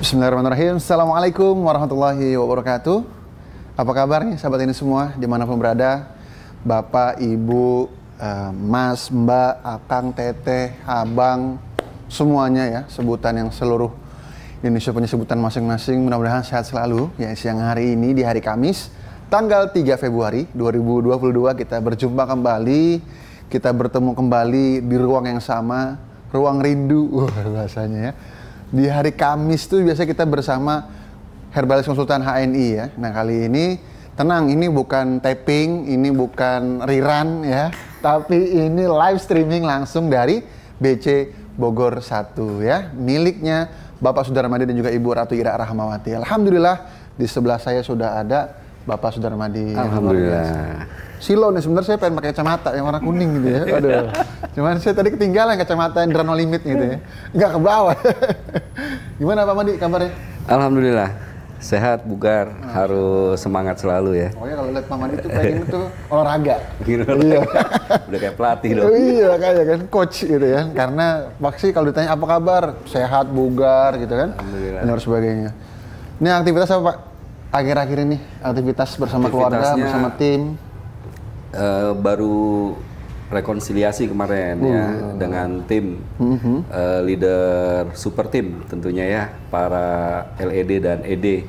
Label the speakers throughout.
Speaker 1: Bismillahirrahmanirrahim. Assalamualaikum warahmatullahi wabarakatuh. Apa kabar nih sahabat ini semua dimanapun berada, Bapak, Ibu, Mas, Mbak, Akang, Teteh, Abang, semuanya ya, sebutan yang seluruh Indonesia punya sebutan masing-masing. Mudah-mudahan sehat selalu ya. Siang hari ini di hari Kamis tanggal 3 Februari 2022 kita berjumpa kembali, kita bertemu kembali di ruang yang sama, ruang rindu bahasanya ya. Di hari Kamis tuh biasa kita bersama Herbalis Konsultan HNI ya. Nah kali ini tenang, ini bukan taping, ini bukan rerun ya, tapi ini live streaming langsung dari BC Bogor 1 ya, miliknya Bapak Sudarmadi dan juga Ibu Ratu Ira Rahmawati. Alhamdulillah di sebelah saya sudah ada Bapak Sudarmadi.
Speaker 2: Alhamdulillah.
Speaker 1: Silo nih, sebenarnya saya pengen pakai kacamata yang warna kuning gitu ya. Aduh. Cuman saya tadi ketinggalan kacamata Indra No Limit gitu ya. Nggak ke bawah. Gimana Pak Madi kabarnya?
Speaker 2: Alhamdulillah. Sehat, bugar, harus semangat selalu ya.
Speaker 1: Pokoknya kalau lihat Pak Madi itu pengen itu olahraga.
Speaker 2: Iya. Udah kayak pelatih dong.
Speaker 1: Iya kayak kan coach gitu ya. Karena pasti kalau ditanya apa kabar, sehat, bugar gitu kan.
Speaker 2: Alhamdulillah.
Speaker 1: Dan sebagainya. Ini aktivitas apa Pak? Akhir-akhir ini aktivitas bersama keluarga, bersama tim.
Speaker 2: Baru rekonsiliasi kemarin ya dengan tim leader super tim tentunya ya, para LED dan ED,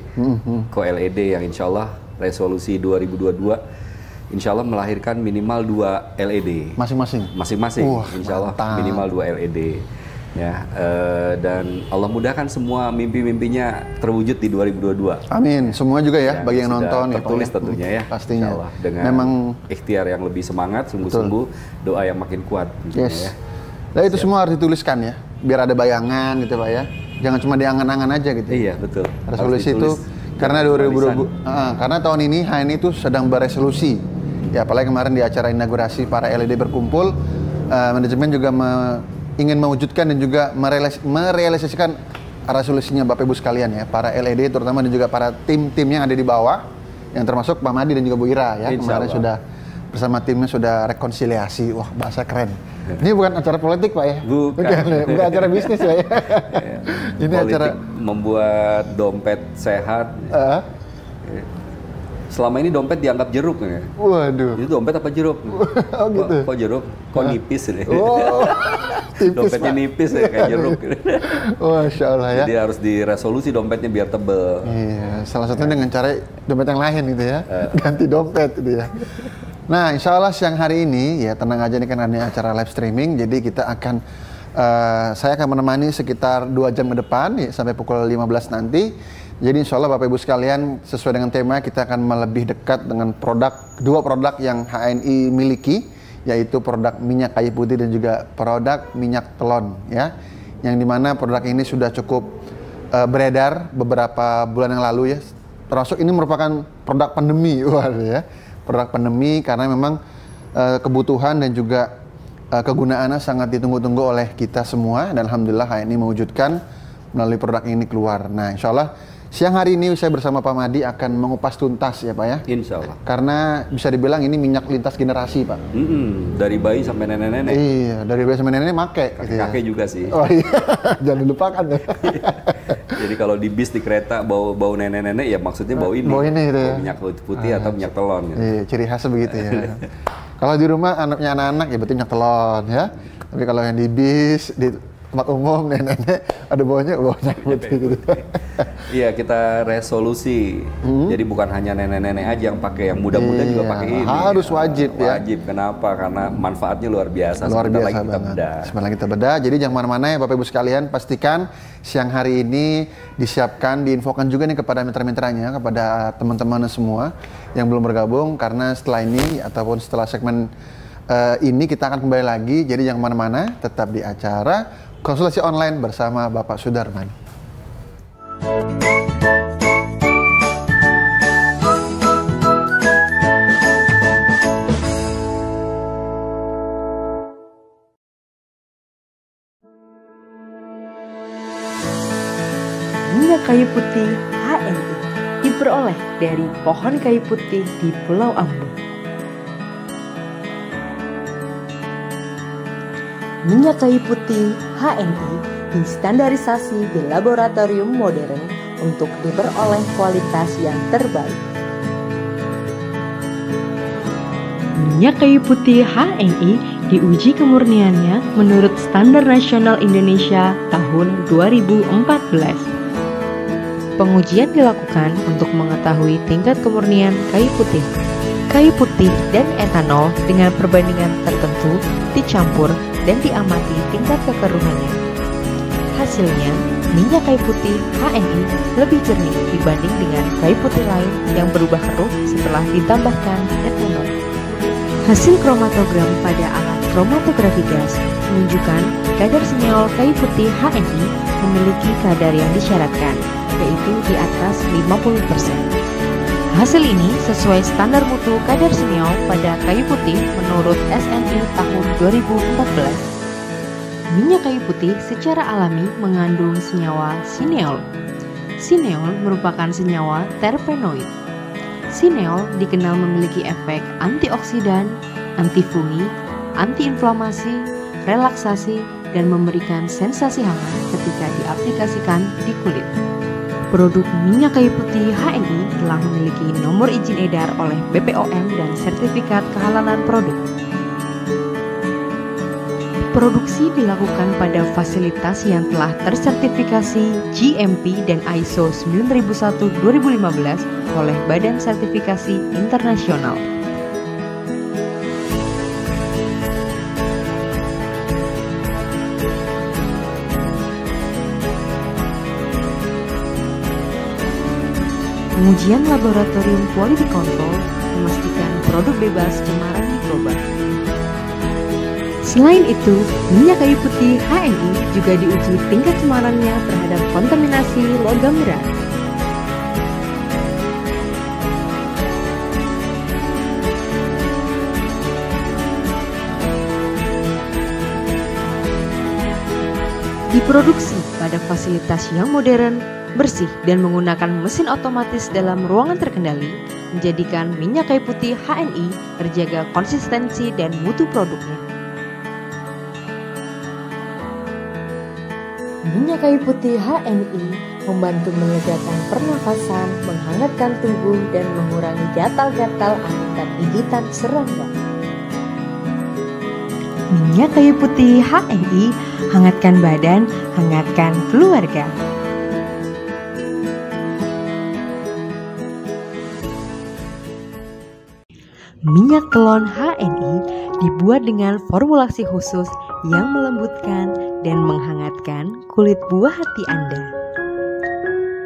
Speaker 2: co-LED yang insya Allah resolusi 2022 insya Allah melahirkan minimal 2 LED
Speaker 1: Masing-masing?
Speaker 2: Masing-masing, insya Allah minimal 2 LED ya, dan Allah mudahkan semua mimpi-mimpinya terwujud di 2022.
Speaker 1: Amin, semua juga ya, bagi yang nonton
Speaker 2: tertulis
Speaker 1: ya,
Speaker 2: tentunya ya,
Speaker 1: pastinya.
Speaker 2: Allah, dengan memang ikhtiar yang lebih semangat, sungguh-sungguh, doa yang makin kuat.
Speaker 1: Yes.
Speaker 2: Ya.
Speaker 1: Nah itu semua harus dituliskan ya, biar ada bayangan gitu Pak ya, jangan cuma diangan-angan aja gitu.
Speaker 2: Iya betul.
Speaker 1: Resolusi itu karena 2020, karena tahun ini HNI itu sedang beresolusi. Ya apalagi kemarin di acara inaugurasi para LED berkumpul, manajemen juga ingin mewujudkan dan juga merealisasikan resolusinya Bapak Ibu sekalian ya, para LED terutama dan juga para tim-tim yang ada di bawah, yang termasuk Pak Madi dan juga Bu Ira ya. Kemarin sudah bersama timnya sudah rekonsiliasi. Wah bahasa keren. Ini bukan acara politik Pak ya? Bukan acara bisnis ya. Ini
Speaker 2: politik
Speaker 1: acara
Speaker 2: membuat dompet sehat. Selama ini dompet dianggap jeruk ya.
Speaker 1: Waduh.
Speaker 2: Itu dompet apa jeruk?
Speaker 1: Oh gitu.
Speaker 2: Kok jeruk? Kok nipis ini?
Speaker 1: Oh, tipis,
Speaker 2: dompetnya
Speaker 1: Pak.
Speaker 2: nipis ya, kayak jeruk.
Speaker 1: Oh, Masya Allah ya.
Speaker 2: Jadi harus diresolusi dompetnya biar tebel.
Speaker 1: Iya, salah satunya dengan cara dompet yang lain gitu ya. Ganti dompet gitu ya. Nah, insya Allah siang hari ini ya, tenang aja nih kan ada acara live streaming. Jadi kita akan, saya akan menemani sekitar 2 jam ke depan ya, sampai pukul 15 nanti. Jadi insya Allah Bapak Ibu sekalian sesuai dengan tema kita akan lebih dekat dengan dua produk yang HNI miliki, yaitu produk minyak kayu putih dan juga produk minyak telon ya. Yang dimana produk ini sudah cukup beredar beberapa bulan yang lalu ya. Termasuk ini merupakan produk pandemi, ya. Produk pandemi karena memang kebutuhan dan juga kegunaannya sangat ditunggu-tunggu oleh kita semua, dan alhamdulillah HNI mewujudkan melalui produk ini keluar. Nah, insya Allah siang hari ini saya bersama Pak Madi akan mengupas tuntas ya Pak ya.
Speaker 2: Insya Allah.
Speaker 1: Karena bisa dibilang ini minyak lintas generasi Pak.
Speaker 2: Dari bayi sampai nenek-nenek.
Speaker 1: Iya, dari bayi sampai nenek make.
Speaker 2: Kakek-kakek gitu ya. Juga sih.
Speaker 1: Oh iya, jangan dilupakan ya.
Speaker 2: Jadi kalau di bis, di kereta bau nenek-nenek ya maksudnya bau ini.
Speaker 1: Bau ini gitu ya.
Speaker 2: Bau minyak putih atau minyak telon. Gitu.
Speaker 1: Iya, ciri khasnya begitu ya. Kalau di rumah anaknya anak-anak ya berarti minyak telon ya. Tapi kalau yang di bis, di tempat umum nenek-nenek ada baunya putih gitu.
Speaker 2: Iya, kita resolusi. Jadi bukan hanya nenek-nenek aja yang pakai, yang muda-muda juga pakai ini.
Speaker 1: Harus wajib ya.
Speaker 2: Wajib. Kenapa? Karena manfaatnya luar biasa.
Speaker 1: Luar biasa
Speaker 2: lagi kita
Speaker 1: banget.
Speaker 2: bedah.
Speaker 1: Sebentar lagi kita bedah. Jadi jangan mana-mana ya Bapak Ibu sekalian, pastikan siang hari ini disiapkan, diinfokan juga nih kepada mitra-mitranya, kepada teman-teman semua yang belum bergabung, karena setelah ini ataupun setelah segmen ini kita akan kembali lagi. Jadi jangan mana-mana, tetap di acara konsultasi online bersama Bapak Sudarmadi.
Speaker 3: Minyak kayu putih HNI diperoleh dari pohon kayu putih di Pulau Ambon. Minyak kayu putih HNI distandarisasi di laboratorium modern untuk diperoleh kualitas yang terbaik. Minyak kayu putih HNI diuji kemurniannya menurut Standar Nasional Indonesia tahun 2014. Pengujian dilakukan untuk mengetahui tingkat kemurnian kayu putih. Kayu putih dan etanol dengan perbandingan tertentu dicampur dan diamati tingkat kekeruhannya. Hasilnya, minyak kayu putih HNI lebih jernih dibanding dengan kayu putih lain yang berubah keruh setelah ditambahkan etanol. Hasil kromatogram pada alat kromatografi gas menunjukkan kadar senyawa kayu putih HNI memiliki kadar yang disyaratkan, yaitu di atas 50%. Hasil ini sesuai standar mutu kadar senyawa pada kayu putih menurut SNI tahun 2014. Minyak kayu putih secara alami mengandung senyawa sineol. Sineol merupakan senyawa terpenoid. Sineol dikenal memiliki efek antioksidan, antifungi, antiinflamasi, relaksasi, dan memberikan sensasi hangat ketika diaplikasikan di kulit. Produk minyak kayu putih HNI telah memiliki nomor izin edar oleh BPOM dan sertifikat kehalalan produk. Produksi dilakukan pada fasilitas yang telah tersertifikasi GMP dan ISO 9001-2015 oleh Badan Sertifikasi Internasional. Pengujian laboratorium quality control memastikan produk bebas cemaran mikroba. Selain itu, minyak kayu putih HNI juga diuji tingkat cemarannya terhadap kontaminasi logam berat. Diproduksi pada fasilitas yang modern, bersih, dan menggunakan mesin otomatis dalam ruangan terkendali, menjadikan minyak kayu putih HNI terjaga konsistensi dan mutu produknya. Minyak kayu putih HNI membantu melegakan pernafasan, menghangatkan tubuh, dan mengurangi gatal-gatal akibat gigitan serangga. Minyak kayu putih HNI, hangatkan badan, hangatkan keluarga. Minyak telon HNI dibuat dengan formulasi khusus yang melembutkan dan menghangatkan kulit buah hati Anda.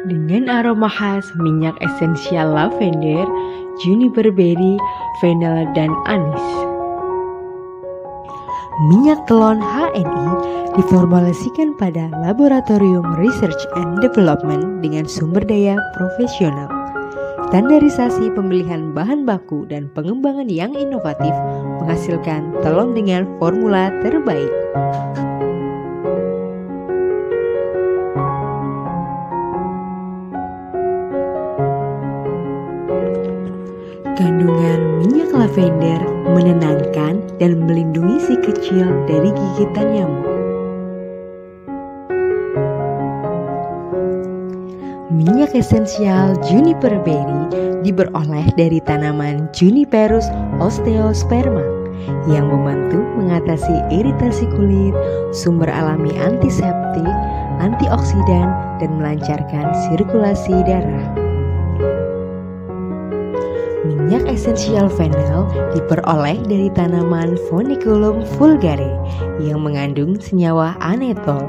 Speaker 3: Dengan aroma khas minyak esensial lavender, juniper berry, vanilla, dan anis. Minyak telon HNI diformulasikan pada Laboratorium Research and Development dengan sumber daya profesional. Standarisasi pemilihan bahan baku dan pengembangan yang inovatif menghasilkan telon dengan formula terbaik. Kandungan minyak lavender menenangkan dan melindungi si kecil dari gigitan nyamuk. Minyak esensial juniper berry diperoleh dari tanaman Juniperus osteosperma yang membantu mengatasi iritasi kulit, sumber alami antiseptik, antioksidan, dan melancarkan sirkulasi darah. Minyak esensial fennel diperoleh dari tanaman Foeniculum vulgare yang mengandung senyawa anetol.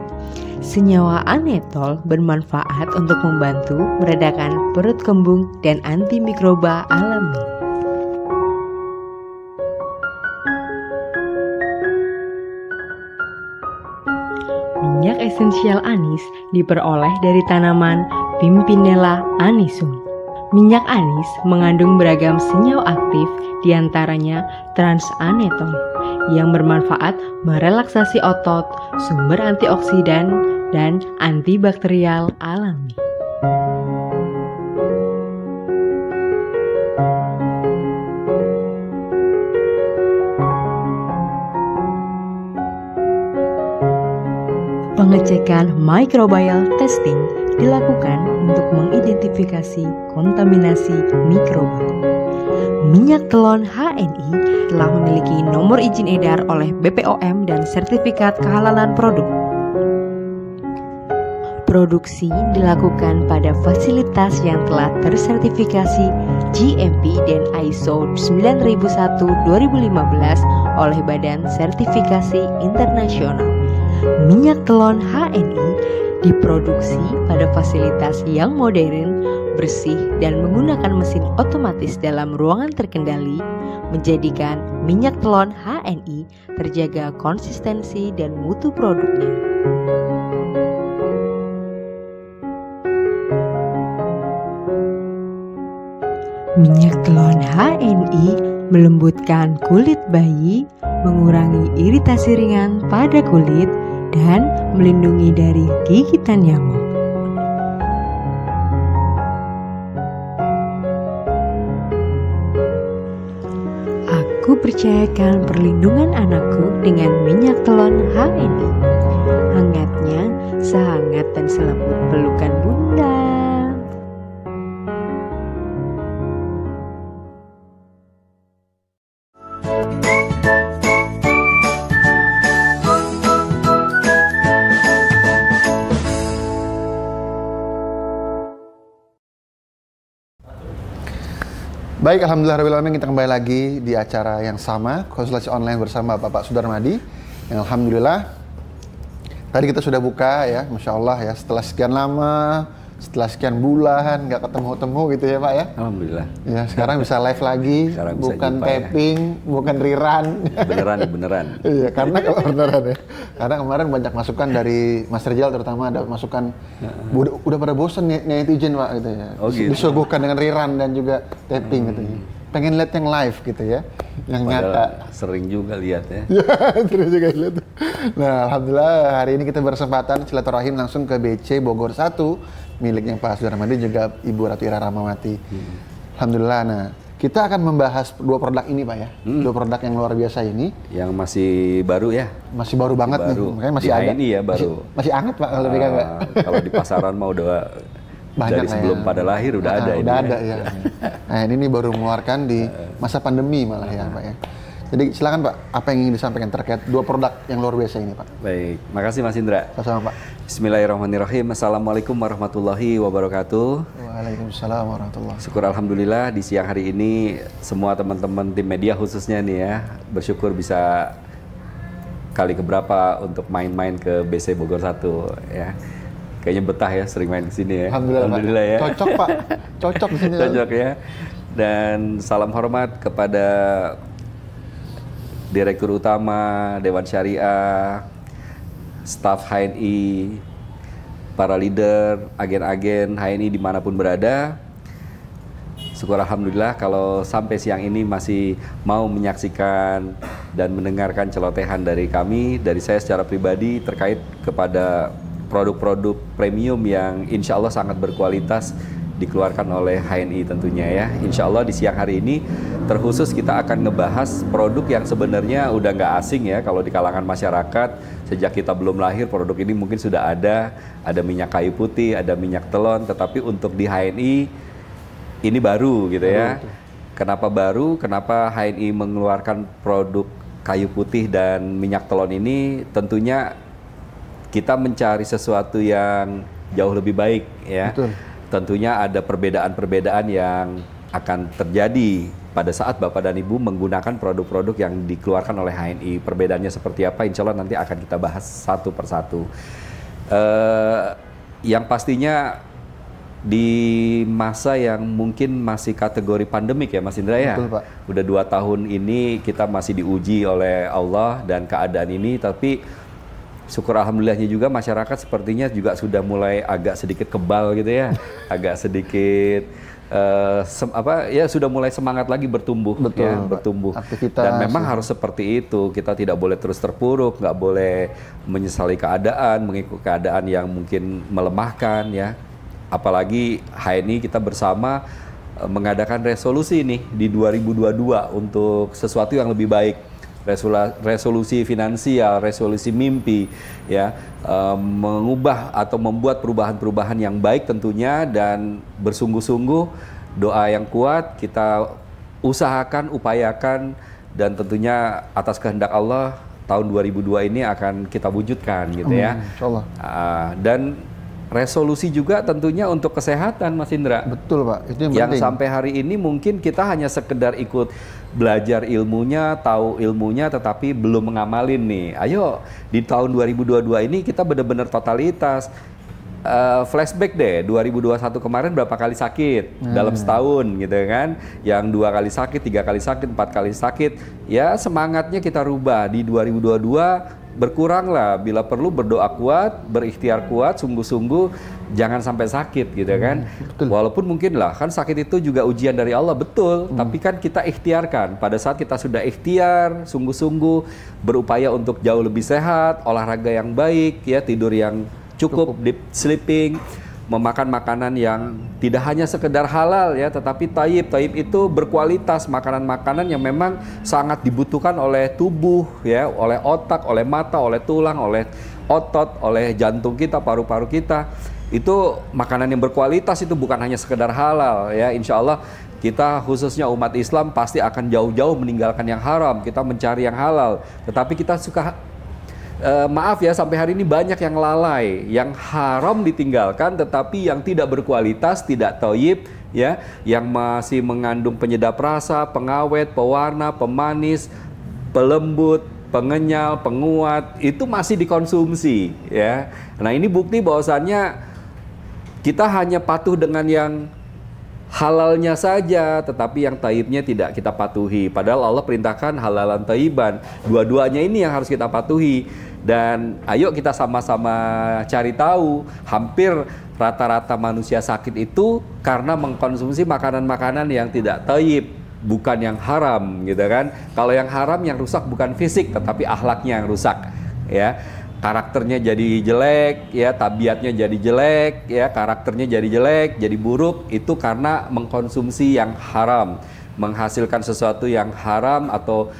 Speaker 3: Senyawa anetol bermanfaat untuk membantu meredakan perut kembung dan antimikroba alami. Minyak esensial anis diperoleh dari tanaman Pimpinella anisum. Minyak anis mengandung beragam senyawa aktif, diantaranya transanetol, yang bermanfaat merelaksasi otot, sumber antioksidan, dan antibakterial alami. Pengecekan microbial testing dilakukan untuk mengidentifikasi kontaminasi mikroba. Minyak telon HNI telah memiliki nomor izin edar oleh BPOM dan sertifikat kehalalan produk. Produksi dilakukan pada fasilitas yang telah tersertifikasi GMP dan ISO 9001:2015 oleh Badan Sertifikasi Internasional. Minyak telon HNI diproduksi pada fasilitas yang modern, bersih, dan menggunakan mesin otomatis dalam ruangan terkendali, menjadikan minyak telon HNI terjaga konsistensi dan mutu produknya. Minyak telon HNI melembutkan kulit bayi, mengurangi iritasi ringan pada kulit, dan melindungi dari gigitan nyamuk. Aku percayakan perlindungan anakku dengan minyak telon HNI. Hangatnya, sehangat dan selembut pelukan bunda.
Speaker 1: Baik, alhamdulillahirrahmanirrahim, kita kembali lagi di acara yang sama, konsultasi online bersama Bapak Sudarmadi. Yang alhamdulillah, tadi kita sudah buka ya, Masya Allah ya, setelah sekian lama, setelah sekian bulan, nggak ketemu-temu gitu ya Pak ya.
Speaker 2: Alhamdulillah.
Speaker 1: Ya, sekarang bisa live lagi,
Speaker 2: Sekarang bisa
Speaker 1: bukan
Speaker 2: jumpa,
Speaker 1: taping, bukan rerun.
Speaker 2: Beneran.
Speaker 1: Iya, karena kalau beneran ya. Karena kemarin banyak masukan dari Mas Rizal, terutama ada masukan, udah pada bosen netizen Pak gitu ya.
Speaker 2: Oh, gitu.
Speaker 1: Disuguhkan dengan rerun dan juga taping gitu ya. Pengen lihat yang live gitu ya, yang nyata.
Speaker 2: Sering juga lihat ya.
Speaker 1: Terus juga lihat. Nah, alhamdulillah hari ini kita berkesempatan silaturahim langsung ke BC Bogor 1 miliknya Pak Sudarmadi juga Ibu Ratu Ira Rahmawati. Alhamdulillah. Nah, kita akan membahas dua produk ini Pak ya. Dua produk yang luar biasa ini.
Speaker 2: Yang masih baru ya.
Speaker 1: Masih baru banget nih. Makanya masih
Speaker 2: di
Speaker 1: ada.
Speaker 2: HNI ya baru.
Speaker 1: Masih anget Pak kalau lebih kagak.
Speaker 2: Kalau di pasaran mah udah
Speaker 1: Banyak
Speaker 2: dari
Speaker 1: lah
Speaker 2: sebelum
Speaker 1: ya.
Speaker 2: pada lahir udah ada ini.
Speaker 1: Udah ada ya. Nah, ini baru mengeluarkan di masa pandemi malah ya Pak ya. Jadi silakan Pak, apa yang ingin disampaikan terkait dua produk yang luar biasa ini Pak?
Speaker 2: Baik, makasih Mas Indra.
Speaker 1: Sama-sama Pak.
Speaker 2: Bismillahirrahmanirrahim. Assalamualaikum warahmatullahi wabarakatuh.
Speaker 1: Waalaikumsalam warahmatullahi wabarakatuh.
Speaker 2: Syukur alhamdulillah di siang hari ini semua teman-teman tim media khususnya nih ya bersyukur bisa kali keberapa untuk main-main ke BC Bogor 1 ya. Kayaknya betah ya sering main ke sini ya.
Speaker 1: Alhamdulillah
Speaker 2: ya.
Speaker 1: Cocok Pak. Cocok di sini.
Speaker 2: Cocok ya. Dan salam hormat kepada Direktur Utama Dewan Syariah, staf HNI, para leader, agen-agen HNI dimanapun berada. Syukur alhamdulillah kalau sampai siang ini masih mau menyaksikan dan mendengarkan celotehan dari kami, dari saya secara pribadi terkait kepada produk-produk premium yang insya Allah sangat berkualitas dikeluarkan oleh HNI tentunya ya. Insya Allah di siang hari ini terkhusus kita akan ngebahas produk yang sebenarnya udah nggak asing ya kalau di kalangan masyarakat. Sejak kita belum lahir produk ini mungkin sudah ada minyak kayu putih, ada minyak telon, tetapi untuk di HNI ini baru gitu ya. Kenapa baru? Kenapa HNI mengeluarkan produk kayu putih dan minyak telon ini? Tentunya kita mencari sesuatu yang jauh lebih baik ya.
Speaker 1: Betul.
Speaker 2: Tentunya ada perbedaan-perbedaan yang akan terjadi pada saat Bapak dan Ibu menggunakan produk-produk yang dikeluarkan oleh HNI. Perbedaannya seperti apa? Insya Allah nanti akan kita bahas satu persatu. Yang pastinya di masa yang mungkin masih kategori pandemik ya Mas Indra ya.
Speaker 1: Betul, Pak.
Speaker 2: Udah 2 tahun ini kita masih diuji oleh Allah dan keadaan ini, tapi syukur alhamdulillahnya juga masyarakat sepertinya juga sudah mulai agak sedikit kebal gitu ya, agak sedikit sudah mulai semangat lagi bertumbuh.
Speaker 1: Betul,
Speaker 2: ya,
Speaker 1: Pak.
Speaker 2: bertumbuh.
Speaker 1: Aktivitas,
Speaker 2: Dan memang harus seperti itu, kita tidak boleh terus terpuruk, nggak boleh menyesali keadaan, mengikuti keadaan yang mungkin melemahkan ya. Apalagi HNI kita bersama mengadakan resolusi nih di 2022 untuk sesuatu yang lebih baik. resolusi finansial, resolusi mimpi, ya, mengubah atau membuat perubahan-perubahan yang baik tentunya, dan bersungguh-sungguh doa yang kuat kita usahakan, upayakan, dan tentunya atas kehendak Allah tahun 2002 ini akan kita wujudkan gitu ya.
Speaker 1: Insyaallah.
Speaker 2: Dan resolusi juga tentunya untuk kesehatan, Mas Indra.
Speaker 1: Betul, Pak. Itu yang penting.
Speaker 2: Sampai hari ini mungkin kita hanya sekedar ikut belajar ilmunya, tahu ilmunya, tetapi belum mengamalin nih. Ayo di tahun 2022 ini kita benar-benar totalitas. Flashback deh, 2021 kemarin berapa kali sakit dalam setahun gitu kan, yang 2 kali sakit, 3 kali sakit, 4 kali sakit, ya semangatnya kita rubah di 2022, berkuranglah, bila perlu berdoa kuat, berikhtiar kuat, sungguh-sungguh jangan sampai sakit gitu kan. Walaupun mungkin lah kan sakit itu juga ujian dari Allah, betul, tapi kan kita ikhtiarkan. Pada saat kita sudah ikhtiar, sungguh-sungguh berupaya untuk jauh lebih sehat, olahraga yang baik, ya, tidur yang cukup, deep sleeping, memakan makanan yang tidak hanya sekedar halal ya, tetapi taib. Taib itu berkualitas, makanan-makanan yang memang sangat dibutuhkan oleh tubuh ya, oleh otak, oleh mata, oleh tulang, oleh otot, oleh jantung kita, paru-paru kita. Itu makanan yang berkualitas, itu bukan hanya sekedar halal ya. Insya Allah kita khususnya umat Islam pasti akan jauh-jauh meninggalkan yang haram, kita mencari yang halal. Tetapi kita suka maaf ya, sampai hari ini banyak yang lalai, yang haram ditinggalkan, tetapi yang tidak berkualitas, tidak thayyib, ya, yang masih mengandung penyedap rasa, pengawet, pewarna, pemanis, pelembut, pengenyal, penguat, itu masih dikonsumsi, ya. Nah ini bukti bahwasannya kita hanya patuh dengan yang halalnya saja, tetapi yang taibnya tidak kita patuhi. Padahal Allah perintahkan halalan taiban. Dua-duanya ini yang harus kita patuhi. Dan ayo kita sama-sama cari tahu, hampir rata-rata manusia sakit itu karena mengkonsumsi makanan-makanan yang tidak taib, bukan yang haram gitu kan. Kalau yang haram yang rusak bukan fisik, tetapi akhlaknya yang rusak ya. Karakternya jadi jelek, ya, tabiatnya jadi jelek, ya, karakternya jadi jelek, jadi buruk, itu karena mengkonsumsi yang haram, menghasilkan sesuatu yang haram atau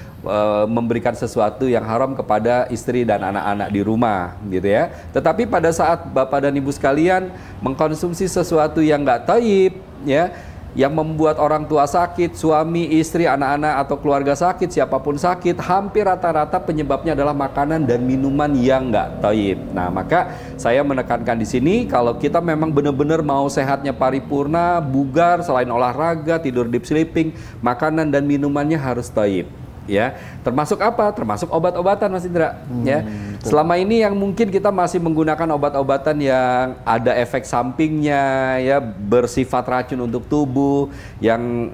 Speaker 2: memberikan sesuatu yang haram kepada istri dan anak-anak di rumah, gitu ya. Tetapi pada saat Bapak dan Ibu sekalian mengkonsumsi sesuatu yang nggak taib, ya, yang membuat orang tua sakit, suami, istri, anak-anak atau keluarga sakit, siapapun sakit, hampir rata-rata penyebabnya adalah makanan dan minuman yang nggak taib. Nah, maka saya menekankan di sini, kalau kita memang benar-benar mau sehatnya paripurna, bugar, selain olahraga, tidur deep sleeping, makanan dan minumannya harus taib. Ya, termasuk apa? Termasuk obat-obatan, Mas Indra. Ya, selama ini yang mungkin kita masih menggunakan obat-obatan yang ada efek sampingnya, ya, bersifat racun untuk tubuh, yang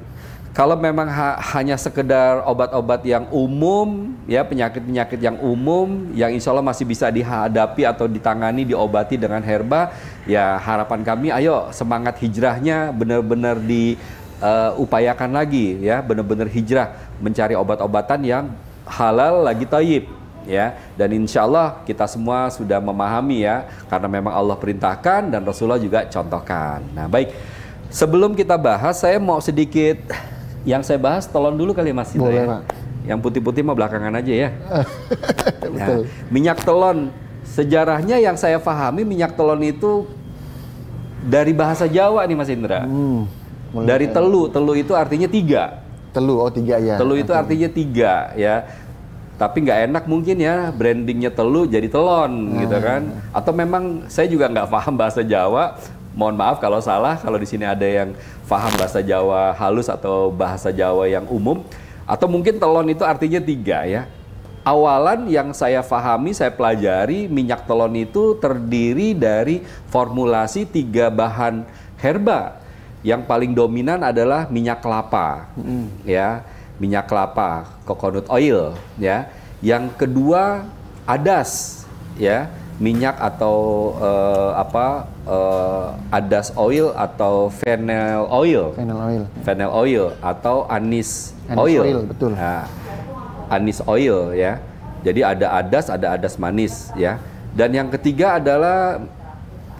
Speaker 2: kalau memang hanya sekedar obat-obat yang umum, ya, penyakit-penyakit yang umum, yang insya Allah masih bisa dihadapi atau ditangani, diobati dengan herba, ya harapan kami, ayo semangat hijrahnya benar-benar upayakan lagi ya, benar-benar hijrah mencari obat-obatan yang halal lagi thayyib ya. Dan insya Allah kita semua sudah memahami ya, karena memang Allah perintahkan dan Rasulullah juga contohkan. Nah baik, sebelum kita bahas, saya mau sedikit yang saya bahas telon dulu kali Mas.
Speaker 1: Boleh,
Speaker 2: ya.
Speaker 1: Pak.
Speaker 2: Yang putih-putih mah belakangan aja ya.
Speaker 1: Betul.
Speaker 2: Nah, minyak telon, sejarahnya yang saya pahami, minyak telon itu dari bahasa Jawa nih Mas Indra. Dari telu, telu itu artinya 3.
Speaker 1: Telu, oh 3 ya.
Speaker 2: Telu itu artinya 3 ya. Tapi nggak enak mungkin ya, brandingnya telu jadi telon gitu kan. Atau memang saya juga nggak paham bahasa Jawa. Mohon maaf kalau salah, kalau di sini ada yang paham bahasa Jawa halus atau bahasa Jawa yang umum. Atau mungkin telon itu artinya 3 ya. Awalan yang saya pahami, saya pelajari, minyak telon itu terdiri dari formulasi 3 bahan herba. Yang paling dominan adalah minyak kelapa, ya, minyak kelapa, coconut oil, ya. Yang kedua adas, ya, minyak atau adas oil atau fennel oil, fennel oil atau anis oil,
Speaker 1: betul.
Speaker 2: Nah, anis oil, ya. Jadi ada adas manis, ya. Dan yang ketiga adalah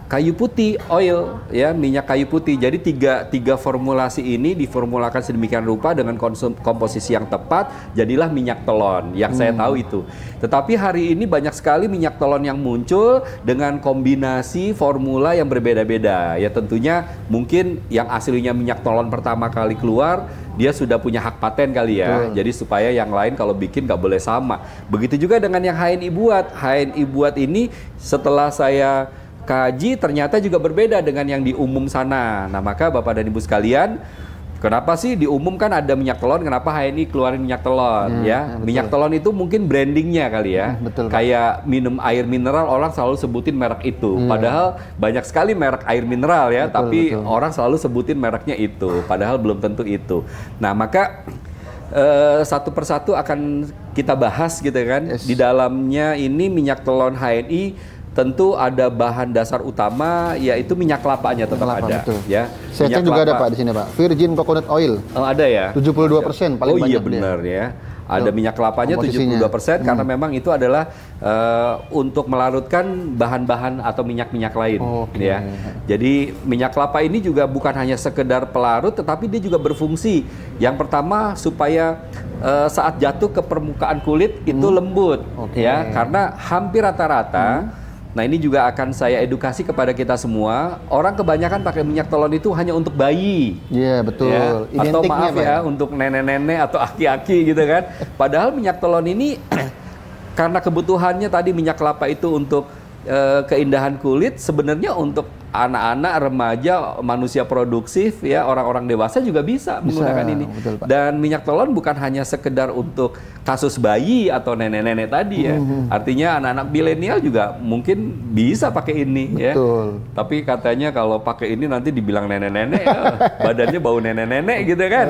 Speaker 2: kayu putih oil, ya, minyak kayu putih. Jadi tiga formulasi ini diformulakan sedemikian rupa dengan komposisi yang tepat, jadilah minyak telon yang saya tahu itu. Tetapi hari ini banyak sekali minyak telon yang muncul dengan kombinasi formula yang berbeda-beda. Ya tentunya mungkin yang aslinya minyak telon pertama kali keluar, dia sudah punya hak paten kali ya. Jadi supaya yang lain kalau bikin nggak boleh sama. Begitu juga dengan yang HNI buat. HNI buat ini setelah saya kaji ternyata juga berbeda dengan yang di umum sana. Nah maka Bapak dan Ibu sekalian, kenapa sih di umum kan ada minyak telon, kenapa HNI keluarin minyak telon ya? Minyak telon itu mungkin brandingnya kali ya. Kayak minum air mineral orang selalu sebutin merek itu. Padahal banyak sekali merek air mineral ya, tapi orang selalu sebutin mereknya itu. Padahal belum tentu itu. Nah maka satu persatu akan kita bahas gitu kan. Di dalamnya ini minyak telon HNI tentu ada bahan dasar utama, yaitu minyak kelapanya tetap ada. Ya.
Speaker 1: Saya cek juga ada Pak di sini Pak, virgin coconut oil.
Speaker 2: Ada ya?
Speaker 1: 72% paling banyak.
Speaker 2: Oh iya benar ya. Ada minyak kelapanya 72% karena memang itu adalah untuk melarutkan bahan-bahan atau minyak-minyak lain. Ya. Jadi minyak kelapa ini juga bukan hanya sekedar pelarut, tetapi dia juga berfungsi. Yang pertama supaya saat jatuh ke permukaan kulit itu lembut, ya. Karena hampir rata-rata. Nah ini juga akan saya edukasi kepada kita semua. Orang kebanyakan pakai minyak telon itu hanya untuk bayi.
Speaker 1: Iya betul.
Speaker 2: Ya. Atau maaf ya, untuk nenek-nenek atau aki-aki gitu kan. Padahal minyak telon ini karena kebutuhannya tadi minyak kelapa itu untuk keindahan kulit, sebenarnya untuk anak-anak, remaja, manusia produktif ya, orang-orang dewasa juga bisa menggunakan ini.
Speaker 1: Betul, Pak.
Speaker 2: Dan minyak telon bukan hanya sekedar untuk kasus bayi atau nenek-nenek tadi ya. Artinya anak-anak milenial juga mungkin bisa pakai ini ya. Tapi katanya kalau pakai ini nanti dibilang nenek-nenek ya, badannya bau nenek-nenek gitu kan.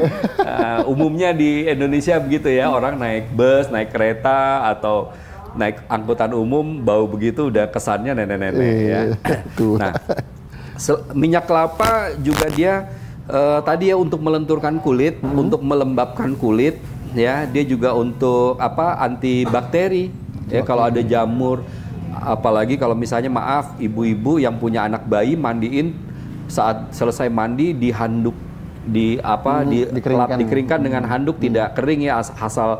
Speaker 2: Umumnya di Indonesia begitu ya, orang naik bus, naik kereta atau naik angkutan umum bau begitu udah kesannya nenek-nenek ya. Nah, minyak kelapa juga dia tadi ya untuk melenturkan kulit, untuk melembabkan kulit ya. Dia juga untuk apa? Antibakteri. Ya kalau ada jamur, apalagi kalau misalnya maaf ibu-ibu yang punya anak bayi mandiin, saat selesai mandi di handuk dikeringkan dengan handuk, tidak kering ya, asal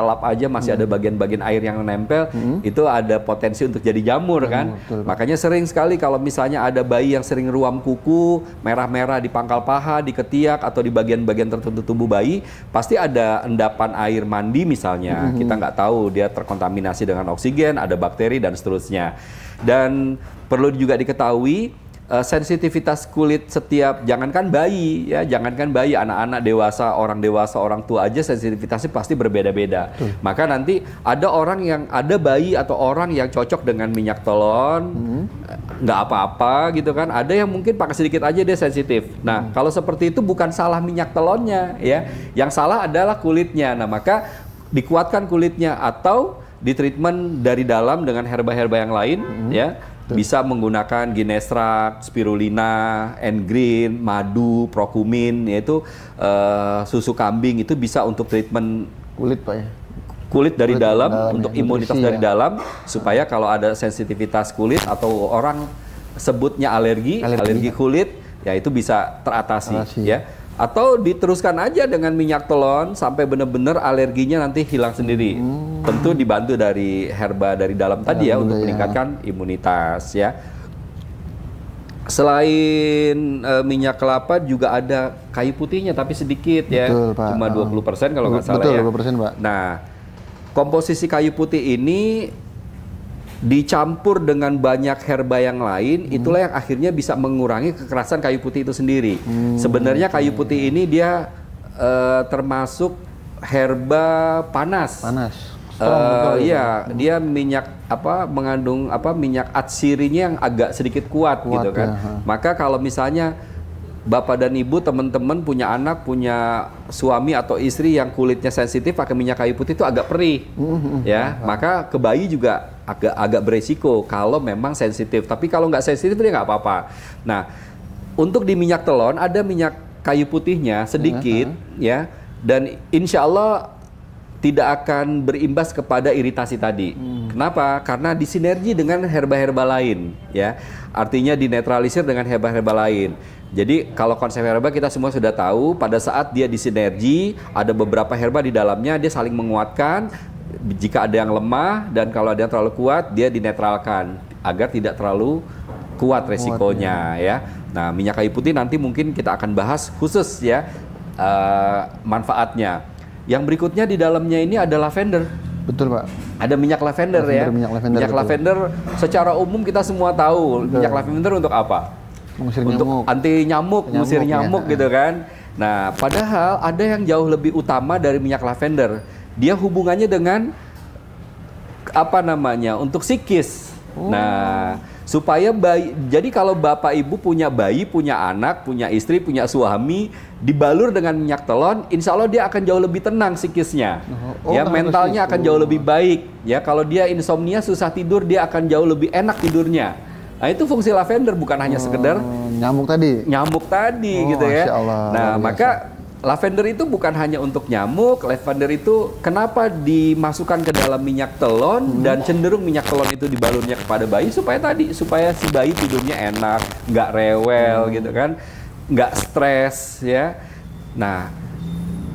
Speaker 2: lap aja masih ada bagian-bagian air yang nempel, itu ada potensi untuk jadi jamur kan. Makanya sering sekali kalau misalnya ada bayi yang sering ruam kuku, merah-merah di pangkal paha, di ketiak atau di bagian-bagian tertentu tubuh bayi, pasti ada endapan air mandi misalnya. Kita nggak tahu dia terkontaminasi dengan oksigen, ada bakteri dan seterusnya. Dan perlu juga diketahui sensitivitas kulit setiap, jangankan bayi ya, jangankan bayi, anak-anak dewasa, orang tua aja sensitivitasnya pasti berbeda-beda. Maka nanti ada orang yang, ada bayi atau orang yang cocok dengan minyak telon, nggak apa-apa gitu kan. Ada yang mungkin pakai sedikit aja dia sensitif. Nah kalau seperti itu bukan salah minyak telonnya ya, yang salah adalah kulitnya. Nah maka dikuatkan kulitnya atau di treatment dari dalam dengan herba-herba yang lain ya. Bisa menggunakan Ginestra, Spirulina, N-Green, madu, Procumin, yaitu susu kambing, itu bisa untuk treatment
Speaker 1: kulit Pak ya.
Speaker 2: Kulit dari dalam untuk imunitas dari dalam, supaya kalau ada sensitivitas kulit atau orang sebutnya alergi kulit, ya itu bisa teratasi ya. Atau diteruskan aja dengan minyak telon sampai benar-benar alerginya nanti hilang sendiri. Tentu dibantu dari herba dari dalam tadi ya, untuk meningkatkan imunitas ya. Selain minyak kelapa juga ada kayu putihnya tapi sedikit ya. Pak. Cuma 20% kalau nggak salah ya.
Speaker 1: 20%, Pak.
Speaker 2: Nah, komposisi kayu putih ini dicampur dengan banyak herba yang lain, itulah yang akhirnya bisa mengurangi kekerasan kayu putih itu sendiri. Sebenarnya kayu putih ini dia termasuk herba panas. Iya, dia minyak mengandung minyak atsirinya yang agak sedikit kuat gitu kan. Maka kalau misalnya Bapak dan Ibu, teman-teman punya anak, punya suami atau istri yang kulitnya sensitif, pakai minyak kayu putih itu agak perih, ya. Maka ke bayi juga agak beresiko kalau memang sensitif. Tapi kalau nggak sensitif dia nggak apa-apa. Nah, untuk di minyak telon ada minyak kayu putihnya sedikit, ya. Dan insya Allah tidak akan berimbas kepada iritasi tadi. Kenapa? Karena disinergi dengan herba-herba lain, ya. Artinya dinetralisir dengan herba-herba lain. Jadi kalau konsep herba kita semua sudah tahu, pada saat dia disinergi, ada beberapa herba di dalamnya, dia saling menguatkan. Jika ada yang lemah dan kalau ada yang terlalu kuat, dia dinetralkan agar tidak terlalu kuat resikonya, ya. Nah, minyak kayu putih nanti mungkin kita akan bahas khusus, ya, manfaatnya. Yang berikutnya di dalamnya ini ada lavender.
Speaker 1: Betul, Pak.
Speaker 2: Ada minyak lavender, ya. Minyak lavender secara umum kita semua tahu. Betul. Minyak lavender untuk apa?
Speaker 1: Mengusir
Speaker 2: untuk
Speaker 1: nyamuk.
Speaker 2: Anti nyamuk, mengusir nyamuk, gitu kan. Nah, padahal ada yang jauh lebih utama dari minyak lavender. Dia hubungannya dengan apa namanya? Untuk psikis. Nah, supaya bayi, jadi kalau bapak ibu punya bayi, punya anak, punya istri, punya suami, dibalur dengan minyak telon, insya Allah dia akan jauh lebih tenang psikisnya, ya, mentalnya akan jauh lebih baik, ya. Kalau dia insomnia, susah tidur, dia akan jauh lebih enak tidurnya. Nah, itu fungsi lavender, bukan hanya sekedar
Speaker 1: nyamuk tadi,
Speaker 2: gitu ya.
Speaker 1: Allah,
Speaker 2: nah, maka lavender itu bukan hanya untuk nyamuk. Lavender itu kenapa dimasukkan ke dalam minyak telon dan cenderung minyak telon itu dibalurnya kepada bayi supaya si bayi tidurnya enak, nggak rewel, gitu kan, nggak stres, ya. Nah,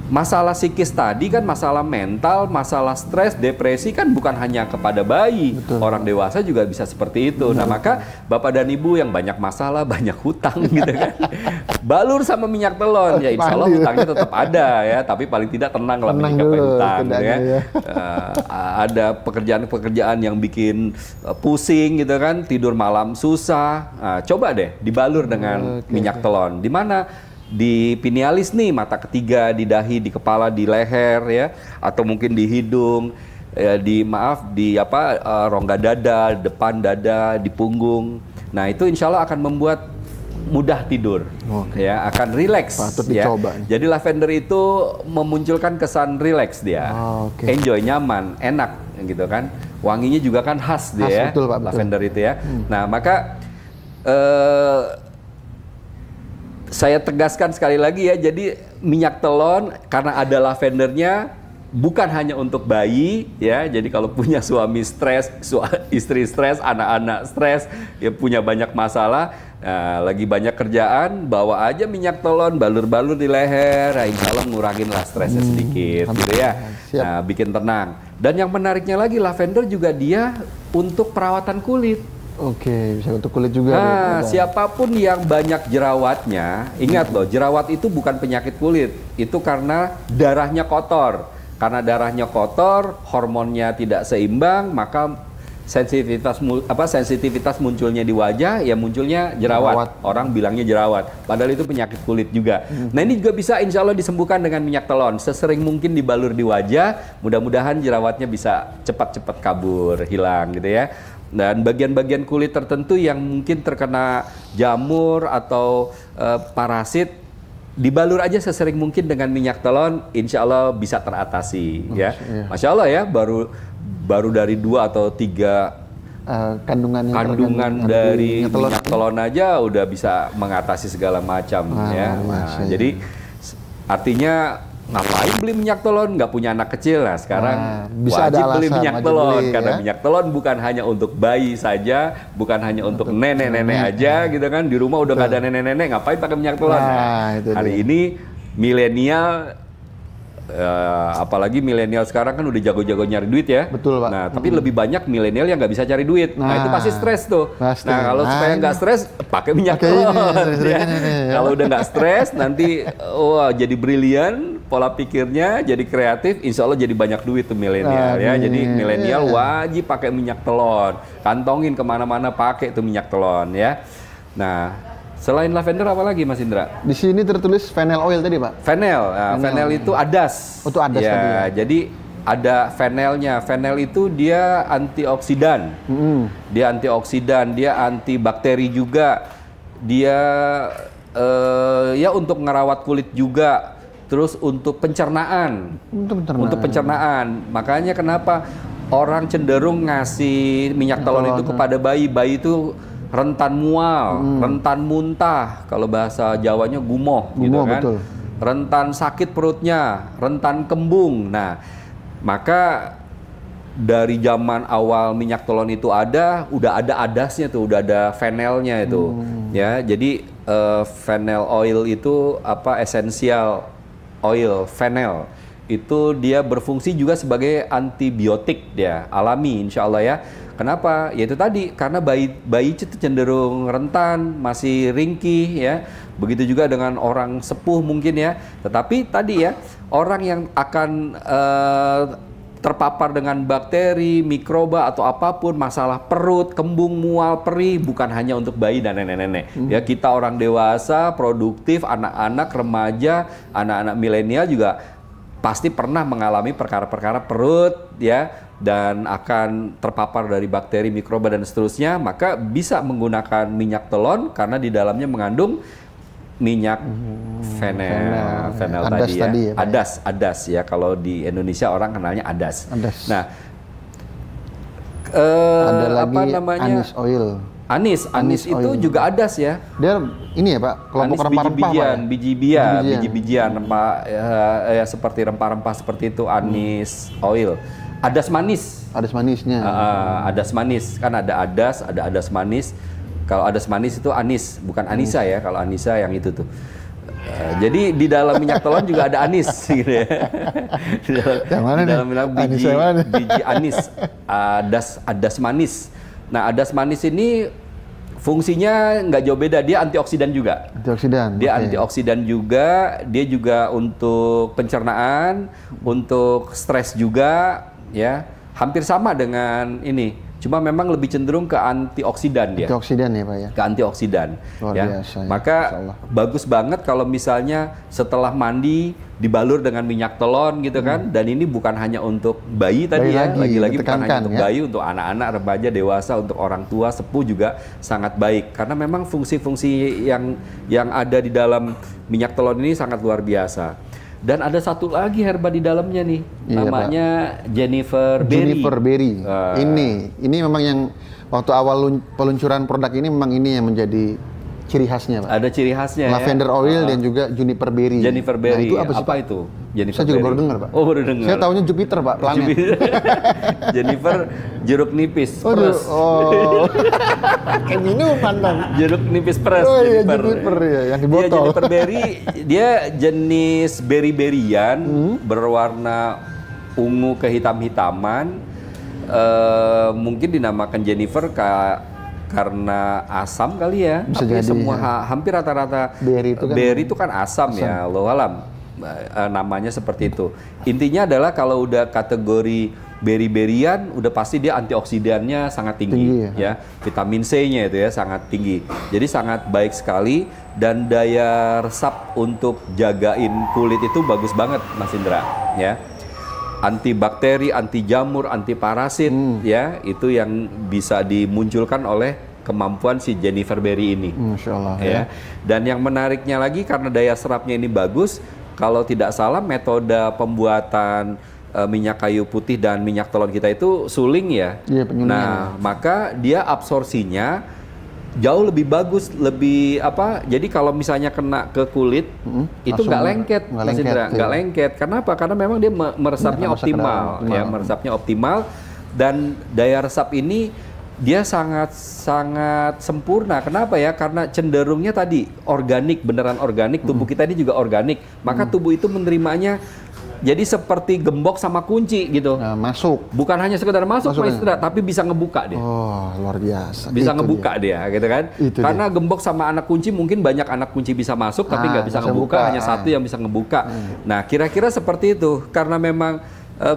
Speaker 2: masalah psikis tadi kan masalah mental, masalah stres, depresi kan bukan hanya kepada bayi. Betul. Orang dewasa juga bisa seperti itu. Nah, maka Bapak dan Ibu yang banyak masalah, banyak hutang, gitu kan, balur sama minyak telon, ya insya Allah hutangnya tetap ada, ya, tapi paling tidak tenang lah menyikapi hutang, ya. Ada pekerjaan-pekerjaan yang bikin pusing, gitu kan, tidur malam susah. Nah, coba deh dibalur dengan minyak telon. Di mana? Di pinealis nih, mata ketiga, di dahi, di kepala, di leher, ya, atau mungkin di hidung, ya, di rongga dada, depan dada, di punggung. Nah, itu insya Allah akan membuat mudah tidur, ya, akan rileks.
Speaker 1: Patut
Speaker 2: ya.
Speaker 1: dicoba.
Speaker 2: Jadi lavender itu memunculkan kesan rileks dia, enjoy, nyaman, enak, gitu kan. Wanginya juga kan khas dia,
Speaker 1: betul, Pak,
Speaker 2: lavender itu, ya. Nah, maka saya tegaskan sekali lagi, ya, jadi minyak telon karena ada lavendernya bukan hanya untuk bayi, ya. Jadi kalau punya suami stres, istri stres, anak-anak stres, ya, punya banyak masalah, lagi banyak kerjaan, bawa aja minyak telon, balur-balur di leher, nah, insya Allah ngurangin lah stresnya sedikit, gitu, ya. Nah, bikin tenang. Dan yang menariknya lagi, lavender juga dia untuk perawatan kulit.
Speaker 1: Oke, bisa untuk kulit juga.
Speaker 2: Nah, siapapun yang banyak jerawatnya, ingat loh, jerawat itu bukan penyakit kulit, itu karena darahnya kotor. Karena darahnya kotor, hormonnya tidak seimbang, maka sensitivitas munculnya di wajah, ya munculnya jerawat. Orang bilangnya jerawat, padahal itu penyakit kulit juga. Nah, ini juga bisa insya Allah disembuhkan dengan minyak telon. Sesering mungkin dibalur di wajah, mudah-mudahan jerawatnya bisa cepat-cepat kabur, hilang, gitu, ya. Dan bagian-bagian kulit tertentu yang mungkin terkena jamur atau parasit, dibalur aja sesering mungkin dengan minyak telon, insya Allah bisa teratasi, ya. Masya Allah, ya, baru dari 2 atau 3 kandungan dari minyak telon aja udah bisa mengatasi segala macam, ya. Nah, jadi artinya ngapain beli minyak telon? Nggak punya anak kecil, nah sekarang bisa wajib beli minyak telon, karena minyak telon bukan hanya untuk bayi saja, bukan hanya untuk nenek-nenek aja, gitu kan. Di rumah udah nggak ada nenek-nenek, ngapain pakai minyak telon? Hari ini milenial, apalagi milenial sekarang kan udah jago-jago nyari duit, ya.
Speaker 1: Betul, Pak.
Speaker 2: Nah, tapi lebih banyak milenial yang nggak bisa cari duit. Nah, itu pasti stres tuh. Nah, kalau supaya nggak stres, pakai minyak telon. Kalau udah nggak stres, nanti jadi brilian pola pikirnya, jadi kreatif, insya Allah jadi banyak duit tuh milenial, ya. Jadi milenial wajib pakai minyak telon. Kantongin kemana-mana pakai tuh minyak telon, ya. Nah, selain lavender apa lagi, Mas Indra?
Speaker 1: Di sini tertulis fennel oil tadi, Pak.
Speaker 2: Fennel, fennel itu adas.
Speaker 1: Itu adas
Speaker 2: ya,
Speaker 1: tadi. Ya.
Speaker 2: Jadi ada fennelnya. Fennel itu dia antioksidan. Dia antioksidan, dia antibakteri juga. Dia ya untuk ngerawat kulit juga. Terus untuk pencernaan. Untuk pencernaan. Makanya kenapa orang cenderung ngasih minyak telon itu kepada bayi. Bayi itu rentan mual, rentan muntah, kalau bahasa Jawanya gumoh, gitu kan. Betul. Rentan sakit perutnya, rentan kembung. Nah, Maka dari zaman awal minyak telon itu udah ada adasnya tuh, udah ada fennelnya itu, ya. Jadi fennel oil itu essential oil, fennel itu dia berfungsi juga sebagai antibiotik dia, alami insya Allah ya. Kenapa? Ya itu tadi, karena bayi itu cenderung rentan, masih ringkih ya. Begitu juga dengan orang sepuh mungkin ya. Tetapi tadi ya, orang yang akan terpapar dengan bakteri, mikroba atau apapun, masalah perut, kembung, mual, perih, bukan hanya untuk bayi dan nenek-nenek. Ya, kita orang dewasa, produktif, anak-anak, remaja, anak-anak milenial juga pasti pernah mengalami perkara-perkara perut ya, dan akan terpapar dari bakteri, mikroba dan seterusnya. Maka bisa menggunakan minyak telon karena di dalamnya mengandung minyak fennel tadi ya. Adas ya, kalau di Indonesia orang kenalnya adas. Nah,
Speaker 1: ada lagi
Speaker 2: apa namanya?
Speaker 1: anis oil.
Speaker 2: Anis itu juga adas ya.
Speaker 1: Dia ini ya Pak, kelompok rempah-rempah Pak.
Speaker 2: Biji-bijian rempah ya, seperti rempah-rempah seperti itu, anis oil. Adas manis.
Speaker 1: Adas manisnya.
Speaker 2: Adas manis, kan ada adas manis. Kalau adas manis itu anis, bukan anisa ya. Kalau anisa yang itu tuh. Jadi di dalam minyak telon juga ada anis gitu ya. Di dalam biji anis, adas manis. Nah, adas manis ini fungsinya nggak jauh beda, dia antioksidan juga. Antioksidan juga, dia juga untuk pencernaan, untuk stres juga, ya, hampir sama dengan ini. Cuma memang lebih cenderung ke antioksidan dia.
Speaker 1: Antioksidan ya Pak ya.
Speaker 2: Ke antioksidan.
Speaker 1: Luar
Speaker 2: ya.
Speaker 1: biasa, ya.
Speaker 2: Maka bagus banget kalau misalnya setelah mandi dibalur dengan minyak telon gitu kan. Dan ini bukan hanya untuk bayi tadi ya. Lagi-lagi bukan hanya untuk bayi, untuk anak-anak, remaja, dewasa, untuk orang tua, sepuh juga sangat baik. Karena memang fungsi-fungsi yang ada di dalam minyak telon ini sangat luar biasa. Dan ada satu lagi herba di dalamnya nih, namanya Pak. Juniper berry. Ini memang yang waktu awal peluncuran produk ini memang ini yang menjadi ciri khasnya Pak. Ada ciri khasnya.
Speaker 1: Lavender oil dan juga juniper berry.
Speaker 2: Juniper berry.
Speaker 1: Nah, itu apa sih,
Speaker 2: itu?
Speaker 1: Juniper saya juga baru dengar Pak.
Speaker 2: Oh, baru dengar.
Speaker 1: Saya tahunya Jupiter Pak, planet.
Speaker 2: Juniper jeruk nipis.
Speaker 1: Kayak minuman Bang.
Speaker 2: Jeruk nipis peres.
Speaker 1: Oh iya, Juniper ya, yang di botol.
Speaker 2: Juniper berry, dia jenis berry-berryan, berwarna ungu kehitam-hitaman. Mungkin dinamakan Jennifer karena asam kali ya.
Speaker 1: Bisa
Speaker 2: tapi
Speaker 1: jadi,
Speaker 2: semua
Speaker 1: ya.
Speaker 2: Hampir rata-rata berry itu kan asam ya, Allahu alam. Namanya seperti itu. Intinya adalah kalau udah kategori berry-berryan, udah pasti dia antioksidannya sangat tinggi ya. Vitamin C-nya itu ya sangat tinggi. Jadi sangat baik sekali, dan daya resap untuk jagain kulit itu bagus banget Mas Indra ya. Antibakteri, anti jamur, anti parasit ya, itu yang bisa dimunculkan oleh kemampuan si Juniper berry ini.
Speaker 1: Masya Allah
Speaker 2: ya. Dan yang menariknya lagi, karena daya serapnya ini bagus, kalau tidak salah metode pembuatan minyak kayu putih dan minyak telon kita itu suling ya. Nah, maka dia absorpsinya jauh lebih bagus, lebih apa? Jadi kalau misalnya kena ke kulit itu nggak lengket, Mas Indra, nggak lengket. Kenapa? Karena memang dia meresapnya optimal, ya, meresapnya optimal, dan daya resap ini dia sangat sempurna. Kenapa ya? Karena cenderungnya tadi organik, beneran organik. Tubuh kita ini juga organik, maka tubuh itu menerimanya. Jadi seperti gembok sama kunci gitu.
Speaker 1: Masuk. Bukan
Speaker 2: hanya sekedar masuk tapi bisa ngebuka dia.
Speaker 1: Oh, luar biasa.
Speaker 2: Bisa ngebuka dia gitu kan. Karena gembok sama anak kunci, mungkin banyak anak kunci bisa masuk tapi nggak bisa ngebuka, hanya satu yang bisa ngebuka. Nah, kira-kira seperti itu. Karena memang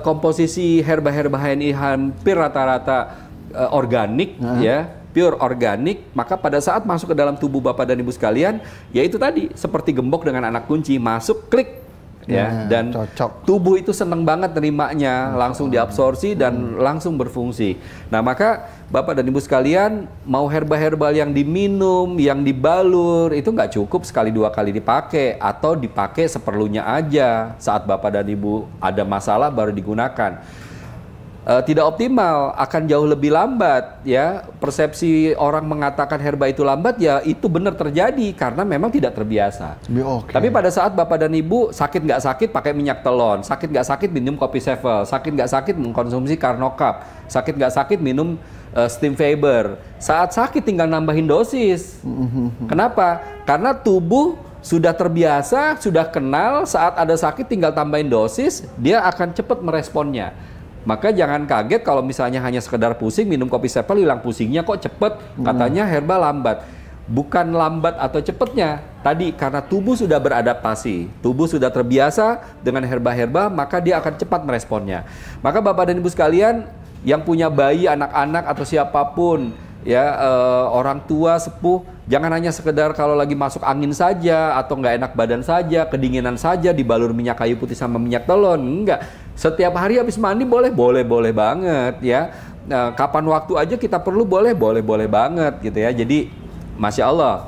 Speaker 2: komposisi herba-herba ini hampir rata-rata organik ya, pure organik, maka pada saat masuk ke dalam tubuh Bapak dan Ibu sekalian, yaitu tadi seperti gembok dengan anak kunci, masuk klik ya, dan cocok. Tubuh itu seneng banget nerimanya, langsung diabsorpsi dan langsung berfungsi. Nah, maka Bapak dan Ibu sekalian, mau herbal-herbal yang diminum, yang dibalur, itu nggak cukup sekali dua kali dipakai, atau dipakai seperlunya aja. Saat Bapak dan Ibu ada masalah baru digunakan. tidak optimal, akan jauh lebih lambat ya. Persepsi orang mengatakan herba itu lambat ya itu benar terjadi karena memang tidak terbiasa.
Speaker 1: Okay.
Speaker 2: Tapi pada saat bapak dan ibu sakit nggak sakit pakai minyak telon, sakit nggak sakit minum kopi Sevel, sakit nggak sakit mengkonsumsi Carnocap, sakit nggak sakit minum Steam Fiber. Saat sakit tinggal nambahin dosis. Kenapa? Karena tubuh sudah terbiasa, sudah kenal, saat ada sakit tinggal tambahin dosis, dia akan cepat meresponnya. Maka jangan kaget kalau misalnya hanya sekedar pusing, minum kopi Sevel hilang pusingnya kok cepet, katanya herba lambat. Bukan lambat atau cepetnya, tadi karena tubuh sudah beradaptasi, tubuh sudah terbiasa dengan herba-herba, maka dia akan cepat meresponnya. Maka Bapak dan Ibu sekalian, yang punya bayi, anak-anak atau siapapun, ya orang tua, sepuh, jangan hanya sekedar kalau lagi masuk angin saja atau nggak enak badan saja, kedinginan saja dibalur minyak kayu putih sama minyak telon. Enggak, setiap hari habis mandi boleh banget ya. Kapan waktu aja kita perlu boleh banget gitu ya. Jadi Masya Allah,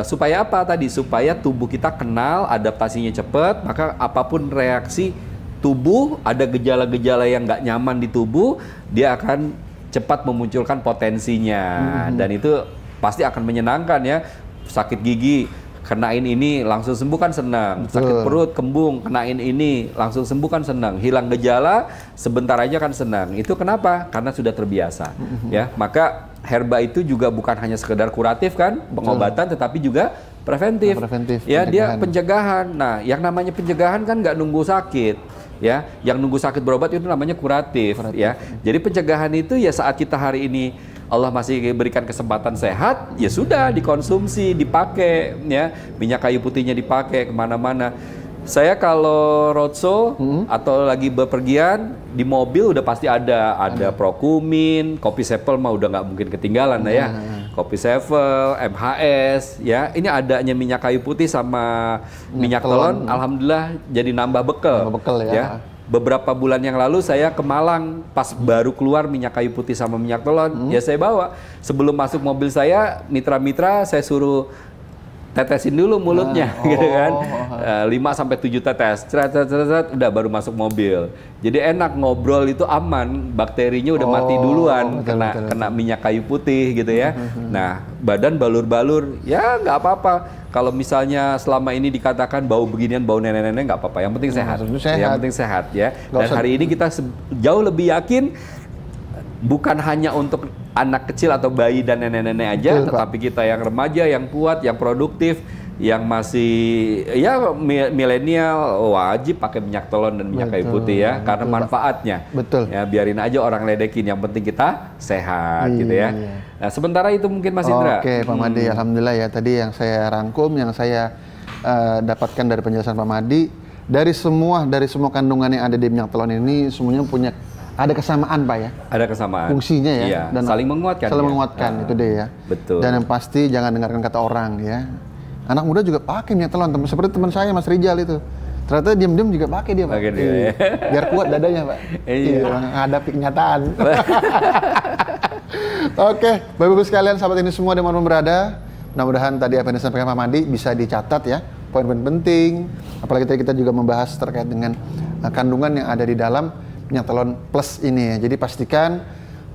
Speaker 2: supaya apa tadi? Supaya tubuh kita kenal, adaptasinya cepat, maka apapun reaksi tubuh, ada gejala-gejala yang nggak nyaman di tubuh, dia akan cepat memunculkan potensinya. Dan itu pasti akan menyenangkan ya. Sakit gigi, kenain ini langsung sembuh kan senang. Sakit perut, kembung, kenain ini langsung sembuh kan senang. Hilang gejala, sebentar aja kan senang. Itu kenapa? Karena sudah terbiasa. Ya, maka herba itu juga bukan hanya sekedar kuratif kan, pengobatan, tetapi juga preventif. Ya, dia pencegahan. Nah, yang namanya pencegahan kan nggak nunggu sakit. Ya, yang nunggu sakit berobat itu namanya kuratif. Ya. Jadi pencegahan itu ya saat kita hari ini Allah masih berikan kesempatan sehat, ya sudah dikonsumsi, dipakai, ya minyak kayu putihnya dipakai kemana-mana. Saya kalau roadshow atau lagi bepergian di mobil udah pasti ada Prokumin, kopi Sevel mah udah nggak mungkin ketinggalan ya. Kopi Sevel, MHS, ya ini adanya minyak kayu putih sama minyak telon, alhamdulillah jadi nambah bekal. Ya. Beberapa bulan yang lalu saya ke Malang, pas baru keluar minyak kayu putih sama minyak telon, ya saya bawa. Sebelum masuk mobil saya, mitra-mitra saya suruh tetesin dulu mulutnya, gitu kan. 5-7 tetes, udah baru masuk mobil. Jadi enak, ngobrol itu aman, bakterinya udah mati duluan, kena minyak kayu putih gitu ya. Nah, badan balur-balur, ya nggak apa-apa. Kalau misalnya selama ini dikatakan bau beginian, bau nenek-nenek, nggak apa-apa. Yang penting sehat. Yang penting sehat ya. Dan hari ini kita jauh lebih yakin, bukan hanya untuk anak kecil atau bayi dan nenek-nenek aja, tetapi kita yang remaja, yang kuat, yang produktif, yang masih ya milenial, wajib pakai minyak telon dan minyak kayu putih ya, karena manfaatnya. Ya, biarin aja orang ledekin, yang penting kita sehat gitu ya. Nah, sementara itu mungkin Mas Indra.
Speaker 1: Oke, Pak Madi, alhamdulillah ya, tadi yang saya rangkum, yang saya dapatkan dari penjelasan Pak Madi, dari semua kandungan yang ada di minyak telon ini semuanya punya ada kesamaan, Pak ya. Ada kesamaan. Fungsinya ya.
Speaker 2: Iya, dan saling menguatkan.
Speaker 1: Saling menguatkan, itu deh ya.
Speaker 2: Betul.
Speaker 1: Dan yang pasti jangan dengarkan kata orang ya. Anak muda juga pakai minyak telon, seperti teman saya Mas Rijal itu. Ternyata diam-diam juga pakai dia, Pak.
Speaker 2: Pakai dia, ya.
Speaker 1: Biar kuat dadanya, Pak. Iya. Menghadapi kenyataan. Oke, Bapak-Ibu sekalian, sahabat ini semua dimanapun berada, mudah-mudahan tadi apa yang disampaikan Pak Madi bisa dicatat ya, poin-poin penting. Apalagi tadi kita juga membahas terkait dengan kandungan yang ada di dalam minyak telon plus ini ya. Jadi pastikan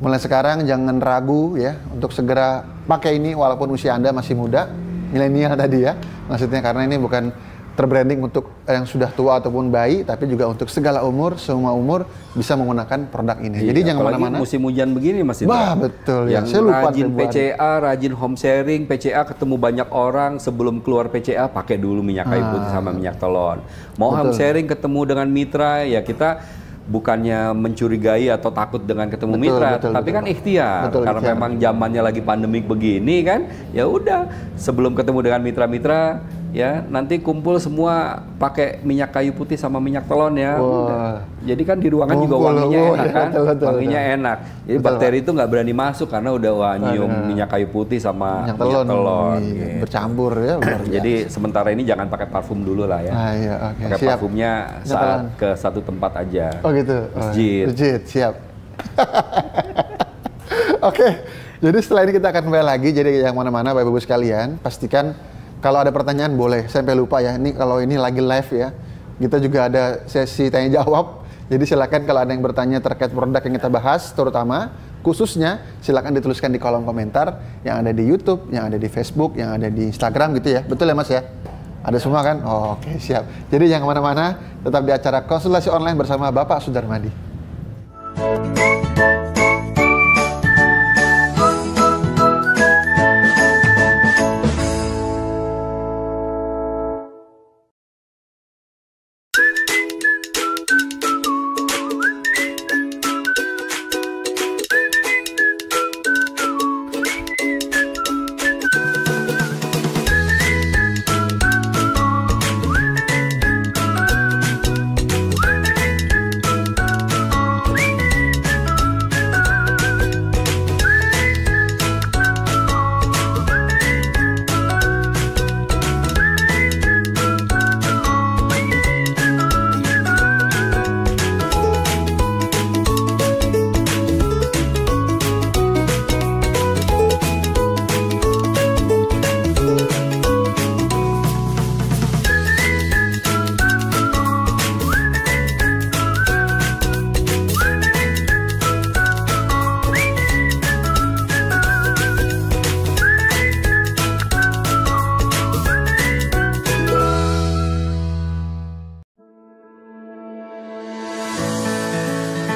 Speaker 1: mulai sekarang jangan ragu ya untuk segera pakai ini walaupun usia Anda masih muda, milenial tadi ya. Maksudnya karena ini bukan terbranding untuk yang sudah tua ataupun bayi, tapi juga untuk segala umur, semua umur bisa menggunakan produk ini. Jadi jangan mana-mana.
Speaker 2: Musim hujan begini Mas Indra.
Speaker 1: Wah, betul ya.
Speaker 2: Yang rajin PCA, rajin home sharing, PCA ketemu banyak orang, sebelum keluar PCA pakai dulu minyak kayu putih sama minyak telon. Mau home sharing ketemu dengan mitra, ya kita bukannya mencurigai atau takut dengan ketemu mitra, tapi kan ikhtiar. Karena memang zamannya lagi pandemik begini kan, ya udah sebelum ketemu dengan mitra-mitra, ya nanti kumpul semua pakai minyak kayu putih sama minyak telon ya. Jadi kan di ruangan juga wanginya enak kan, wanginya enak. Jadi bakteri itu nggak berani masuk karena udah nyium minyak kayu putih sama minyak telon.
Speaker 1: Gitu. Bercampur ya.
Speaker 2: Jadi sementara ini jangan pakai parfum dulu lah ya. Pakai parfumnya saat ke satu tempat aja.
Speaker 1: Oh gitu. Masjid, siap. Oke. Jadi setelah ini kita akan kembali lagi. Jadi yang mana-mana Bapak-Ibu sekalian, pastikan kalau ada pertanyaan boleh, saya sampai lupa ya, ini kalau ini lagi live ya, kita juga ada sesi tanya jawab, Jadi silakan kalau ada yang bertanya terkait produk yang kita bahas, terutama khususnya silakan dituliskan di kolom komentar yang ada di YouTube, yang ada di Facebook, yang ada di Instagram gitu ya. Betul ya Mas ya? Ada semua kan? Oh, oke, siap. Jadi jangan kemana-mana, tetap di acara konsultasi online bersama Bapak Sudarmadi.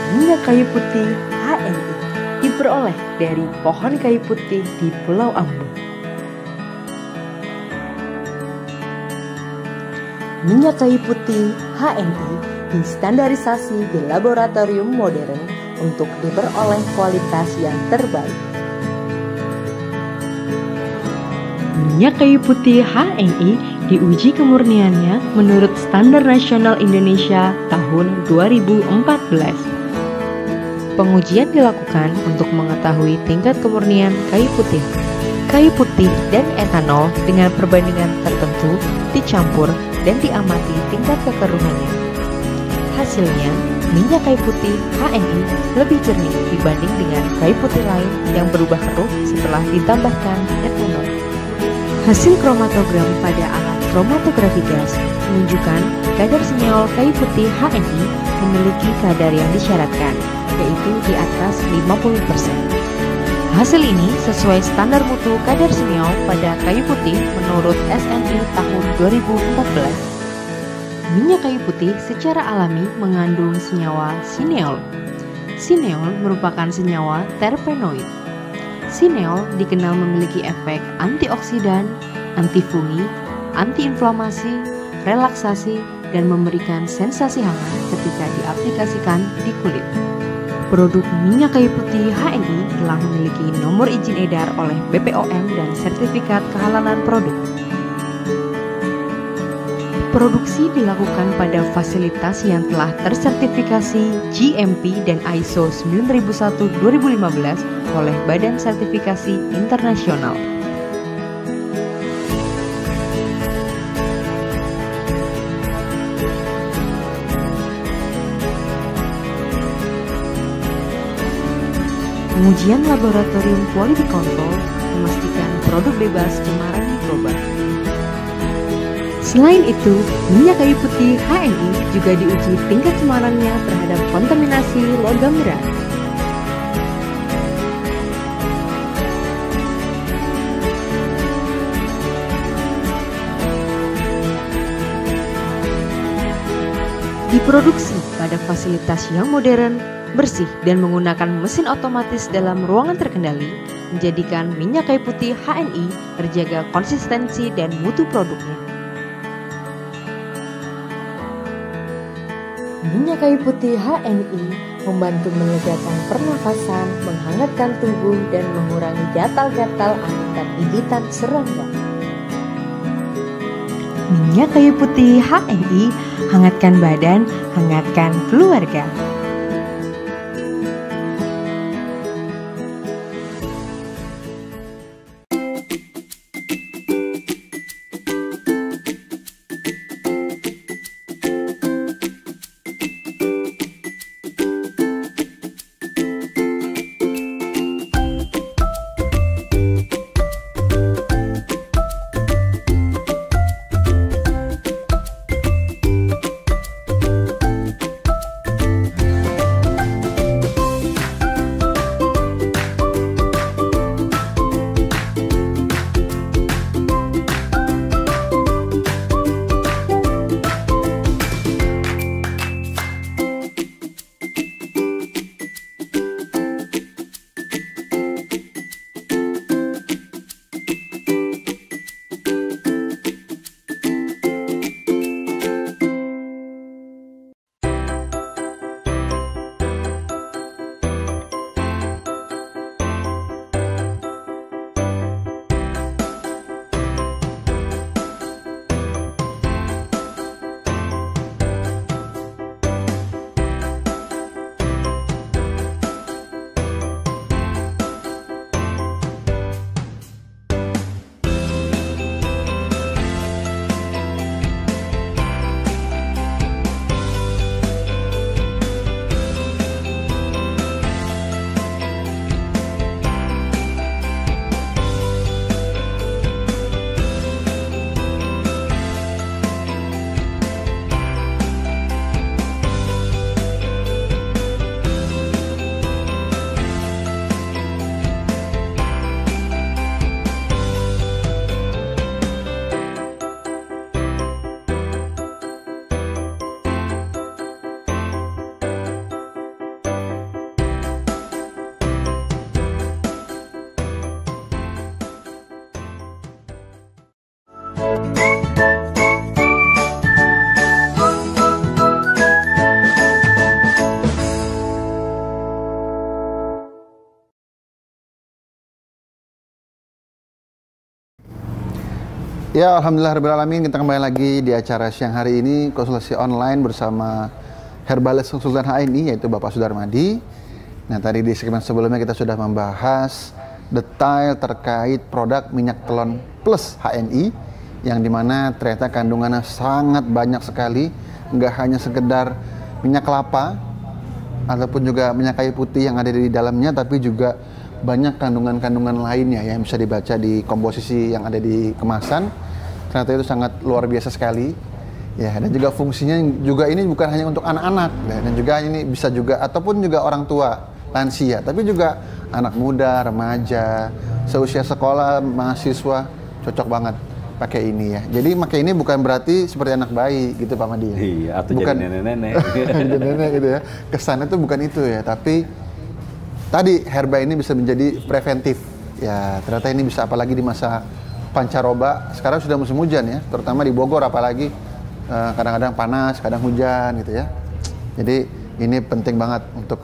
Speaker 3: Minyak kayu putih HNI diperoleh dari pohon kayu putih di Pulau Ambon. Minyak kayu putih HNI distandarisasi di laboratorium modern untuk diperoleh kualitas yang terbaik. Minyak kayu putih HNI diuji kemurniannya menurut Standar Nasional Indonesia tahun 2014. Pengujian dilakukan untuk mengetahui tingkat kemurnian kayu putih dan etanol dengan perbandingan tertentu dicampur dan diamati tingkat kekeruhannya. Hasilnya, minyak kayu putih HNI lebih jernih dibanding dengan kayu putih lain yang berubah keruh setelah ditambahkan etanol. Hasil kromatogram pada alat kromatografi gas menunjukkan kadar senyawa kayu putih HNI memiliki kadar yang disyaratkan, yaitu di atas 50%. Hasil ini sesuai standar mutu kadar senyawa pada kayu putih menurut SNI tahun 2014. Minyak kayu putih secara alami mengandung senyawa sineol. Sineol merupakan senyawa terpenoid. Sineol dikenal memiliki efek antioksidan, antifungi, antiinflamasi, relaksasi, dan memberikan sensasi hangat ketika diaplikasikan di kulit. Produk minyak kayu putih HNI telah memiliki nomor izin edar oleh BPOM dan sertifikat kehalalan produk. Produksi dilakukan pada fasilitas yang telah tersertifikasi GMP dan ISO 9001:2015 oleh Badan Sertifikasi Internasional. Pengujian laboratorium quality control memastikan produk bebas cemaran mikroba. Selain itu, minyak kayu putih HNI juga diuji tingkat cemarannya terhadap kontaminasi logam berat. Diproduksi pada fasilitas yang modern, bersih, dan menggunakan mesin otomatis dalam ruangan terkendali, menjadikan minyak kayu putih HNI terjaga konsistensi dan mutu produknya. Minyak kayu putih HNI membantu melegakan pernafasan, menghangatkan tubuh, dan mengurangi gatal-gatal akibat gigitan serangga. Minyak kayu putih HNI, hangatkan badan, hangatkan keluarga.
Speaker 1: Ya, alhamdulillahirrahmanirrahim, kita kembali lagi di acara siang hari ini, konsultasi online bersama Herbalist Konsultan HNI, yaitu Bapak Sudarmadi. Nah, tadi di segmen sebelumnya kita sudah membahas detail terkait produk minyak telon plus HNI, yang dimana ternyata kandungannya sangat banyak sekali, nggak hanya sekedar minyak kelapa, ataupun juga minyak kayu putih yang ada di dalamnya, tapi juga banyak kandungan-kandungan lainnya yang bisa dibaca di komposisi yang ada di kemasan. Ternyata itu sangat luar biasa sekali. Ya, dan juga fungsinya juga ini bukan hanya untuk anak-anak, dan juga ini bisa juga ataupun juga orang tua, lansia, tapi juga anak muda, remaja, seusia sekolah, mahasiswa, cocok banget pakai ini ya. Jadi pakai ini bukan berarti seperti anak bayi gitu Pak Madi.
Speaker 2: Iya, atau
Speaker 1: bukan
Speaker 2: jadi nenek-nenek.
Speaker 1: jadi nenek gitu ya. Kesannya itu bukan itu ya, tapi tadi herba ini bisa menjadi preventif. Ya, ternyata ini bisa, apalagi di masa pancaroba. Sekarang sudah musim hujan ya, terutama di Bogor, apalagi kadang-kadang panas, kadang hujan gitu ya. Jadi ini penting banget untuk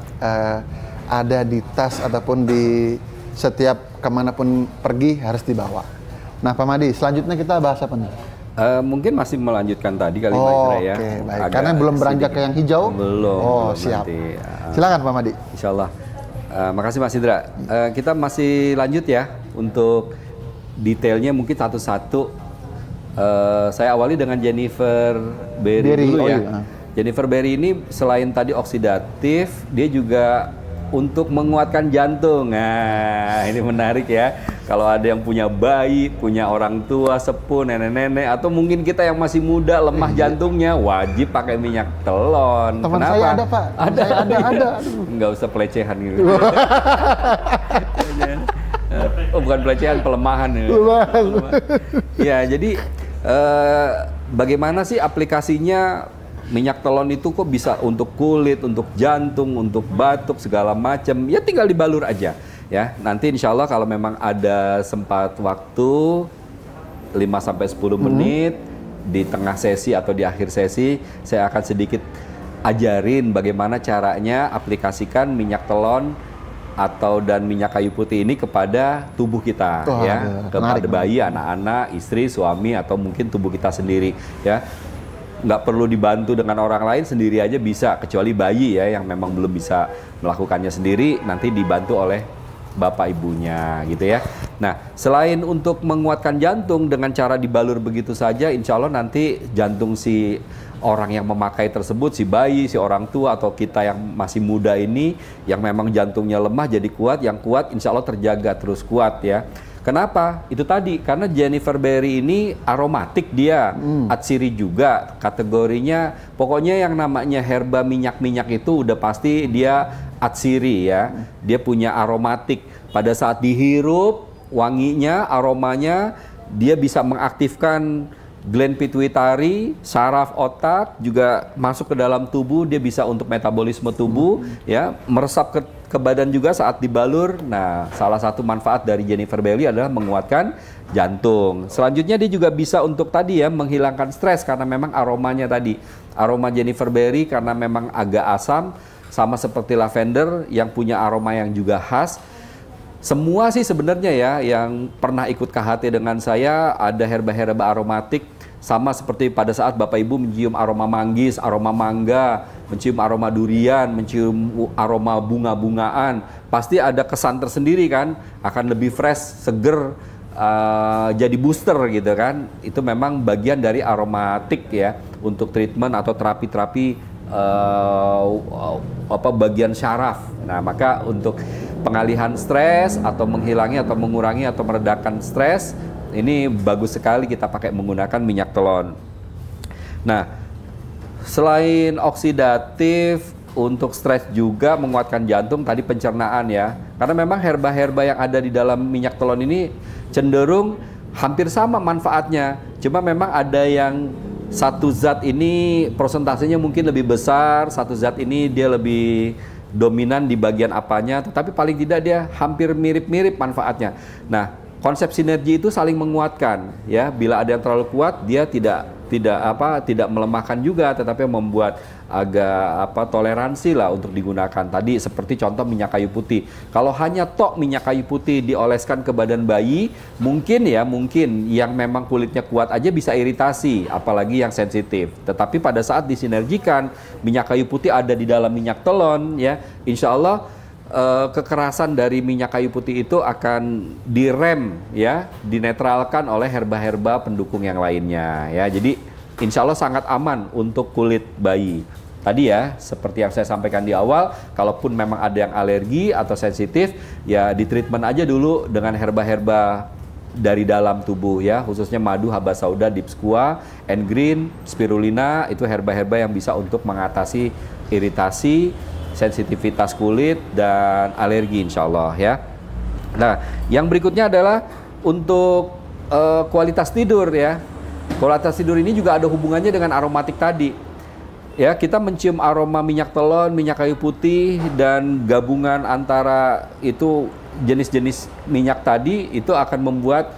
Speaker 1: ada di tas ataupun di setiap kemanapun pergi harus dibawa. Nah Pak Madi, selanjutnya kita bahas apa nih?
Speaker 2: Mungkin masih melanjutkan tadi kali Pak Indra ya.
Speaker 1: Oke, baik. Karena belum beranjak ke yang hijau.
Speaker 2: Belum.
Speaker 1: Oh, siap.
Speaker 2: Nanti,
Speaker 1: silakan Pak Madi.
Speaker 2: Insya Allah. Makasih Mas Indra. Kita masih lanjut ya untuk detailnya mungkin satu-satu. Saya awali dengan Jennifer Berry dulu ya. Iya. Jennifer Berry ini selain tadi oksidatif, dia juga untuk menguatkan jantung. Nah, ini menarik ya. Kalau ada yang punya bayi, punya orang tua, sepuh, nenek-nenek, atau mungkin kita yang masih muda, lemah jantungnya, wajib pakai minyak telon.
Speaker 1: Teman
Speaker 2: Kenapa?
Speaker 1: saya ada Pak. Ada.
Speaker 2: Nggak usah pelecehan gitu. Oh, bukan pelecehan, pelemahan. Ya, jadi bagaimana sih aplikasinya? Minyak telon itu kok bisa untuk kulit, untuk jantung, untuk batuk, segala macam. Ya tinggal dibalur aja ya. Nanti insya Allah kalau memang ada sempat waktu 5-10 menit di tengah sesi atau di akhir sesi, saya akan sedikit ajarin bagaimana caranya aplikasikan minyak telon dan minyak kayu putih ini kepada tubuh kita ya, kepada bayi, anak-anak, istri, suami, atau mungkin tubuh kita sendiri ya. Nggak perlu dibantu dengan orang lain, sendiri aja bisa, kecuali bayi ya yang memang belum bisa melakukannya sendiri, nanti dibantu oleh bapak ibunya gitu ya. Nah, selain untuk menguatkan jantung dengan cara dibalur begitu saja, insya Allah nanti jantung si orang yang memakai tersebut, si bayi, si orang tua, atau kita yang masih muda ini yang memang jantungnya lemah jadi kuat, yang kuat insya Allah terjaga terus kuat ya. Kenapa? Itu tadi, karena Jennifer Berry ini aromatik dia, atsiri juga kategorinya. Pokoknya yang namanya herba minyak-minyak itu udah pasti dia atsiri ya. Dia punya aromatik. Pada saat dihirup, wanginya, aromanya, dia bisa mengaktifkan gland pituitari, saraf otak, juga masuk ke dalam tubuh, dia bisa untuk metabolisme tubuh, ya, meresap ke badan juga saat dibalur. Nah, salah satu manfaat dari Jennifer Berry adalah menguatkan jantung. Selanjutnya dia juga bisa untuk tadi ya, menghilangkan stres karena memang aromanya tadi. Aroma Jennifer Berry karena memang agak asam, sama seperti lavender yang punya aroma yang juga khas. Semua sih sebenarnya ya, yang pernah ikut KHT dengan saya, ada herba-herba aromatik, sama seperti pada saat Bapak Ibu mencium aroma manggis, aroma mangga, mencium aroma durian, mencium aroma bunga-bungaan, pasti ada kesan tersendiri kan, akan lebih fresh, seger, jadi booster gitu kan. Itu memang bagian dari aromatik ya, untuk treatment atau terapi-terapi bagian syaraf. Nah, maka untuk pengalihan stres atau menghilangi atau mengurangi atau meredakan stres, ini bagus sekali kita pakai menggunakan minyak telon. Nah, selain oksidatif, untuk stres juga menguatkan jantung, tadi pencernaan ya. Karena memang herba-herba yang ada di dalam minyak telon ini cenderung hampir sama manfaatnya. Cuma memang ada yang satu zat ini prosentasenya mungkin lebih besar, satu zat ini dia lebih dominan di bagian apanya, tetapi paling tidak dia hampir mirip-mirip manfaatnya. Nah, konsep sinergi itu saling menguatkan ya. Bila ada yang terlalu kuat, dia tidak melemahkan juga, tetapi membuat agak toleransi lah untuk digunakan. Tadi seperti contoh minyak kayu putih. Kalau hanya tok minyak kayu putih dioleskan ke badan bayi, mungkin yang memang kulitnya kuat aja bisa iritasi, apalagi yang sensitif. Tetapi pada saat disinergikan, minyak kayu putih ada di dalam minyak telon ya, insya Allah kekerasan dari minyak kayu putih itu akan direm ya, dinetralkan oleh herba-herba pendukung yang lainnya ya. Jadi insya Allah sangat aman untuk kulit bayi. Tadi ya, seperti yang saya sampaikan di awal, kalaupun memang ada yang alergi atau sensitif, ya di treatment aja dulu dengan herba-herba dari dalam tubuh ya, khususnya madu habat sauda, dipsqua, N-green, spirulina, itu herba-herba yang bisa untuk mengatasi iritasi, sensitivitas kulit dan alergi insya Allah ya. Nah, yang berikutnya adalah untuk kualitas tidur ya. Kualitas tidur ini juga ada hubungannya dengan aromatik tadi. Ya, kita mencium aroma minyak telon, minyak kayu putih, dan gabungan antara itu jenis-jenis minyak tadi itu akan membuat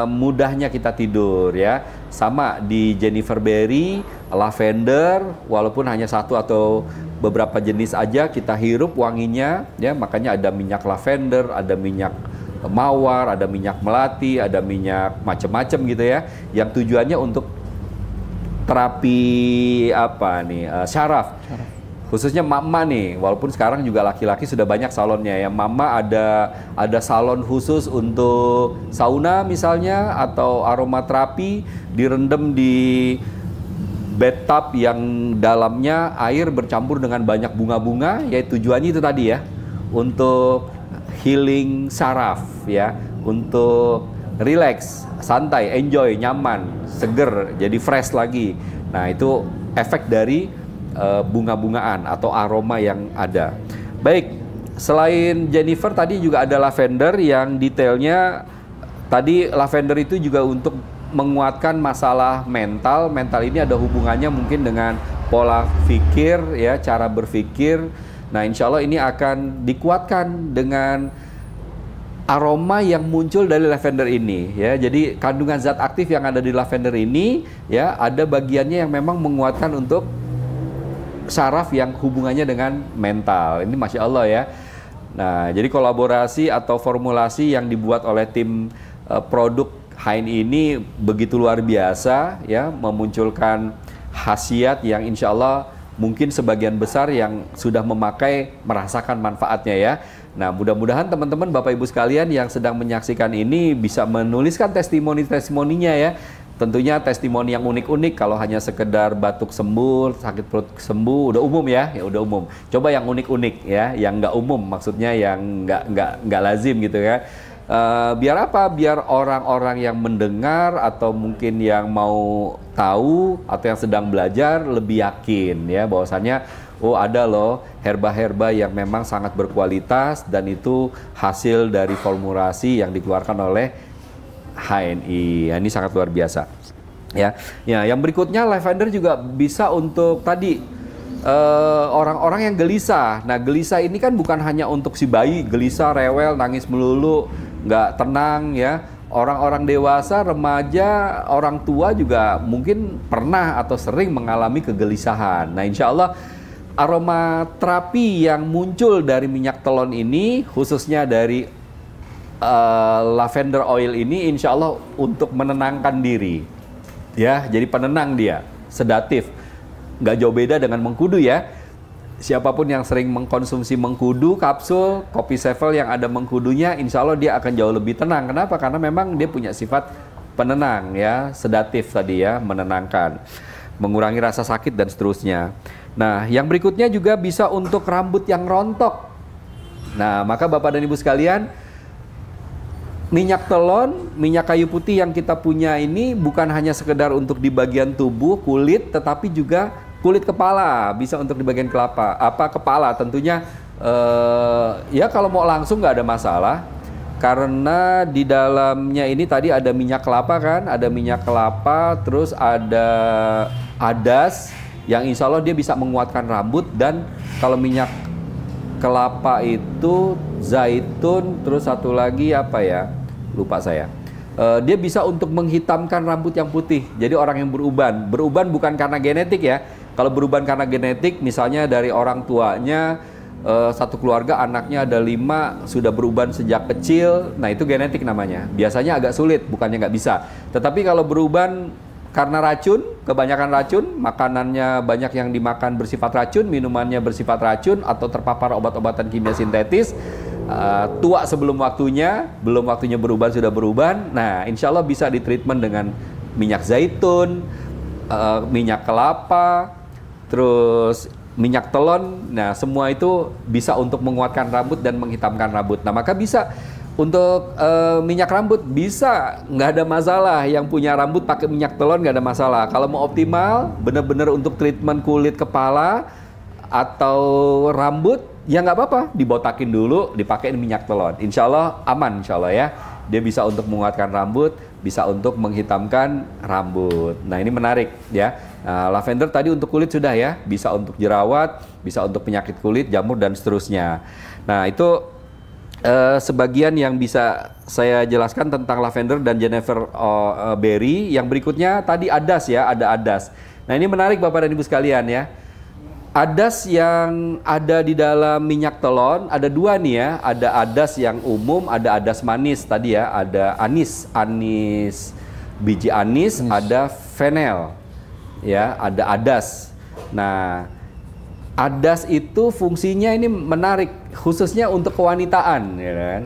Speaker 2: mudahnya kita tidur ya. Sama di Jennifer Berry, lavender, walaupun hanya satu atau beberapa jenis aja kita hirup wanginya ya, makanya ada minyak lavender, ada minyak mawar, ada minyak melati, ada minyak macam-macam gitu ya, yang tujuannya untuk terapi syaraf. Khususnya mama nih, walaupun sekarang juga laki-laki sudah banyak salonnya ya. Mama ada salon khusus untuk sauna misalnya, atau aromaterapi, direndam di bathtub yang dalamnya air bercampur dengan banyak bunga-bunga, ya tujuannya itu tadi ya, untuk healing saraf ya, untuk relax, santai, enjoy, nyaman, seger, jadi fresh lagi. Nah, itu efek dari bunga-bungaan atau aroma yang ada. Baik, selain Jennifer tadi juga ada lavender yang detailnya tadi lavender itu juga untuk menguatkan masalah mental. Mental ini ada hubungannya mungkin dengan pola pikir ya, cara berpikir. Nah, insya Allah ini akan dikuatkan dengan aroma yang muncul dari lavender ini ya. Jadi kandungan zat aktif yang ada di lavender ini ya, ada bagiannya yang memang menguatkan untuk saraf yang hubungannya dengan mental. Ini Masya Allah ya. Nah, jadi kolaborasi atau formulasi yang dibuat oleh tim produk Hain ini begitu luar biasa ya, memunculkan khasiat yang insya Allah mungkin sebagian besar yang sudah memakai merasakan manfaatnya ya. Nah, mudah-mudahan teman-teman Bapak Ibu sekalian yang sedang menyaksikan ini bisa menuliskan testimoni-testimoninya ya. Tentunya testimoni yang unik-unik. Kalau hanya sekedar batuk sembuh, sakit perut sembuh, udah umum ya, udah umum. Coba yang unik-unik ya, yang nggak umum, maksudnya yang nggak lazim gitu ya. Biar apa? Biar orang-orang yang mendengar atau mungkin yang mau tahu atau yang sedang belajar lebih yakin ya, bahwasannya oh ada loh herba-herba yang memang sangat berkualitas dan itu hasil dari formulasi yang dikeluarkan oleh HNI. Ini sangat luar biasa. Ya, yang berikutnya lavender juga bisa untuk tadi orang-orang yang gelisah. Nah, gelisah ini kan bukan hanya untuk si bayi, gelisah, rewel, nangis melulu, nggak tenang ya. Orang-orang dewasa, remaja, orang tua juga mungkin pernah atau sering mengalami kegelisahan. Nah, insya Allah aromaterapi yang muncul dari minyak telon ini, khususnya dari lavender oil ini, insya Allah untuk menenangkan diri ya, jadi penenang dia, sedatif, nggak jauh beda dengan mengkudu ya. Siapapun yang sering mengkonsumsi mengkudu, kapsul, kopi sevel yang ada mengkudunya, insya Allah dia akan jauh lebih tenang. Kenapa? Karena memang dia punya sifat penenang ya, sedatif tadi ya, menenangkan, mengurangi rasa sakit dan seterusnya. Nah, yang berikutnya juga bisa untuk rambut yang rontok. Nah, maka Bapak dan Ibu sekalian, minyak telon, minyak kayu putih yang kita punya ini bukan hanya sekedar untuk di bagian tubuh, kulit, tetapi juga kulit kepala, bisa untuk di bagian kepala. Tentunya ya kalau mau langsung nggak ada masalah, karena di dalamnya ini tadi ada minyak kelapa kan, ada minyak kelapa, terus ada adas yang insya Allah dia bisa menguatkan rambut. Dan kalau minyak kelapa itu zaitun, terus satu lagi apa ya, lupa saya. Dia bisa untuk menghitamkan rambut yang putih. Jadi orang yang beruban bukan karena genetik ya. Kalau beruban karena genetik, misalnya dari orang tuanya, satu keluarga anaknya ada 5 sudah beruban sejak kecil, nah itu genetik namanya. Biasanya agak sulit, bukannya nggak bisa. Tetapi kalau beruban karena racun, kebanyakan racun, makanannya banyak yang dimakan bersifat racun, minumannya bersifat racun, atau terpapar obat-obatan kimia sintetis, tua sebelum waktunya, belum waktunya beruban sudah beruban. Nah, insya Allah bisa ditreatment dengan minyak zaitun, minyak kelapa, terus minyak telon. Nah, semua itu bisa untuk menguatkan rambut dan menghitamkan rambut. Nah, maka bisa untuk minyak rambut bisa, nggak ada masalah. Yang punya rambut pakai minyak telon nggak ada masalah. Kalau mau optimal, benar-benar untuk treatment kulit kepala atau rambut, ya nggak apa-apa, dibotakin dulu, dipakai minyak telon. Insya Allah aman, insya Allah ya. Dia bisa untuk menguatkan rambut, bisa untuk menghitamkan rambut. Nah, ini menarik ya. Lavender tadi untuk kulit sudah ya, bisa untuk jerawat, bisa untuk penyakit kulit, jamur dan seterusnya. Nah, itu sebagian yang bisa saya jelaskan tentang lavender dan Jennifer berry. Yang berikutnya tadi adas ya, ada adas. Nah, ini menarik Bapak dan Ibu sekalian ya. Adas yang ada di dalam minyak telon ada 2 nih ya. Ada adas yang umum, ada adas manis tadi ya. Ada anis, biji anis, ada fennel ya, ada adas. Nah, adas itu fungsinya ini menarik, khususnya untuk kewanitaan, ya kan?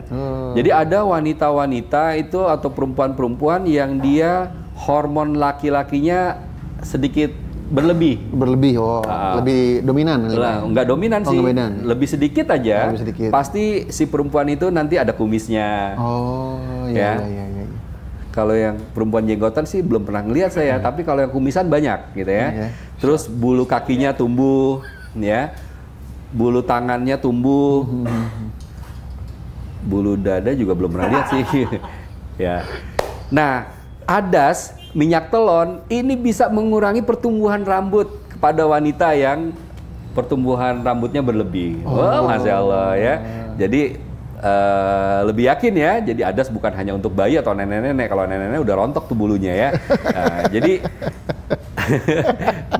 Speaker 2: Jadi ada wanita-wanita itu atau perempuan-perempuan yang dia hormon laki-lakinya sedikit berlebih.
Speaker 1: Lebih dominan.
Speaker 2: Enggak dominan sih,
Speaker 1: dominan.
Speaker 2: lebih sedikit aja.
Speaker 1: Lebih sedikit.
Speaker 2: Pasti si perempuan itu nanti ada kumisnya.
Speaker 1: Oh, iya.
Speaker 2: Kalau yang perempuan jenggotan sih belum pernah ngelihat saya, tapi kalau yang kumisan banyak gitu ya. Terus bulu kakinya tumbuh. Ya, bulu tangannya tumbuh, bulu dada juga belum pernah lihat sih. Ya, nah adas minyak telon ini bisa mengurangi pertumbuhan rambut kepada wanita yang pertumbuhan rambutnya berlebih. Masya Allah ya. Jadi lebih yakin ya. Jadi adas bukan hanya untuk bayi atau nenek-nenek. Kalau nenek-nenek udah rontok tuh bulunya ya. Jadi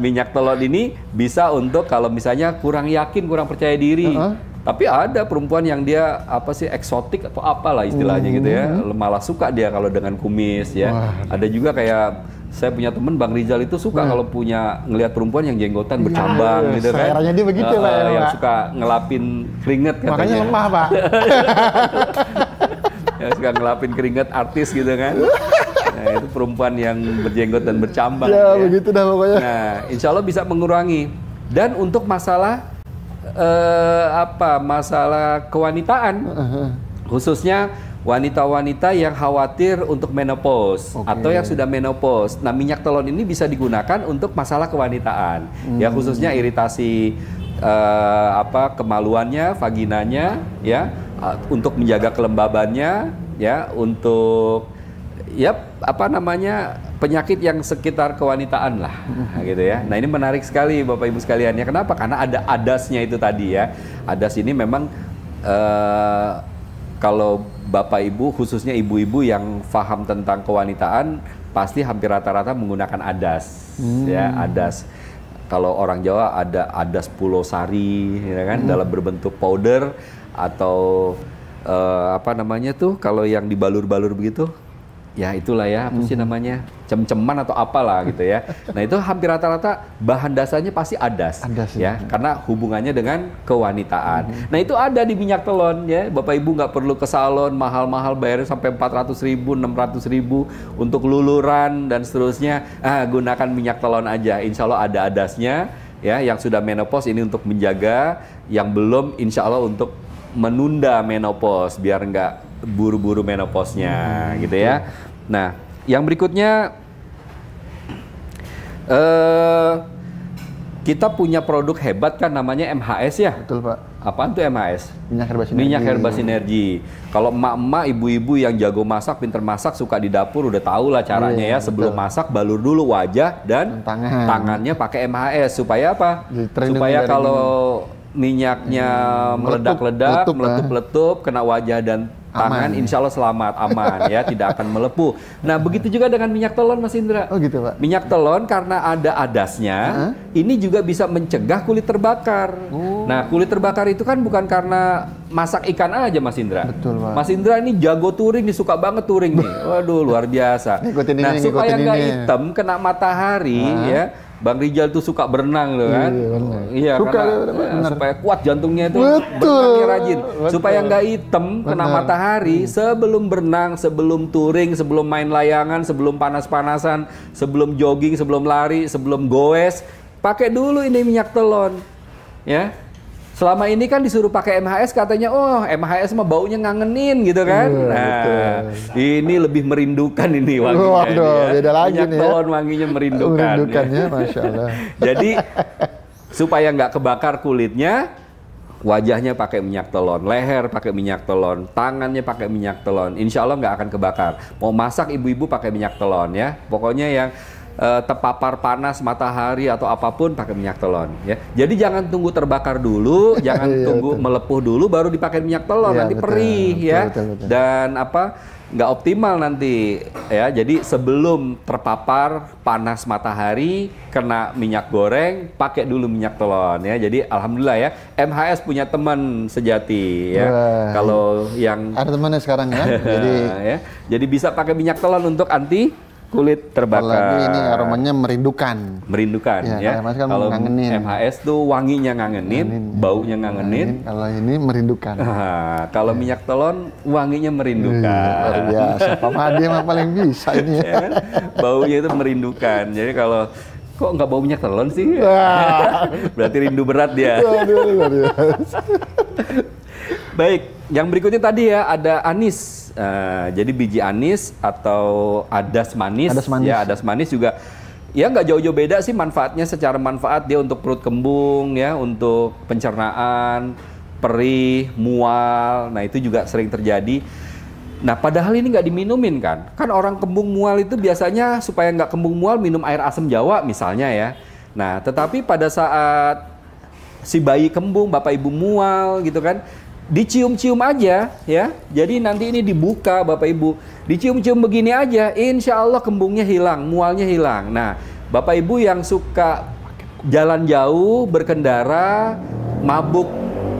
Speaker 2: minyak telon ini bisa untuk kalau misalnya kurang yakin, kurang percaya diri. Tapi ada perempuan yang dia eksotik atau apalah istilahnya gitu ya. Malah suka dia kalau dengan kumis ya. Ada juga kayak saya punya temen Bang Rizal itu suka kalau punya ngelihat perempuan yang jenggotan bercambang gitu kan.
Speaker 1: Caranya dia begitu Pak.
Speaker 2: Yang suka ngelapin keringet katanya.
Speaker 1: Makanya lemah Pak.
Speaker 2: Yang suka ngelapin keringet artis gitu kan. Nah, itu perempuan yang berjenggot dan bercambang.
Speaker 1: Ya, begitu dah pokoknya.
Speaker 2: Nah, insya Allah bisa mengurangi. Dan untuk masalah masalah kewanitaan, khususnya wanita-wanita yang khawatir untuk menopause atau yang sudah menopause. Nah, minyak telon ini bisa digunakan untuk masalah kewanitaan. Ya, khususnya iritasi kemaluannya, vaginanya, ya, untuk menjaga kelembabannya, ya, untuk penyakit yang sekitar kewanitaan lah, gitu ya. Nah, ini menarik sekali Bapak Ibu sekalian ya. Kenapa? Karena ada adasnya itu tadi ya. Adas ini memang kalau Bapak Ibu, khususnya ibu-ibu yang paham tentang kewanitaan, pasti hampir rata-rata menggunakan adas, ya, adas. Kalau orang Jawa ada adas Pulau Sari, ya kan, dalam berbentuk powder atau kalau yang dibalur-balur begitu. Ya itulah ya, apa sih namanya, cem-ceman atau apalah gitu ya. Nah, itu hampir rata-rata bahan dasarnya pasti adas ya, karena hubungannya dengan kewanitaan. Nah, itu ada di minyak telon ya. Bapak Ibu nggak perlu ke salon mahal-mahal, bayarnya sampai 400.000, 600.000 untuk luluran dan seterusnya. Gunakan minyak telon aja, insya Allah ada adasnya ya. Yang sudah menopause ini untuk menjaga, yang belum insya Allah untuk menunda menopause biar nggak buru-buru menopause-nya gitu ya. Nah, yang berikutnya kita punya produk hebat kan namanya MHS ya.
Speaker 1: Betul Pak.
Speaker 2: Apaan tuh MHS?
Speaker 1: Minyak herba sinergi.
Speaker 2: Minyak herba sinergi. Kalau emak-emak, ibu-ibu yang jago masak, pinter masak, suka di dapur udah tahu lah caranya ya. Sebelum masak balur dulu wajah dan tangannya pakai MHS supaya apa? Supaya kalau minyaknya meledak-ledak, meletup-letup, kena wajah dan tangan insya Allah selamat, aman ya, tidak akan melepuh. Nah begitu juga dengan minyak telon Mas Indra.
Speaker 1: Oh gitu Pak.
Speaker 2: Minyak telon karena ada adasnya, ini juga bisa mencegah kulit terbakar. Nah kulit terbakar itu kan bukan karena masak ikan aja Mas Indra.
Speaker 1: Betul Pak.
Speaker 2: Mas Indra ini jago touring, nih suka banget touring nih. Waduh luar biasa. Nah supaya nggak hitam kena matahari ya. Bang Rijal tuh suka berenang loh kan? Iya,
Speaker 1: suka,
Speaker 2: karena supaya kuat jantungnya itu,
Speaker 1: betul,
Speaker 2: berenangnya rajin.
Speaker 1: betul.
Speaker 2: Supaya nggak hitam kena matahari sebelum berenang, sebelum touring, sebelum main layangan, sebelum panas-panasan, sebelum jogging, sebelum lari, sebelum goes, pakai dulu ini minyak telon, ya. Selama ini kan disuruh pakai MHS katanya, oh MHS mah baunya ngangenin gitu kan. Nah, ini lebih merindukan ini wanginya.
Speaker 1: Waduh, beda lagi
Speaker 2: minyak
Speaker 1: nih
Speaker 2: telon wanginya merindukan.
Speaker 1: Merindukannya, Masya Allah.
Speaker 2: Jadi supaya nggak kebakar kulitnya, wajahnya pakai minyak telon, leher pakai minyak telon, tangannya pakai minyak telon. Insya Allah nggak akan kebakar. Mau masak ibu-ibu pakai minyak telon ya. Pokoknya yang terpapar panas matahari atau apapun pakai minyak telon ya. Jadi jangan tunggu terbakar dulu, jangan tunggu melepuh dulu baru dipakai minyak telon, nanti perih ya. Betul. Dan nggak optimal nanti ya. Jadi sebelum terpapar panas matahari kena minyak goreng, pakai dulu minyak telon ya. Jadi alhamdulillah ya, MHS punya teman sejati ya. Kalau yang
Speaker 1: ada temannya sekarang ya.
Speaker 2: Jadi bisa pakai minyak telon untuk anti kulit terbakar.
Speaker 1: Apalagi ini aromanya merindukan.
Speaker 2: Merindukan ya.
Speaker 1: Kan
Speaker 2: kalau
Speaker 1: ngangenin.
Speaker 2: MHS tuh wanginya ngangenin, baunya ngangenin.
Speaker 1: Kalau ini merindukan.
Speaker 2: Kalau minyak telon wanginya merindukan.
Speaker 1: Luar biasa. Pak Made mah paling bisa ini ya.
Speaker 2: Kan? Baunya itu merindukan. Jadi kalau kok nggak bau minyak telon sih? Berarti rindu berat dia. Baik, yang berikutnya tadi ya ada anis. Jadi biji anis atau adas manis. Ya adas manis juga ya nggak jauh-jauh beda sih manfaatnya. Secara manfaat dia untuk perut kembung ya, untuk pencernaan, perih, mual. Nah itu juga sering terjadi. Nah padahal ini nggak diminumin kan orang kembung mual itu biasanya supaya nggak kembung mual minum air asam Jawa misalnya ya. Nah tetapi pada saat si bayi kembung, bapak ibu mual gitu kan, dicium-cium aja ya. Jadi nanti ini dibuka Bapak Ibu, dicium-cium begini aja, insya Allah kembungnya hilang, mualnya hilang. Nah Bapak Ibu yang suka jalan jauh, berkendara, mabuk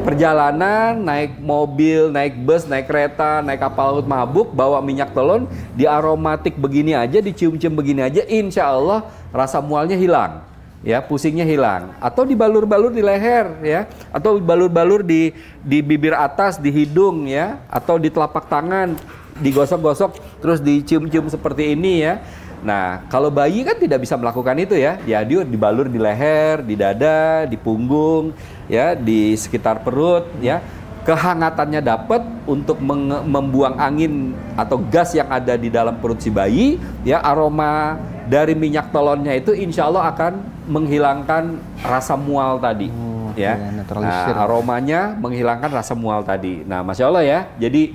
Speaker 2: perjalanan, naik mobil, naik bus, naik kereta, naik kapal laut mabuk, bawa minyak telon, di aromatik begini aja, dicium-cium begini aja, insya Allah rasa mualnya hilang. Ya, pusingnya hilang, atau dibalur-balur di leher ya, atau balur-balur di bibir atas, di hidung ya, atau di telapak tangan, digosok-gosok terus dicium-cium seperti ini ya. Nah, kalau bayi kan tidak bisa melakukan itu ya. Dia dibalur di leher, di dada, di punggung ya, di sekitar perut ya. Kehangatannya dapat untuk membuang angin atau gas yang ada di dalam perut si bayi ya. Aroma dari minyak telonnya itu insya Allah akan menghilangkan rasa mual tadi ya. Nah, aromanya menghilangkan rasa mual tadi. Nah Masya Allah ya. Jadi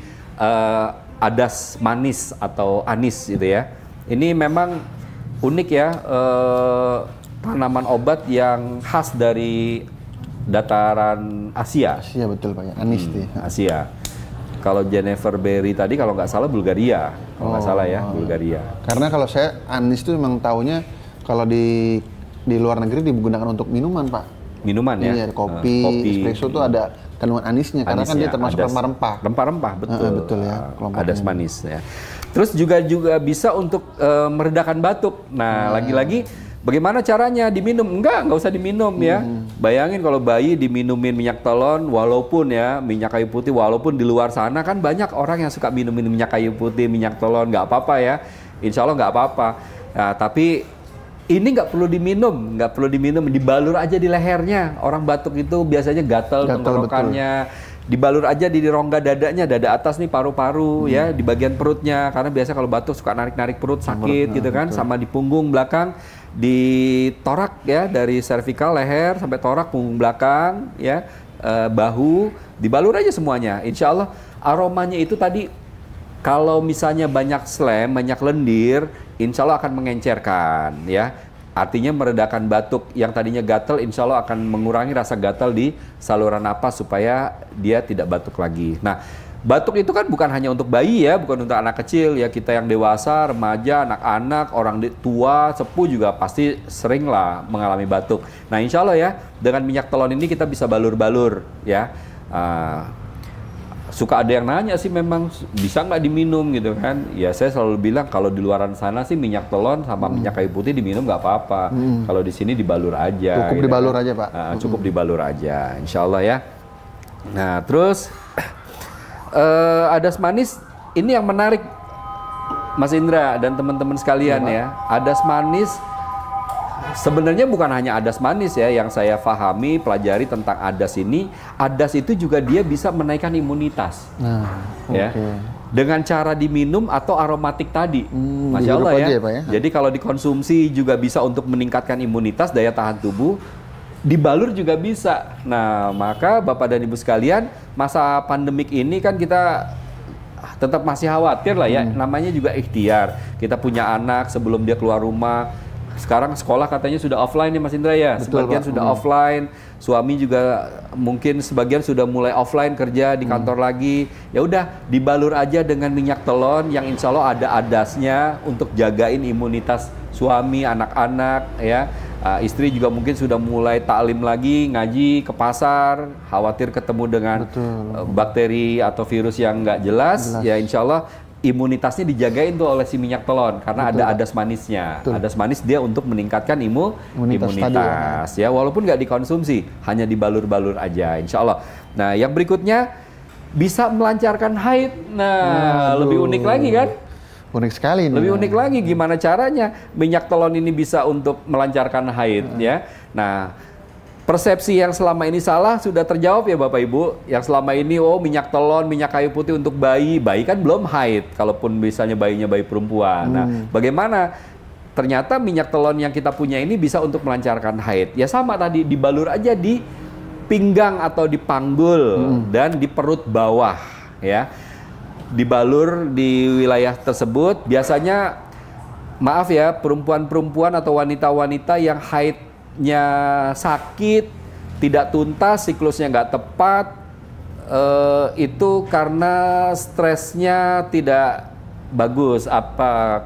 Speaker 2: adas manis atau anis gitu ya, ini memang unik ya, tanaman obat yang khas dari dataran Asia.
Speaker 1: Asia betul Pak ya, anis
Speaker 2: Asia. Kalau Jennifer Berry tadi kalau nggak salah Bulgaria, kalau nggak salah ya, Bulgaria.
Speaker 1: Karena kalau saya anis itu memang taunya kalau di luar negeri digunakan untuk minuman Pak.
Speaker 2: Minuman ya?
Speaker 1: Iya, kopi, espresso tuh ada kandungan anisnya, karena kan dia termasuk rempah-rempah.
Speaker 2: Rempah-rempah, betul.
Speaker 1: Betul ya.
Speaker 2: Adas manis ya. Terus juga bisa untuk meredakan batuk. Nah, lagi-lagi bagaimana caranya diminum? Enggak usah diminum ya. Bayangin kalau bayi diminumin minyak telon, walaupun ya minyak kayu putih, walaupun di luar sana kan banyak orang yang suka minumin minyak kayu putih, minyak telon, nggak apa-apa ya. Insya Allah nggak apa-apa. Nah, tapi ini nggak perlu diminum, dibalur aja di lehernya. Orang batuk itu biasanya gatal tenggorokannya. Dibalur aja di rongga dadanya, dada atas nih, paru-paru ya, di bagian perutnya. Karena biasa kalau batuk suka narik-narik perut, sakit gitu kan. Betul. Sama di punggung belakang, di torak ya, dari cervical leher sampai torak, punggung belakang ya, bahu, dibalur aja semuanya. Insya Allah aromanya itu tadi, kalau misalnya banyak slem, banyak lendir, insya Allah akan mengencerkan ya. Artinya meredakan batuk yang tadinya gatal, insya Allah akan mengurangi rasa gatal di saluran napas supaya dia tidak batuk lagi. Nah, batuk itu kan bukan hanya untuk bayi ya, bukan untuk anak kecil ya, kita yang dewasa, remaja, anak-anak, orang tua, sepuh juga pasti sering lah mengalami batuk. Nah insya Allah ya, dengan minyak telon ini kita bisa balur-balur ya. Suka ada yang nanya sih memang bisa nggak diminum gitu kan? Ya saya selalu bilang kalau di luaran sana sih minyak telon sama minyak kayu putih diminum nggak apa-apa. Kalau di sini dibalur aja.
Speaker 1: Cukup
Speaker 2: gitu
Speaker 1: dibalur
Speaker 2: kan.
Speaker 1: aja Pak.
Speaker 2: Cukup dibalur aja, insya Allah ya. Nah terus adas manis ini yang menarik Mas Indra dan teman-teman sekalian ya. Adas manis sebenarnya bukan hanya adas manis ya yang saya pahami, pelajari tentang adas ini. Adas itu juga dia bisa menaikkan imunitas. Ya. Dengan cara diminum atau aromatik tadi. Masya Allah ya.
Speaker 1: Pak, ya.
Speaker 2: Jadi kalau dikonsumsi juga bisa untuk meningkatkan imunitas, daya tahan tubuh. Dibalur juga bisa. Nah, maka Bapak dan Ibu sekalian, masa pandemik ini kan kita tetap masih khawatir lah ya. Namanya juga ikhtiar. Kita punya anak sebelum dia keluar rumah. Sekarang sekolah katanya sudah offline ya Mas Indra ya.
Speaker 1: Betul,
Speaker 2: sebagian
Speaker 1: Pak.
Speaker 2: sudah offline. Suami juga mungkin sebagian sudah mulai offline kerja di kantor lagi. Ya udah dibalur aja dengan minyak telon yang insya Allah ada adasnya untuk jagain imunitas suami, anak-anak ya. Istri juga mungkin sudah mulai taklim lagi, ngaji ke pasar, khawatir ketemu dengan bakteri atau virus yang nggak jelas. Ya insya Allah imunitasnya dijagain tuh oleh si minyak telon karena ada adas manisnya. Adas manis dia untuk meningkatkan imunitas ya, walaupun nggak dikonsumsi, hanya dibalur-balur aja insya Allah. Nah yang berikutnya bisa melancarkan haid. Nah lebih unik lagi kan?
Speaker 1: Unik sekali ini.
Speaker 2: Lebih unik lagi gimana caranya minyak telon ini bisa untuk melancarkan haid ya. Nah, persepsi yang selama ini salah sudah terjawab ya Bapak Ibu. Yang selama ini minyak telon, minyak kayu putih untuk bayi. Bayi kan belum haid kalaupun misalnya bayinya bayi perempuan. Nah, bagaimana ternyata minyak telon yang kita punya ini bisa untuk melancarkan haid. Ya sama tadi dibalur aja di pinggang atau di panggul dan di perut bawah ya. Dibalur di wilayah tersebut biasanya maaf ya perempuan-perempuan atau wanita-wanita yang haidnya sakit tidak tuntas, siklusnya nggak tepat, itu karena stresnya tidak bagus,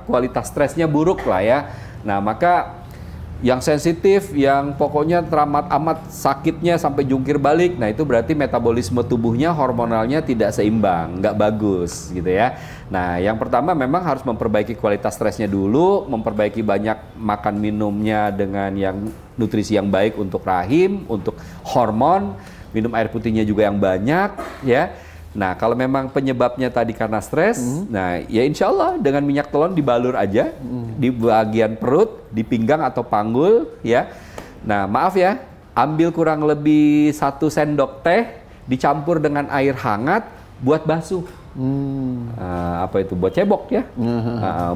Speaker 2: kualitas stresnya buruk lah ya. Nah maka yang sensitif, yang pokoknya teramat amat sakitnya sampai jungkir balik, nah itu berarti metabolisme tubuhnya, hormonalnya tidak seimbang, nggak bagus gitu ya. Nah yang pertama memang harus memperbaiki kualitas stresnya dulu, memperbaiki banyak makan minumnya dengan yang nutrisi yang baik untuk rahim, untuk hormon, minum air putihnya juga yang banyak ya. Nah kalau memang penyebabnya tadi karena stres, nah ya insya Allah dengan minyak telon dibalur aja di bagian perut, di pinggang atau panggul ya. Nah maaf ya, ambil kurang lebih 1 sendok teh dicampur dengan air hangat buat basuh. Apa itu? Buat cebok ya,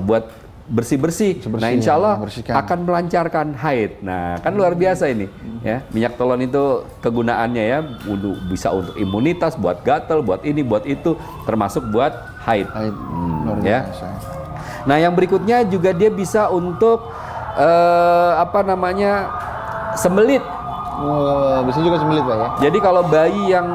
Speaker 2: buat bersih-bersih. Nah insya Allah akan melancarkan haid. Nah kan luar biasa ini ya. Minyak telon itu kegunaannya ya bisa untuk imunitas, buat gatal, buat ini, buat itu, termasuk buat haid. Ya. Nah yang berikutnya juga dia bisa untuk sembelit.
Speaker 1: Bisa juga sembelit Pak ya.
Speaker 2: Jadi kalau bayi yang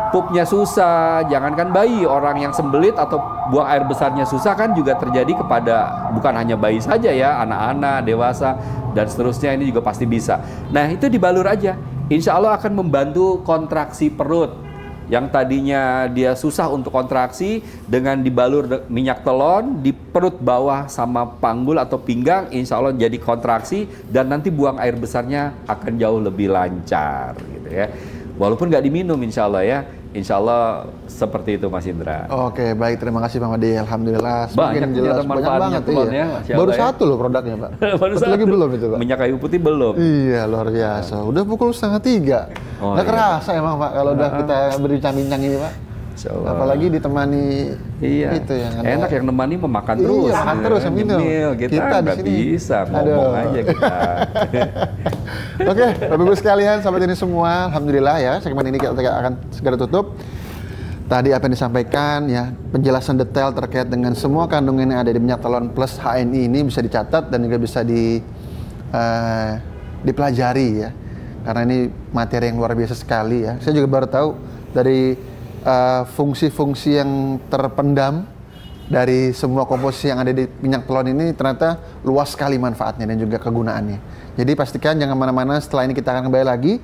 Speaker 2: pupnya susah, jangankan bayi, orang yang sembelit atau buang air besarnya susah kan juga terjadi kepada bukan hanya bayi saja ya, anak-anak, dewasa dan seterusnya ini juga pasti bisa. Nah itu dibalur aja, insya Allah akan membantu kontraksi perut. Yang tadinya dia susah untuk kontraksi, dengan dibalur minyak telon di perut bawah sama panggul atau pinggang, insya Allah jadi kontraksi dan nanti buang air besarnya akan jauh lebih lancar gitu ya. Walaupun nggak diminum insya Allah ya. Insya Allah seperti itu Mas Indra.
Speaker 1: Oke, baik, terima kasih Pak Madi. Alhamdulillah.
Speaker 2: Banyak jelas manfaatnya telonnya.
Speaker 1: Iya. Baru satu loh produknya Pak.
Speaker 2: Baru satu.
Speaker 1: Lagi belum itu Pak.
Speaker 2: Minyak kayu putih belum.
Speaker 1: Iya, luar biasa. Udah pukul 2:30. Nggak kerasa emang Pak kalau udah kita berbincang-bincang ini Pak. Apalagi ditemani itu yang
Speaker 2: enak yang nemani memakan terus.
Speaker 1: Iya, makan terus yang itu.
Speaker 2: Kita nggak bisa ngomong aja kita.
Speaker 1: Oke, Bapak Ibu sekalian, sahabat ini semua, alhamdulillah ya, segmen ini kita akan segera tutup. Tadi apa yang disampaikan ya, penjelasan detail terkait dengan semua kandungan yang ada di minyak telon plus HNI ini bisa dicatat dan juga bisa dipelajari ya. Karena ini materi yang luar biasa sekali ya. Saya juga baru tahu dari fungsi-fungsi yang terpendam dari semua komposisi yang ada di minyak telon ini ternyata luas sekali manfaatnya dan juga kegunaannya. Jadi pastikan jangan mana-mana, setelah ini kita akan kembali lagi.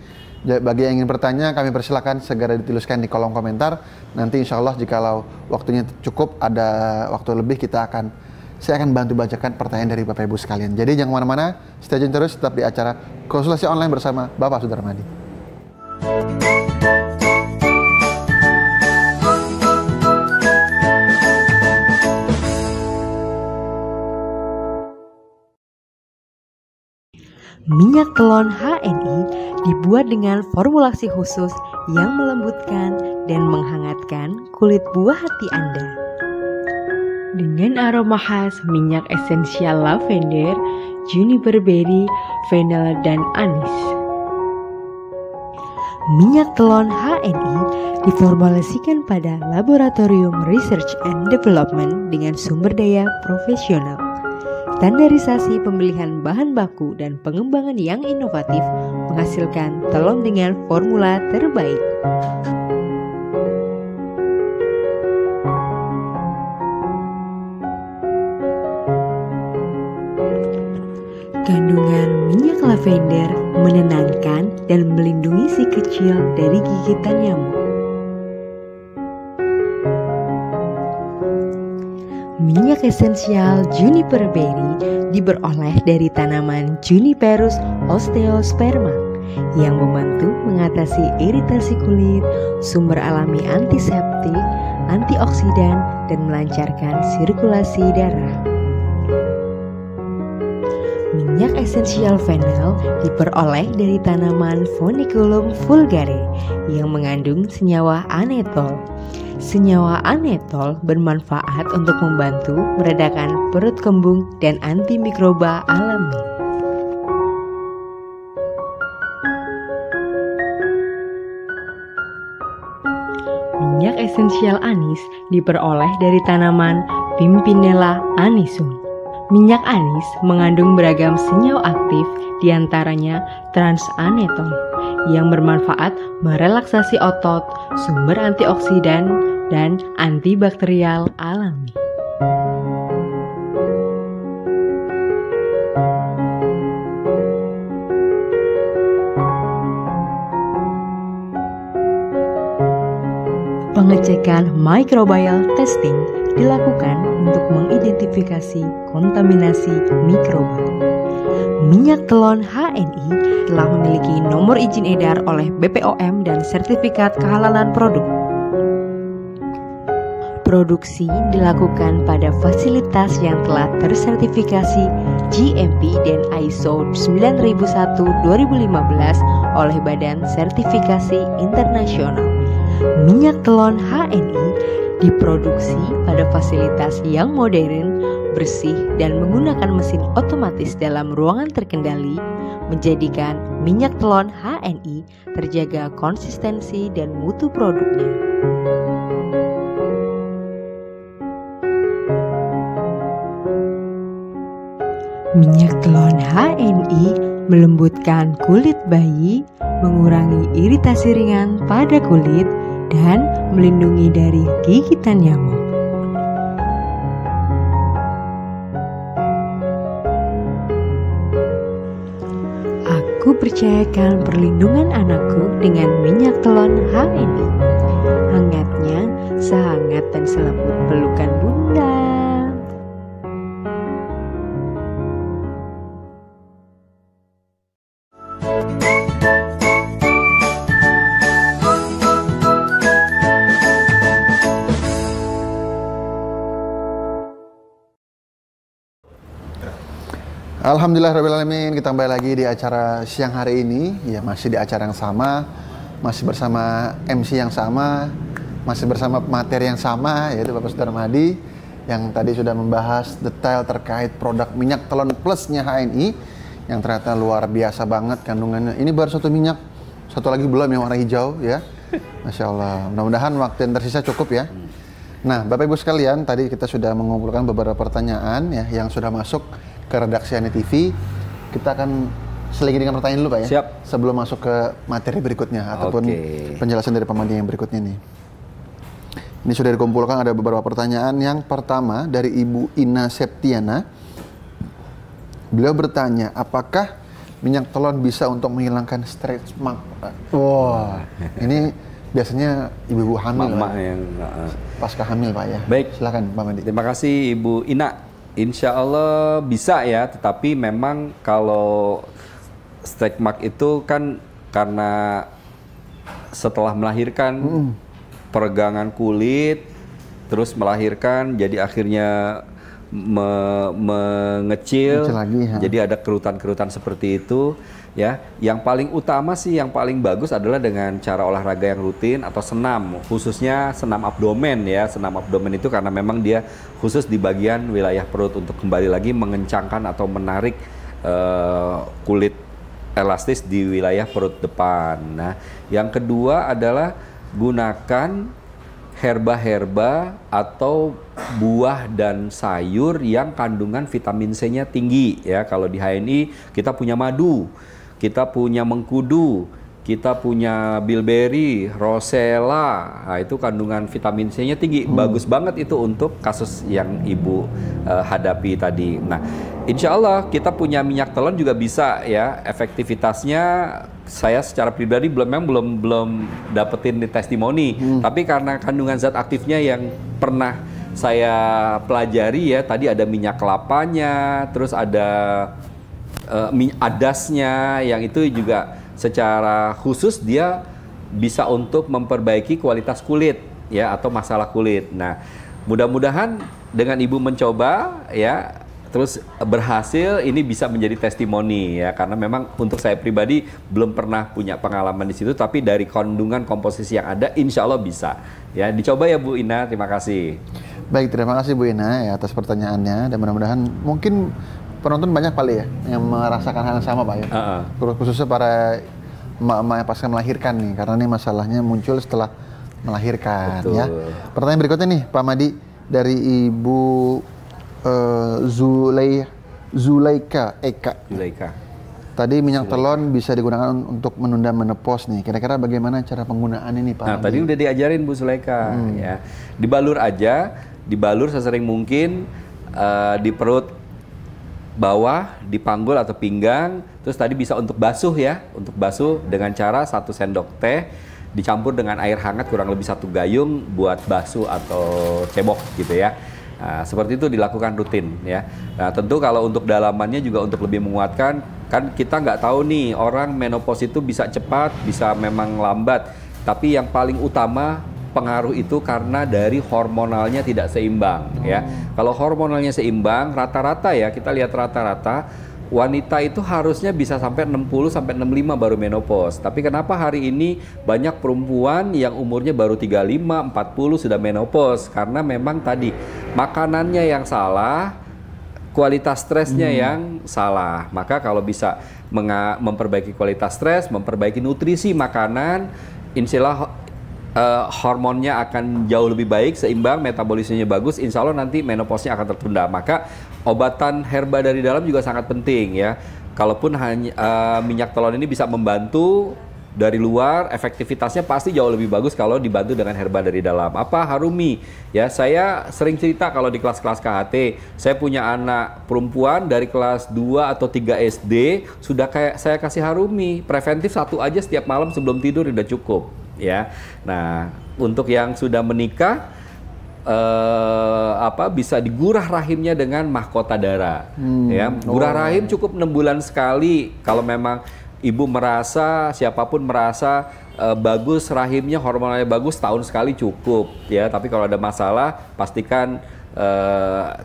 Speaker 1: Bagi yang ingin bertanya, kami persilakan segera dituliskan di kolom komentar. Nanti insya Allah jikalau waktunya cukup, ada waktu lebih, saya akan bantu bacakan pertanyaan dari Bapak Ibu sekalian. Jadi jangan mana-mana, stay tune terus tetap di acara konsultasi online bersama Bapak Sudarmadi.
Speaker 3: Minyak telon HNI dibuat dengan formulasi khusus yang melembutkan dan menghangatkan kulit buah hati Anda. Dengan aroma khas minyak esensial lavender, juniper berry, fennel, dan anis. Minyak telon HNI diformulasikan pada Laboratorium Research and Development dengan sumber daya profesional. Standarisasi pemilihan bahan baku dan pengembangan yang inovatif menghasilkan telon dengan formula terbaik. Kandungan minyak lavender menenangkan dan melindungi si kecil dari gigitan nyamuk. Minyak esensial juniper berry diperoleh dari tanaman Juniperus osteosperma yang membantu mengatasi iritasi kulit, sumber alami antiseptik, antioksidan, dan melancarkan sirkulasi darah. Minyak esensial fennel diperoleh dari tanaman Foeniculum vulgare yang mengandung senyawa anetol. Senyawa anetol bermanfaat untuk membantu meredakan perut kembung dan antimikroba alami. Minyak esensial anis diperoleh dari tanaman Pimpinella anisum. Minyak anis mengandung beragam senyawa aktif, diantaranya transanetol, yang bermanfaat merelaksasi otot, sumber antioksidan, dan antibakterial alami. Pengecekan microbial testing dilakukan untuk mengidentifikasi kontaminasi mikroba. Minyak telon HNI telah memiliki nomor izin edar oleh BPOM dan sertifikat kehalalan produk. Produksi dilakukan pada fasilitas yang telah tersertifikasi GMP dan ISO 9001:2015 oleh Badan Sertifikasi Internasional. Minyak telon HNI diproduksi pada fasilitas yang modern, bersih, dan menggunakan mesin otomatis dalam ruangan terkendali, menjadikan minyak telon HNI terjaga konsistensi dan mutu produknya. Minyak telon HNI melembutkan kulit bayi, mengurangi iritasi ringan pada kulit, dan melindungi dari gigitan nyamuk. Aku percayakan perlindungan anakku dengan minyak telon HNI. Hangatnya sehangat dan selembut pelukan bunda.
Speaker 1: Alhamdulillahirrahmanirrahim, kita kembali lagi di acara siang hari ini. Ya, masih di acara yang sama, masih bersama MC yang sama, masih bersama materi yang sama, yaitu Bapak Sudarmadi, yang tadi sudah membahas detail terkait produk minyak telon plusnya HNI, yang ternyata luar biasa banget kandungannya. Ini baru satu minyak, satu lagi belum yang warna hijau ya. Masya Allah, mudah-mudahan waktu yang tersisa cukup ya. Nah, Bapak Ibu sekalian, tadi kita sudah mengumpulkan beberapa pertanyaan ya yang sudah masuk ke redaksi Ani TV. Kita akan selagi dengan pertanyaan dulu Pak ya.
Speaker 2: Siap.
Speaker 1: Sebelum masuk ke materi berikutnya ataupun penjelasan dari pemandu yang berikutnya nih. Ini sudah dikumpulkan, ada beberapa pertanyaan. Yang pertama dari Ibu Ina Septiana. Beliau bertanya, apakah minyak telon bisa untuk menghilangkan stretch mark? Wah, ini biasanya ibu-ibu hamil,
Speaker 2: Mama yang
Speaker 1: pasca hamil, Pak ya.
Speaker 2: Baik,
Speaker 1: silakan Pak Madi.
Speaker 2: Terima kasih Ibu Ina. Insya Allah bisa ya, tetapi memang kalau stretch mark itu kan karena setelah melahirkan peregangan kulit, terus melahirkan, jadi akhirnya mengecil
Speaker 1: lagi,
Speaker 2: jadi ada kerutan-kerutan seperti itu ya. Yang paling utama sih, yang paling bagus adalah dengan cara olahraga yang rutin atau senam, khususnya senam abdomen ya. Senam abdomen itu karena memang dia khusus di bagian wilayah perut untuk kembali lagi mengencangkan atau menarik kulit elastis di wilayah perut depan. Nah, yang kedua adalah gunakan herba-herba atau buah dan sayur yang kandungan vitamin C-nya tinggi ya. Kalau di HNI kita punya madu, kita punya mengkudu, kita punya bilberry, rosella. Nah, itu kandungan vitamin C-nya tinggi. Bagus banget itu untuk kasus yang Ibu hadapi tadi. Nah, insya Allah kita punya minyak telon juga bisa ya. Efektivitasnya saya secara pribadi belum dapetin di testimoni, tapi karena kandungan zat aktifnya yang pernah saya pelajari ya, tadi ada minyak kelapanya, terus ada adasnya, yang itu juga secara khusus dia bisa untuk memperbaiki kualitas kulit ya, atau masalah kulit. Nah, mudah-mudahan dengan Ibu mencoba ya, terus berhasil, ini bisa menjadi testimoni ya, karena memang untuk saya pribadi belum pernah punya pengalaman di situ, tapi dari kandungan komposisi yang ada insya Allah bisa ya. Dicoba ya Bu Ina, terima kasih.
Speaker 1: Baik, terima kasih Bu Ina ya atas pertanyaannya, dan mudah-mudahan mungkin penonton banyak kali ya yang merasakan hal yang sama Pak ya. Khususnya para emak-emak yang pasca melahirkan nih, karena ini masalahnya muncul setelah melahirkan. Betul. Ya. Pertanyaan berikutnya nih Pak Madi dari Ibu Zulaika Eka. Tadi minyak telon bisa digunakan untuk menunda menopause nih. Kira-kira bagaimana cara penggunaan ini Pak?
Speaker 2: Nah, tadi udah diajarin Bu Zulaika ya. Dibalur aja, dibalur sesering mungkin di perut bawah, di panggul atau pinggang. Terus tadi bisa untuk basuh ya, untuk basuh dengan cara 1 sendok teh dicampur dengan air hangat kurang lebih 1 gayung buat basuh atau cebok gitu ya. Nah, seperti itu dilakukan rutin ya. Nah, tentu kalau untuk dalamannya juga untuk lebih menguatkan, kan kita nggak tahu nih orang menopause itu bisa cepat, bisa memang lambat. Tapi yang paling utama pengaruh itu karena dari hormonalnya tidak seimbang ya. Kalau hormonalnya seimbang, rata-rata ya, kita lihat rata-rata wanita itu harusnya bisa sampai 60 sampai 65 baru menopause. Tapi kenapa hari ini banyak perempuan yang umurnya baru 35, 40 sudah menopause? Karena memang tadi makanannya yang salah, kualitas stresnya yang salah. Maka kalau bisa memperbaiki kualitas stres, memperbaiki nutrisi makanan, insya Allah hormonnya akan jauh lebih baik, seimbang, metabolismenya bagus, insya Allah nanti menopause-nya akan tertunda. Maka obatan herba dari dalam juga sangat penting ya. Kalaupun hanya minyak telon ini bisa membantu dari luar, efektivitasnya pasti jauh lebih bagus kalau dibantu dengan herba dari dalam. Apa? Harumi ya. Saya sering cerita kalau di kelas-kelas KHT, saya punya anak perempuan dari kelas 2 atau 3 SD, sudah kayak saya kasih harumi preventif 1 aja setiap malam sebelum tidur udah cukup ya. Nah, untuk yang sudah menikah bisa digurah rahimnya dengan mahkota darah ya. Gurah rahim cukup 6 bulan sekali. Kalau memang Ibu merasa, siapapun merasa bagus rahimnya, hormonalnya bagus, tahun sekali cukup ya. Tapi kalau ada masalah, pastikan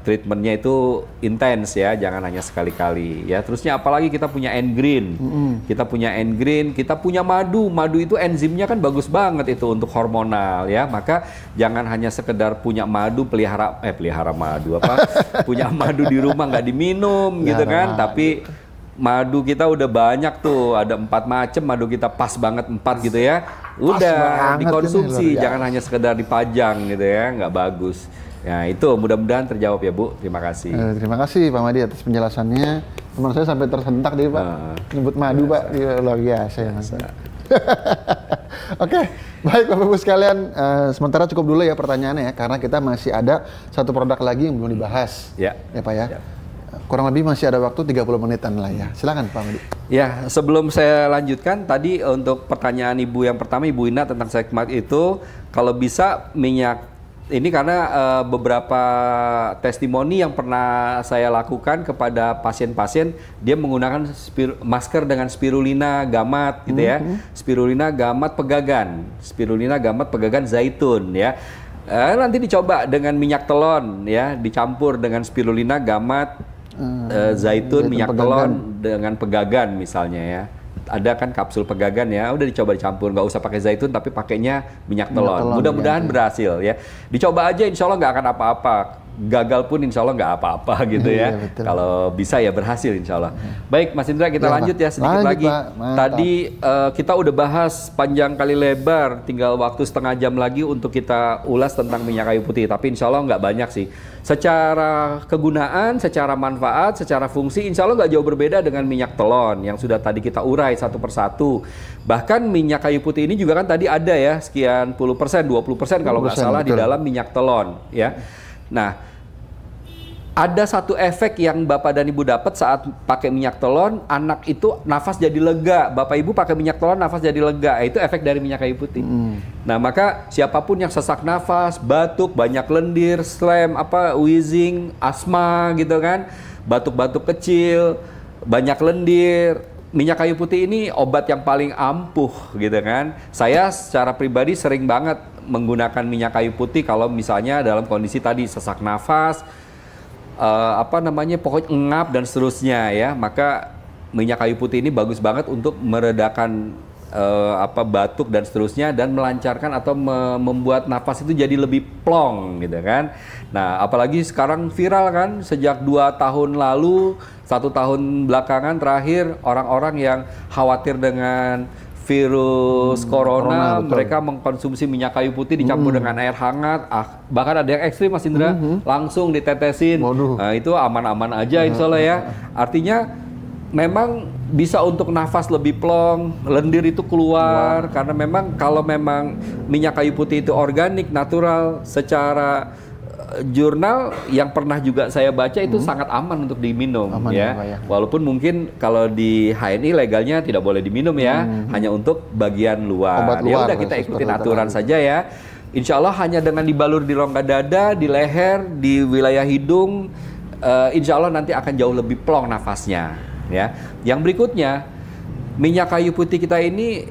Speaker 2: treatmentnya itu intens ya, jangan hanya sekali-kali ya. Terusnya apalagi kita punya N-Green, kita punya N-Green, kita punya madu. Madu itu enzimnya kan bagus banget itu untuk hormonal ya. Maka jangan hanya sekedar punya madu, pelihara madu punya madu di rumah nggak diminum gitu kan. Tapi madu kita udah banyak tuh, ada 4 macam madu kita, pas banget 4 gitu ya. Udah dikonsumsi, jangan hanya sekedar dipajang gitu ya, nggak bagus. Ya itu mudah-mudahan terjawab ya Bu. Terima kasih.
Speaker 1: Terima kasih Pak Madi atas penjelasannya. Teman saya sampai tersentak dia Pak. Nyebut madu Pak, luar biasa ya. Oke, baik Bapak Ibu sekalian, sementara cukup dulu ya pertanyaannya ya, karena kita masih ada satu produk lagi yang belum dibahas. Ya Pak ya. Kurang lebih masih ada waktu 30 menitan lah ya. Silakan Pak Medi.
Speaker 2: Ya, sebelum saya lanjutkan tadi untuk pertanyaan Ibu yang pertama, Ibu Ina tentang sekmat itu, kalau bisa minyak ini karena beberapa testimoni yang pernah saya lakukan kepada pasien-pasien, dia menggunakan masker dengan spirulina gamat gitu ya. Spirulina gamat pegagan zaitun ya. Nanti dicoba dengan minyak telon ya, dicampur dengan spirulina gamat zaitun, minyak telon dengan pegagan misalnya ya. Ada kan kapsul pegagan ya, udah dicoba dicampur, nggak usah pakai zaitun tapi pakainya minyak telon. Mudah-mudahan berhasil ya. Dicoba aja, insya Allah nggak akan apa-apa. Gagal pun insya Allah nggak apa-apa gitu ya. Kalau bisa ya berhasil insya Allah. Baik Mas Indra, kita lanjut ya sedikit lagi. Tadi kita udah bahas panjang kali lebar, tinggal waktu setengah jam lagi untuk kita ulas tentang minyak kayu putih. Tapi insya Allah nggak banyak sih. Secara kegunaan, secara manfaat, secara fungsi, insya Allah nggak jauh berbeda dengan minyak telon yang sudah tadi kita urai satu persatu. Bahkan minyak kayu putih ini juga kan tadi ada ya, sekian puluh persen, 20% kalau nggak salah di dalam minyak telon ya. Nah, ada satu efek yang Bapak dan Ibu dapat saat pakai minyak telon, anak itu nafas jadi lega. Bapak Ibu pakai minyak telon, nafas jadi lega. Itu efek dari minyak kayu putih. Nah, maka siapapun yang sesak nafas, batuk, banyak lendir, slam, wheezing, asma gitu kan, batuk-batuk kecil, banyak lendir, minyak kayu putih ini obat yang paling ampuh gitu kan. Saya secara pribadi sering banget menggunakan minyak kayu putih kalau misalnya dalam kondisi tadi sesak nafas, pokoknya engap dan seterusnya ya. Maka minyak kayu putih ini bagus banget untuk meredakan batuk dan seterusnya, dan melancarkan atau membuat nafas itu jadi lebih plong gitu kan. Nah, apalagi sekarang viral kan, sejak 2 tahun lalu, 1 tahun belakangan terakhir, orang-orang yang khawatir dengan virus corona, mereka mengkonsumsi minyak kayu putih dicampur dengan air hangat, bahkan ada yang ekstrim Mas Indra, langsung ditetesin. Nah, itu aman-aman aja insya Allah ya. Artinya memang bisa untuk nafas lebih plong, lendir itu keluar, karena memang kalau memang minyak kayu putih itu organik, natural, secara jurnal yang pernah juga saya baca itu sangat aman untuk diminum ya. Walaupun mungkin kalau di HNI legalnya tidak boleh diminum ya, hanya untuk bagian luar. Ya udah, kita ikutin aturan saja ya. Insya Allah hanya dengan dibalur di rongga dada, di leher, di wilayah hidung, insya Allah nanti akan jauh lebih plong nafasnya ya. Yang berikutnya, minyak kayu putih kita ini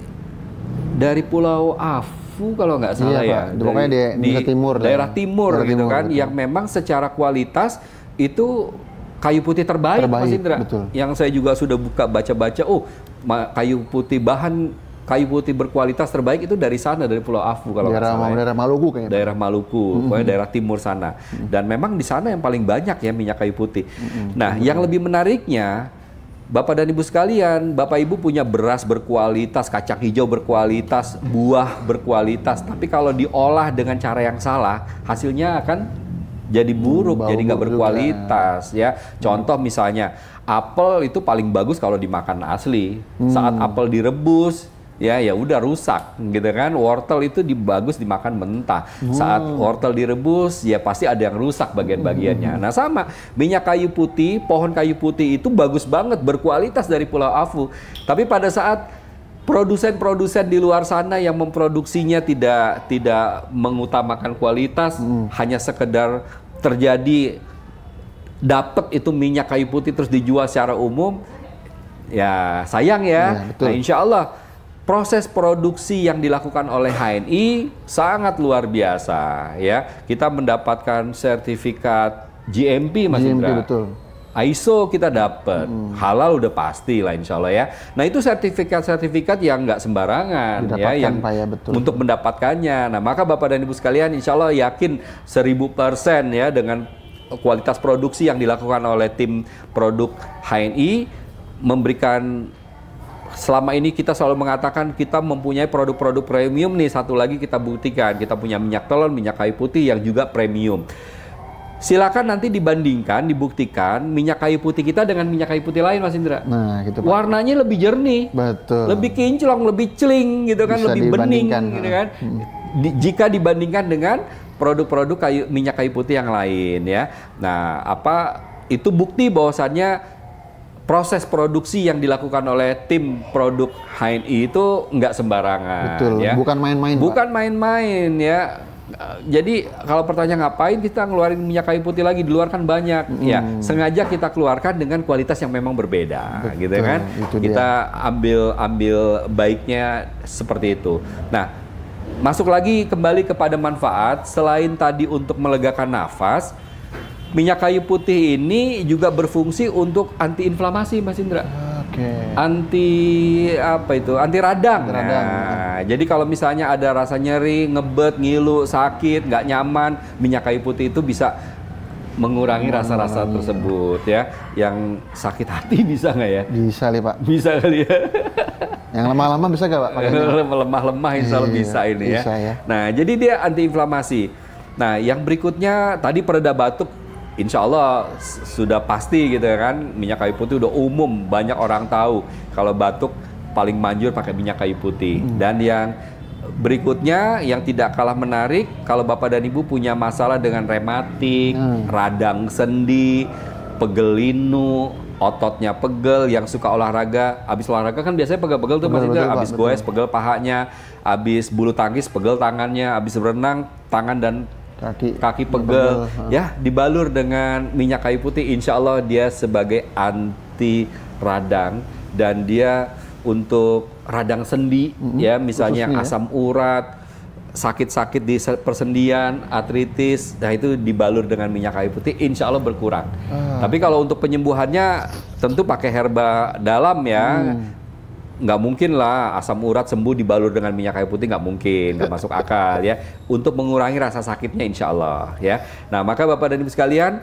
Speaker 2: dari Pulau kalau nggak salah ya,
Speaker 1: pokoknya di
Speaker 2: daerah timur gitu kan, yang memang secara kualitas itu kayu putih terbaik Mas Indra. Yang saya juga sudah baca-baca, kayu putih berkualitas terbaik itu dari sana, dari Pulau Afu kalau nggak salah.
Speaker 1: Daerah Maluku kayaknya.
Speaker 2: Daerah Maluku, pokoknya daerah timur sana. Dan memang di sana yang paling banyak ya minyak kayu putih. Nah, yang lebih menariknya, Bapak dan Ibu sekalian, Bapak Ibu punya beras berkualitas, kacang hijau berkualitas, buah berkualitas. Tapi kalau diolah dengan cara yang salah, hasilnya akan jadi buruk, jadi nggak berkualitas ya. Contoh misalnya, apel itu paling bagus kalau dimakan asli. Saat apel direbus, ya udah rusak gitu kan. Wortel itu bagus dimakan mentah. Saat wortel direbus, ya pasti ada yang rusak bagian-bagiannya. Nah, sama minyak kayu putih, pohon kayu putih itu bagus banget, berkualitas dari Pulau Afu. Tapi pada saat produsen-produsen di luar sana yang memproduksinya tidak mengutamakan kualitas, hanya sekedar terjadi dapat itu minyak kayu putih terus dijual secara umum, ya sayang ya. Nah, insya Allah proses produksi yang dilakukan oleh HNI sangat luar biasa ya. Kita mendapatkan sertifikat GMP Mas Indra. ISO kita dapat, halal udah pasti lah insya Allah ya. Nah, itu sertifikat-sertifikat yang nggak sembarangan ya, yang untuk mendapatkannya. Nah, maka Bapak dan Ibu sekalian insya Allah yakin 1000% ya dengan kualitas produksi yang dilakukan oleh tim produk HNI, memberikan. Selama ini kita selalu mengatakan kita mempunyai produk-produk premium nih. Satu lagi kita buktikan, kita punya minyak telon, minyak kayu putih yang juga premium. silakan nanti dibandingkan, dibuktikan minyak kayu putih kita dengan minyak kayu putih lain, Mas Indra.
Speaker 1: Nah, gitu Pak.
Speaker 2: Warnanya lebih jernih,
Speaker 1: Betul.
Speaker 2: lebih kinclong, lebih celing gitu kan,
Speaker 1: Bisa
Speaker 2: lebih bening
Speaker 1: dibandingkan,
Speaker 2: gitu kan. Jika dibandingkan dengan produk-produk minyak kayu putih yang lain ya. Nah, itu bukti bahwasannya proses produksi yang dilakukan oleh tim produk HNI itu nggak sembarangan.
Speaker 1: Betul,
Speaker 2: ya.
Speaker 1: bukan main-main.
Speaker 2: Bukan main-main ya. Jadi kalau pertanyaan ngapain kita ngeluarin minyak kayu putih lagi, di luar kan banyak ya, sengaja kita keluarkan dengan kualitas yang memang berbeda.
Speaker 1: Betul,
Speaker 2: gitu kan, kita ambil baiknya seperti itu. Nah, masuk lagi kembali kepada manfaat, selain tadi untuk melegakan nafas, minyak kayu putih ini juga berfungsi untuk anti-inflamasi, Mas Indra. Anti radang. Nah, jadi kalau misalnya ada rasa nyeri, ngebet, ngilu, sakit, nggak nyaman, minyak kayu putih itu bisa mengurangi rasa-rasa tersebut ya. Yang sakit hati bisa nggak ya?
Speaker 1: Bisa nih Pak.
Speaker 2: Bisa kali ya.
Speaker 1: Yang lemah-lemah bisa nggak Pak?
Speaker 2: Lemah-lemah insya Allah bisa ini ya.
Speaker 1: Ya.
Speaker 2: Nah, jadi dia anti-inflamasi. Nah, yang berikutnya tadi pereda batuk. Insya Allah sudah pasti gitu kan, minyak kayu putih udah umum, banyak orang tahu kalau batuk paling manjur pakai minyak kayu putih. Dan yang berikutnya yang tidak kalah menarik, kalau Bapak dan Ibu punya masalah dengan rematik, radang sendi, pegel linu, ototnya pegel, yang suka olahraga, habis olahraga kan biasanya pegel-pegel tuh Mas Indra, habis goes pegel pahanya, habis bulu tangkis pegel tangannya, habis berenang tangan dan kaki pegel, ya dibalur dengan minyak kayu putih, insya Allah dia sebagai anti radang, dan dia untuk radang sendi, ya misalnya asam urat, sakit-sakit di persendian, artritis, nah itu dibalur dengan minyak kayu putih, insya Allah berkurang. Tapi kalau untuk penyembuhannya tentu pakai herba dalam ya. Nggak mungkin lah asam urat sembuh dibalur dengan minyak kayu putih, nggak mungkin, nggak masuk akal ya. Untuk mengurangi rasa sakitnya insya Allah ya. Nah, maka Bapak dan Ibu sekalian,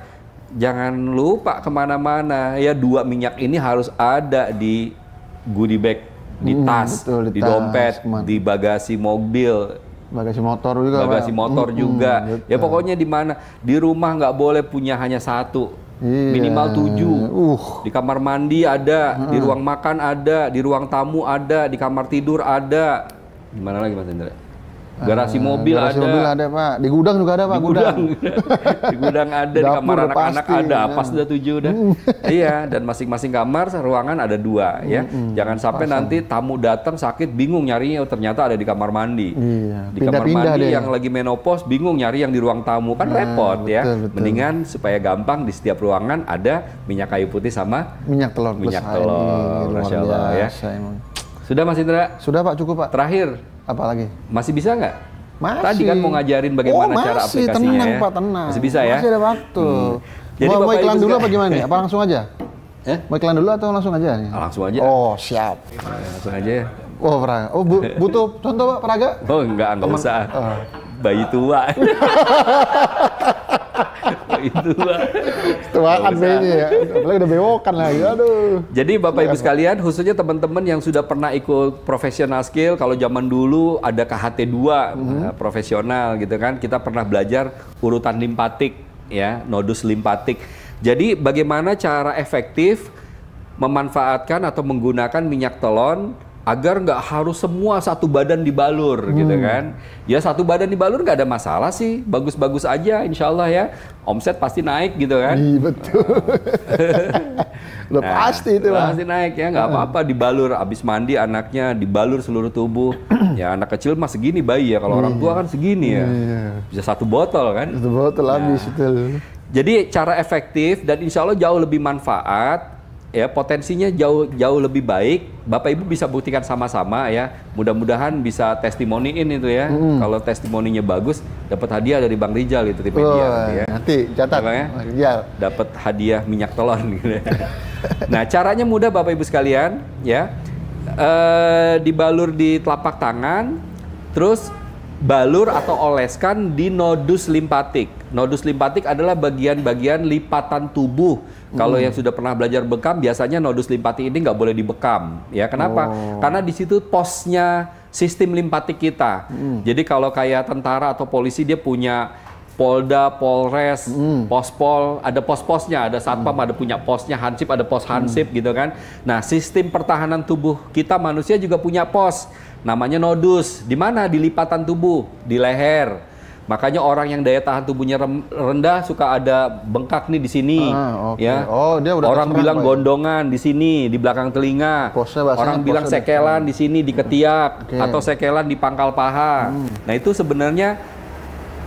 Speaker 2: jangan lupa kemana-mana ya, 2 minyak ini harus ada di goodie bag, di tas,
Speaker 1: betul,
Speaker 2: di dompet, di bagasi mobil,
Speaker 1: bagasi motor juga,
Speaker 2: bagasi motor juga. Ya pokoknya di mana, di rumah nggak boleh punya hanya 1. Minimal 7. Di kamar mandi ada, di ruang makan ada, di ruang tamu ada, di kamar tidur ada. Di mana lagi Mas Indra? Garasi mobil
Speaker 1: garasi
Speaker 2: ada.
Speaker 1: Mobil ada Pak. Di gudang juga ada Pak.
Speaker 2: Di gudang. Di gudang ada, di kamar anak-anak ada. Pas sudah 7 udah. Iya, dan masing-masing kamar ruangan ada 2 ya. Jangan sampai nanti tamu datang sakit bingung nyarinya, ternyata ada di kamar mandi. Di kamar mandi yang lagi menopause bingung nyari yang di ruang tamu, kan repot ya. Mendingan supaya gampang, di setiap ruangan ada minyak kayu putih sama
Speaker 1: minyak telur.
Speaker 2: Masya Allah ya. Sudah Mas Indra?
Speaker 1: Sudah Pak, cukup Pak.
Speaker 2: Terakhir,
Speaker 1: apa lagi?
Speaker 2: Masih bisa nggak?
Speaker 1: Masih.
Speaker 2: Tadi kan mau ngajarin bagaimana cara aplikasinya
Speaker 1: tenang,
Speaker 2: ya.
Speaker 1: Pak, tenang.
Speaker 2: Masih bisa ya?
Speaker 1: Masih ada waktu.
Speaker 2: Jadi
Speaker 1: mau iklan dulu apa gimana nih? Apa langsung aja? Mau iklan dulu atau langsung aja?
Speaker 2: Langsung aja.
Speaker 1: Oh, siap.
Speaker 2: Langsung aja ya.
Speaker 1: Oh, Praga. Oh, butuh contoh Pak, Praga?
Speaker 2: Oh, enggak usah. Bayi tua. Bayi tua.
Speaker 1: Tuaan bayinya ya. Apalagi udah bewokan lagi. Aduh.
Speaker 2: Jadi Bapak Ibu sekalian, khususnya teman-teman yang sudah pernah ikut professional skill, kalau zaman dulu ada KHT 2 profesional gitu kan, kita pernah belajar urutan limpatik ya, nodus limpatik. Jadi bagaimana cara efektif memanfaatkan atau menggunakan minyak telon agar nggak harus semua satu badan dibalur gitu kan. Ya satu badan dibalur nggak ada masalah sih, bagus-bagus aja insya Allah ya. Omset pasti naik gitu kan.
Speaker 1: Iya betul. Udah pasti itu lah.
Speaker 2: Pasti naik ya, nggak apa-apa dibalur. Abis mandi anaknya dibalur seluruh tubuh. Ya anak kecil mah segini bayi ya, kalau orang tua kan segini ya. Bisa 1 botol kan.
Speaker 1: 1 botol habis itu.
Speaker 2: Jadi cara efektif dan insya Allah jauh lebih manfaat. Ya, potensinya jauh lebih baik. Bapak Ibu bisa buktikan sama-sama ya. Mudah-mudahan bisa testimoniin itu ya. Kalau testimoninya bagus, dapat hadiah dari Bang Rijal itu di media. Ya.
Speaker 1: Nanti catat.
Speaker 2: Ya, dapat hadiah minyak telon gitu. Nah, caranya mudah Bapak Ibu sekalian ya. Dibalur di telapak tangan, terus balur atau oleskan di nodus limpatik. Nodus limpatik adalah bagian-bagian lipatan tubuh. Kalau yang sudah pernah belajar bekam, biasanya nodus limpatik ini nggak boleh dibekam. Ya, kenapa? Karena di situ posnya sistem limpatik kita. Jadi kalau kayak tentara atau polisi dia punya Polda, Polres, Pospol, ada pos-posnya, ada Satpam, ada punya posnya, Hansip ada pos Hansip gitu kan. Nah, sistem pertahanan tubuh kita manusia juga punya pos, namanya nodus. Di mana? Di lipatan tubuh, di leher. Makanya orang yang daya tahan tubuhnya rendah suka ada bengkak nih di sini, ya.
Speaker 1: Oh, dia udah
Speaker 2: orang bilang gondongan di sini, di belakang telinga. Orang bilang sekelan di sini di ketiak, atau sekelan di pangkal paha. Nah, itu sebenarnya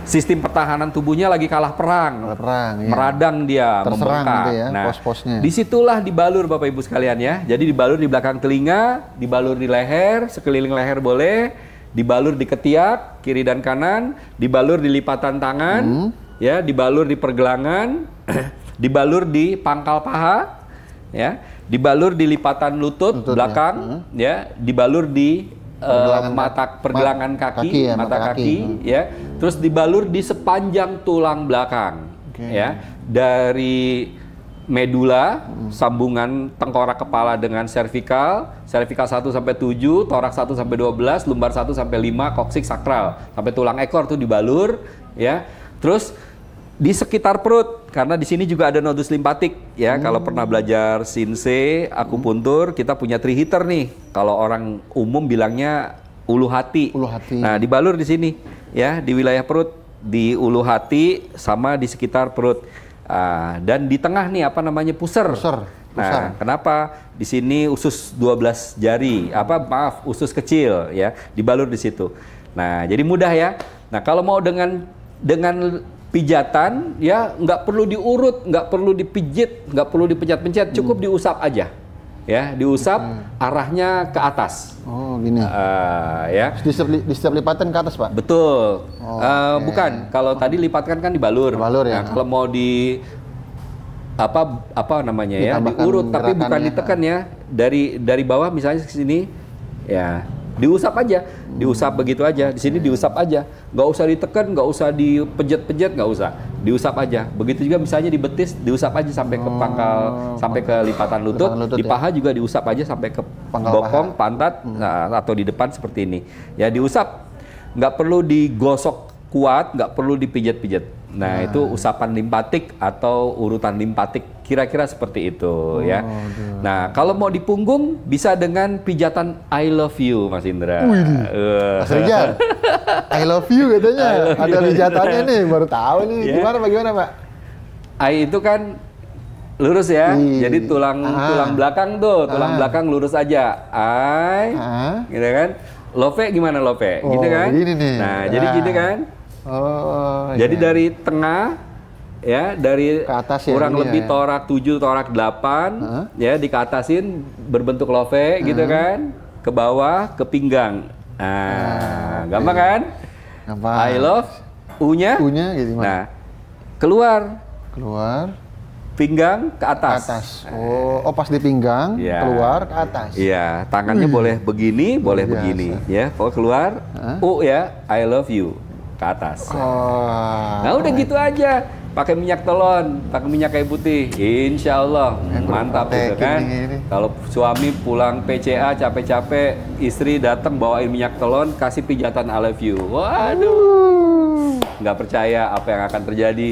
Speaker 2: sistem pertahanan tubuhnya lagi kalah perang, meradang dia, membengkak.
Speaker 1: Gitu ya,
Speaker 2: nah,
Speaker 1: pos-posnya.
Speaker 2: Disitulah dibalur Bapak Ibu sekalian ya. Jadi dibalur di belakang telinga, dibalur di leher, sekeliling leher boleh, dibalur di ketiak kiri dan kanan, dibalur di lipatan tangan, ya, dibalur di pergelangan, dibalur di pangkal paha, ya, dibalur di lipatan lutut belakang, ya, dibalur di pergelangan kaki, mata kaki, ya, terus dibalur di sepanjang tulang belakang, ya, dari medula, sambungan tengkorak kepala dengan servikal 1 sampai 7, toraks 1 sampai 12, lumbar 1 sampai 5, koksiks sakral sampai tulang ekor tuh dibalur, ya, terus di sekitar perut, karena di sini juga ada nodus limpatik ya. Kalau pernah belajar sinse, akupuntur, kita punya trihitter nih. Kalau orang umum bilangnya ulu hati. Nah, dibalur di sini ya, di wilayah perut, di ulu hati sama di sekitar perut. Dan di tengah nih apa namanya pusar. Nah, kenapa di sini usus 12 jari? Usus kecil ya, dibalur di situ. Nah, jadi mudah ya. Nah, kalau mau dengan pijatan ya, nggak perlu diurut, nggak perlu dipijit, nggak perlu dipencet-pencet, cukup diusap aja, ya, diusap arahnya ke atas.
Speaker 1: Oh, gini.
Speaker 2: Ya.
Speaker 1: Di setiap lipatan ke atas, Pak?
Speaker 2: Betul. Bukan, kalau tadi lipatkan kan dibalur.
Speaker 1: Ya.
Speaker 2: Nah, kalau mau di apa namanya ya, diurut, tapi bukan ditekan ya, dari bawah misalnya ke sini, ya. Diusap aja, diusap begitu aja. Di sini diusap aja, nggak usah ditekan, nggak usah dipejet-pejet, nggak usah, diusap aja. Begitu juga misalnya di betis, diusap aja sampai ke pangkal, sampai ke lipatan lutut. Di paha juga diusap aja sampai ke bokong, pantat, atau di depan seperti ini. Ya, diusap, nggak perlu digosok kuat, nggak perlu dipijet-pijet. Nah, itu usapan limpatik atau urutan limpatik, kira-kira seperti itu ya. Nah, kalau mau di punggung bisa dengan pijatan I love you, Mas Indra.
Speaker 1: Mas Rizal, I love you katanya. Ada pijatannya nih, baru tahu nih. Bagaimana, Pak?
Speaker 2: I itu kan lurus ya. Jadi tulang belakang tuh, tulang belakang lurus aja. I, gitu kan. Love gimana love? Gitu kan?
Speaker 1: Gini nih.
Speaker 2: Nah, jadi gini kan. Jadi dari tengah ya, dari ke atas ya, kurang lebih torak 7, torak 8 ya, dikeatasin berbentuk love gitu kan, ke bawah ke pinggang. Gampang kan? Gampang. I love U-nya gitu. Nah, keluar pinggang ke atas.
Speaker 1: Pas di pinggang keluar ke atas.
Speaker 2: Iya, tangannya boleh begini, boleh begini ya. Pokoknya keluar U ya, I love you, ke atas. Nah, udah gitu aja. Pakai minyak telon, pakai minyak kayu putih, insya Allah mantap gitu kan. Kalau suami pulang PCA capek-capek, istri datang bawain minyak telon, kasih pijatan I love you. Waduh, nggak percaya apa yang akan terjadi.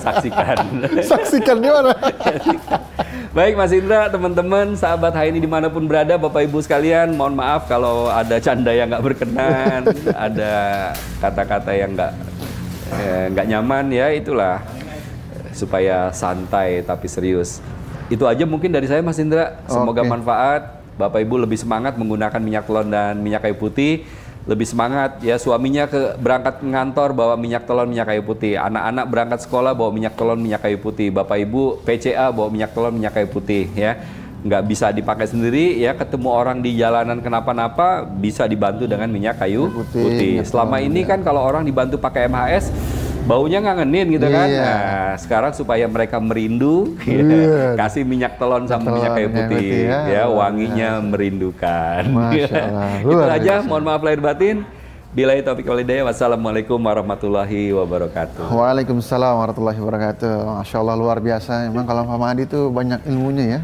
Speaker 2: Saksikan.
Speaker 1: Saksikan di mana?
Speaker 2: Baik Mas Indra, teman-teman, sahabat HNI dimanapun berada, Bapak Ibu sekalian, mohon maaf kalau ada canda yang nggak berkenan, ada kata-kata yang nggak nyaman ya, itulah supaya santai tapi serius. Itu aja mungkin dari saya Mas Indra. Semoga manfaat. Bapak Ibu lebih semangat menggunakan minyak telon dan minyak kayu putih. Lebih semangat ya, suaminya berangkat ke kantor bawa minyak telon minyak kayu putih. Anak-anak berangkat sekolah bawa minyak telon minyak kayu putih. Bapak Ibu PCA bawa minyak telon minyak kayu putih ya. Nggak bisa dipakai sendiri ya, ketemu orang di jalanan kenapa-napa bisa dibantu dengan minyak kayu putih. Selama ini kan kalau orang dibantu pakai MHS baunya ngangenin gitu kan. Nah, sekarang supaya mereka merindu kasih minyak telon sama minyak kayu putih ya, wanginya merindukan. Itu aja, mohon maaf lahir batin. Billahi taufiq wal hidayah. Wassalamualaikum warahmatullahi wabarakatuh.
Speaker 1: Waalaikumsalam warahmatullahi wabarakatuh. Masya Allah, luar biasa. Emang kalau Pak Mahdi itu banyak ilmunya ya.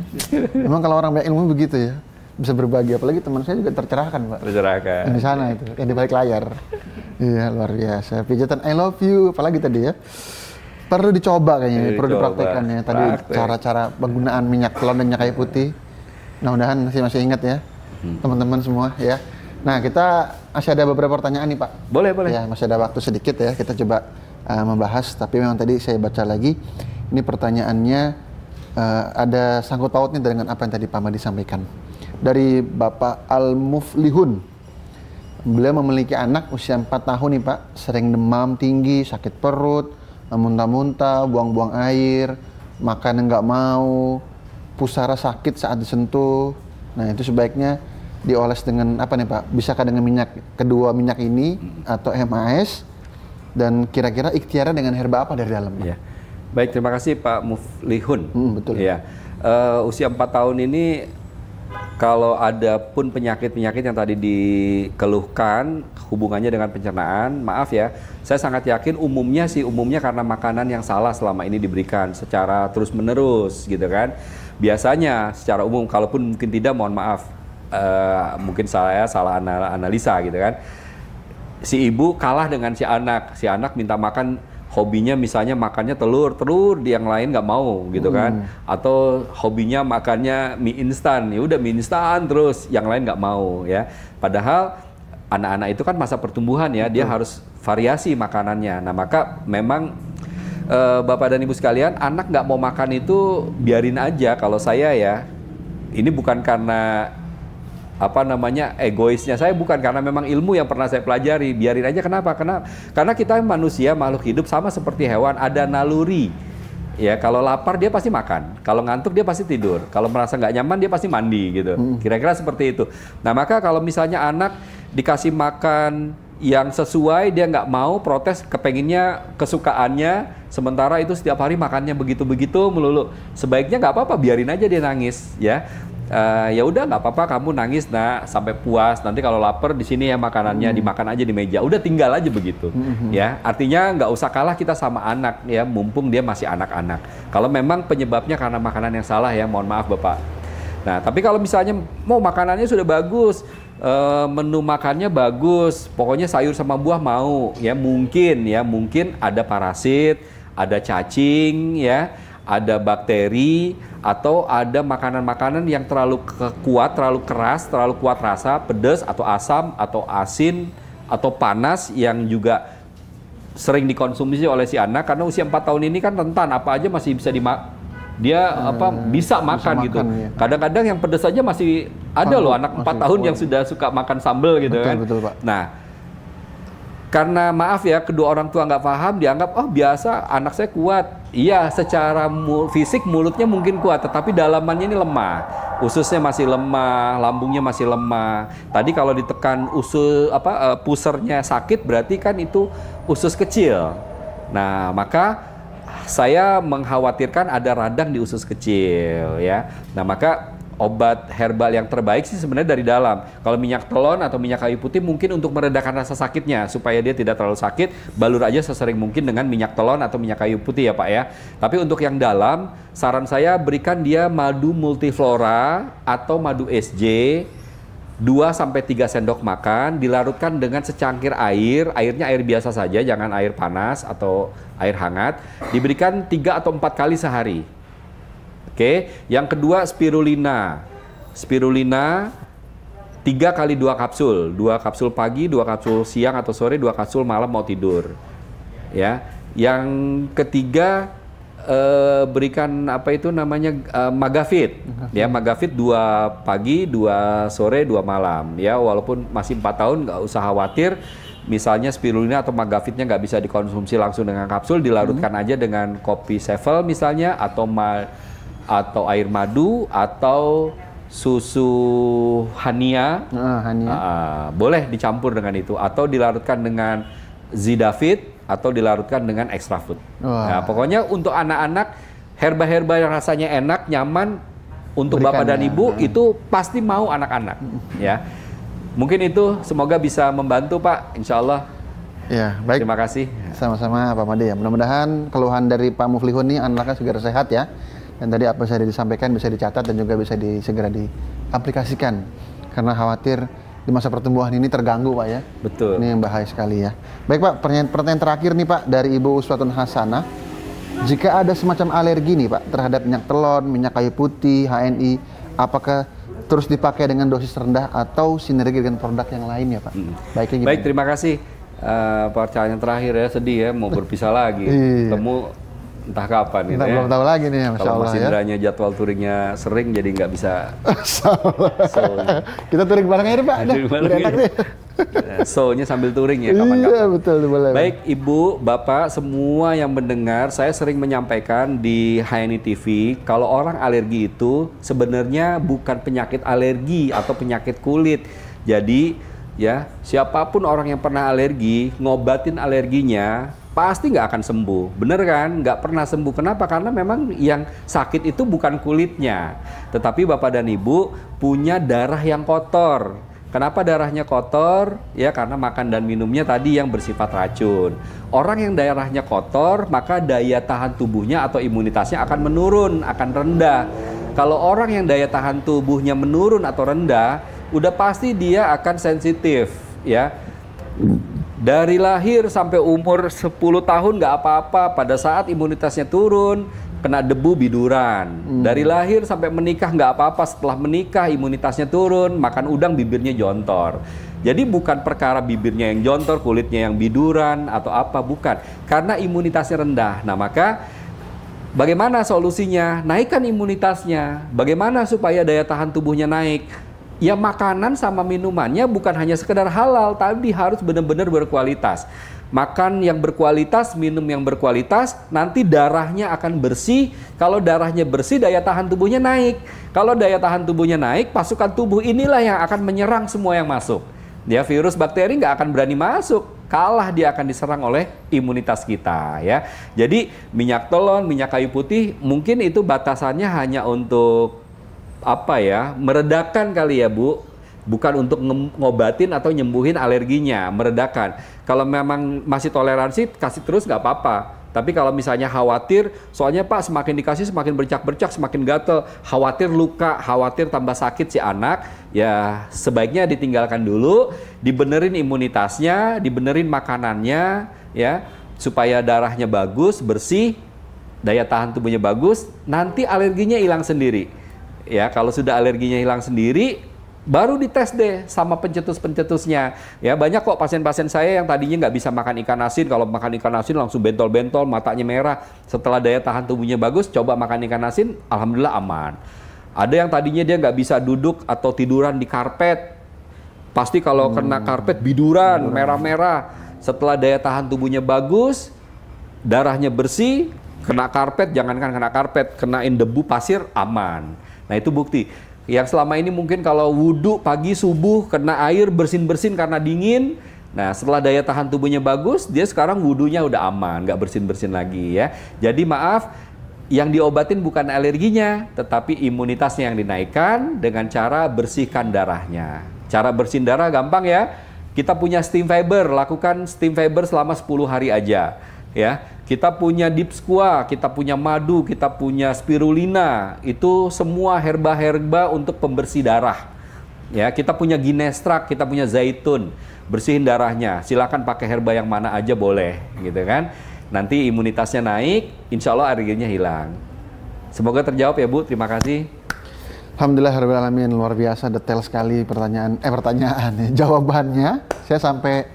Speaker 1: Emang kalau orang banyak ilmu begitu ya. bisa berbagi. Apalagi teman saya juga tercerahkan, Pak.
Speaker 2: Tercerahkan.
Speaker 1: Yang di sana itu, yang di balik layar. Iya, luar biasa. Pijatan I love you, apalagi tadi ya. Perlu dicoba kayaknya, perlu dipraktekkan ya. Tadi cara-cara penggunaan minyak telon dan minyak kayu putih. Mudah-mudahan masih ingat ya, teman-teman semua ya. Nah, kita masih ada beberapa pertanyaan nih, Pak.
Speaker 2: Boleh.
Speaker 1: Ya, masih ada waktu sedikit ya, kita coba membahas. Tapi memang tadi saya baca lagi, ini pertanyaannya ada sangkut pautnya dengan apa yang tadi Pak Madi sampaikan. Dari Bapak Al-Muflihun. Beliau memiliki anak usia 4 tahun nih, Pak. Sering demam tinggi, sakit perut, muntah-muntah, buang-buang air, makan nggak mau, pusara sakit saat disentuh. Nah, itu sebaiknya dioles dengan apa nih, Pak? Bisakah dengan kedua minyak ini atau MAS? Dan kira-kira ikhtiarnya dengan herba apa dari dalam, Pak?
Speaker 2: Ya. Baik, terima kasih Pak Muflihun.
Speaker 1: Betul.
Speaker 2: Ya. Usia 4 tahun ini kalau ada pun penyakit-penyakit yang tadi dikeluhkan hubungannya dengan pencernaan, maaf ya, saya sangat yakin umumnya karena makanan yang salah selama ini diberikan secara terus-menerus gitu kan. Biasanya secara umum, kalaupun mungkin tidak, mohon maaf, mungkin saya salah analisa gitu kan. Si ibu kalah dengan si anak minta makan, hobinya misalnya makannya telur, yang lain nggak mau gitu kan, atau hobinya makannya mie instan, ya udah mie instan terus, yang lain nggak mau ya. Padahal anak-anak itu kan masa pertumbuhan ya, dia harus variasi makanannya. Nah, maka memang Bapak dan Ibu sekalian, anak nggak mau makan itu biarin aja. Kalau saya ya, ini bukan karena egoisnya saya, bukan, karena memang ilmu yang pernah saya pelajari. Biarin aja. Kenapa? Karena kita manusia, makhluk hidup, sama seperti hewan, ada naluri. Ya, kalau lapar dia pasti makan, kalau ngantuk dia pasti tidur, kalau merasa nggak nyaman dia pasti mandi gitu. Kira-kira seperti itu. Nah, maka kalau misalnya anak dikasih makan yang sesuai, dia nggak mau, protes, kepenginnya kesukaannya, sementara itu setiap hari makannya begitu-begitu melulu, sebaiknya nggak apa-apa, biarin aja dia nangis ya. Ya udah, nggak apa-apa, kamu nangis nak sampai puas, nanti kalau lapar di sini ya makanannya, dimakan aja di meja, udah tinggal aja begitu. Ya, artinya nggak usah kalah kita sama anak ya, mumpung dia masih anak-anak. Kalau memang penyebabnya karena makanan yang salah ya, mohon maaf Bapak. Nah, tapi kalau misalnya mau makanannya sudah bagus, menu makannya bagus, pokoknya sayur sama buah mau ya, mungkin ada parasit, ada cacing ya, ada bakteri, atau ada makanan-makanan yang terlalu kuat, terlalu keras, terlalu kuat rasa, pedas atau asam atau asin atau panas yang juga sering dikonsumsi oleh si anak. Karena usia 4 tahun ini kan rentan, apa aja masih bisa bisa makan gitu. Kadang-kadang yang pedas saja masih ada loh anak 4 tahun yang sudah suka makan sambal gitu.
Speaker 1: Betul, Pak.
Speaker 2: Nah, karena maaf ya, kedua orang tua nggak paham, dianggap oh biasa, anak saya kuat. Iya, secara fisik mulutnya mungkin kuat, tetapi dalamannya ini lemah. Ususnya masih lemah, lambungnya masih lemah. Tadi kalau ditekan pusernya sakit, berarti kan itu usus kecil. Nah, maka saya mengkhawatirkan ada radang di usus kecil ya. Nah, maka obat herbal yang terbaik sih sebenarnya dari dalam. Kalau minyak telon atau minyak kayu putih mungkin untuk meredakan rasa sakitnya, supaya dia tidak terlalu sakit, balur aja sesering mungkin dengan minyak telon atau minyak kayu putih ya Pak ya. Tapi untuk yang dalam, saran saya berikan dia madu multiflora atau madu SJ, 2-3 sendok makan, dilarutkan dengan secangkir air, airnya air biasa saja, jangan air panas atau air hangat, diberikan 3 atau 4 kali sehari. Oke, yang kedua spirulina. Spirulina 3 kali 2 kapsul. 2 kapsul pagi, 2 kapsul siang atau sore, 2 kapsul malam mau tidur. Ya. Yang ketiga berikan Magavit. Ya, Magavit 2 pagi, 2 sore, 2 malam. Ya, walaupun masih 4 tahun nggak usah khawatir. Misalnya spirulina atau Magavitnya nggak bisa dikonsumsi langsung dengan kapsul, dilarutkan aja dengan kopi sevel misalnya, atau air madu, atau susu Hania, boleh dicampur dengan itu, atau dilarutkan dengan Zidavit, atau dilarutkan dengan extra food. Nah, pokoknya untuk anak-anak, herba-herba yang rasanya enak, nyaman, untuk Bapak dan Ibu, itu pasti mau anak-anak. Ya, mungkin itu semoga bisa membantu Pak, insya Allah.
Speaker 1: Ya, baik.
Speaker 2: Terima kasih.
Speaker 1: Sama-sama Pak Made ya. Mudah-mudahan keluhan dari Pak Muflihun ini anaknya segera sehat ya. Dan tadi apa yang disampaikan bisa dicatat dan juga bisa segera diaplikasikan. Karena khawatir di masa pertumbuhan ini terganggu Pak ya.
Speaker 2: Betul.
Speaker 1: Ini yang bahaya sekali ya. Baik Pak, pertanyaan terakhir nih Pak dari Ibu Uswatun Hasanah. Jika ada semacam alergi nih Pak terhadap minyak telon, minyak kayu putih, HNI, apakah terus dipakai dengan dosis rendah atau sinergi dengan produk yang lain ya Pak?
Speaker 2: Baik, terima kasih. Pertanyaan terakhir ya, sedih ya mau berpisah lagi. Temu entah kapan gitu ya.
Speaker 1: Belum tahu lagi nih, Masya
Speaker 2: Kalau
Speaker 1: Allah
Speaker 2: Mas Indranya jadwal touringnya sering jadi nggak bisa.
Speaker 1: Kita touring bareng aja Pak. Enak nih.
Speaker 2: Show-nya sambil touring ya kapan-kapan.
Speaker 1: Iya betul, boleh.
Speaker 2: Baik Ibu, Bapak, semua yang mendengar, saya sering menyampaikan di HNI TV, kalau orang alergi itu sebenarnya bukan penyakit alergi atau penyakit kulit. Jadi ya siapapun orang yang pernah alergi, ngobatin alerginya pasti nggak akan sembuh, bener kan? Nggak pernah sembuh. Kenapa? Karena memang yang sakit itu bukan kulitnya, tetapi Bapak dan Ibu punya darah yang kotor. Kenapa darahnya kotor? Ya karena makan dan minumnya tadi yang bersifat racun. Orang yang darahnya kotor, maka daya tahan tubuhnya atau imunitasnya akan menurun, akan rendah. Kalau orang yang daya tahan tubuhnya menurun atau rendah, udah pasti dia akan sensitif, ya. Dari lahir sampai umur 10 tahun nggak apa-apa, pada saat imunitasnya turun, kena debu biduran. Dari lahir sampai menikah nggak apa-apa, setelah menikah imunitasnya turun, makan udang bibirnya jontor. Jadi bukan perkara bibirnya yang jontor, kulitnya yang biduran atau apa, bukan. Karena imunitasnya rendah. Nah maka bagaimana solusinya? Naikkan imunitasnya. Bagaimana supaya daya tahan tubuhnya naik? Ya makanan sama minumannya bukan hanya sekedar halal, tapi harus benar-benar berkualitas. Makan yang berkualitas, minum yang berkualitas, nanti darahnya akan bersih. Kalau darahnya bersih, daya tahan tubuhnya naik. Kalau daya tahan tubuhnya naik, pasukan tubuh inilah yang akan menyerang semua yang masuk. Ya, virus bakteri nggak akan berani masuk. Kalah dia akan diserang oleh imunitas kita ya. Jadi minyak telon, minyak kayu putih mungkin itu batasannya hanya untuk apa ya, meredakan kali ya Bu, bukan untuk ngobatin atau nyembuhin alerginya, meredakan. Kalau memang masih toleransi, kasih terus nggak apa-apa. Tapi kalau misalnya khawatir, soalnya Pak semakin dikasih semakin bercak-bercak, semakin gatel, khawatir luka, khawatir tambah sakit si anak, ya sebaiknya ditinggalkan dulu, dibenerin imunitasnya, dibenerin makanannya, ya supaya darahnya bagus, bersih, daya tahan tubuhnya bagus, nanti alerginya hilang sendiri. Ya, kalau sudah alerginya hilang sendiri, baru dites deh sama pencetus-pencetusnya. Ya, banyak kok pasien-pasien saya yang tadinya nggak bisa makan ikan asin. Kalau makan ikan asin langsung bentol-bentol, matanya merah. Setelah daya tahan tubuhnya bagus, coba makan ikan asin, alhamdulillah aman. Ada yang tadinya dia nggak bisa duduk atau tiduran di karpet. Pasti kalau kena karpet biduran, merah-merah. Setelah daya tahan tubuhnya bagus, darahnya bersih, kena karpet, jangankan kena karpet, kenain debu, pasir, aman. Nah itu bukti. Yang selama ini mungkin kalau wudhu pagi subuh kena air bersin-bersin karena dingin. Nah setelah daya tahan tubuhnya bagus, dia sekarang wudhunya udah aman, nggak bersin-bersin lagi ya. Jadi maaf, yang diobatin bukan alerginya, tetapi imunitasnya yang dinaikkan dengan cara bersihkan darahnya. Cara bersihin darah gampang ya. Kita punya steam fiber, lakukan steam fiber selama 10 hari aja. Ya, kita punya deep squaa, kita punya madu, kita punya spirulina, itu semua herba-herba untuk pembersih darah. Ya, kita punya ginestrak, kita punya zaitun, bersihin darahnya. Silakan pakai herba yang mana aja boleh, gitu kan? Nanti imunitasnya naik, insya Allah alerginya hilang. Semoga terjawab ya Bu, terima kasih.
Speaker 1: Alhamdulillahirrahmanirrahim, luar biasa, detail sekali pertanyaan, jawabannya. Saya sampai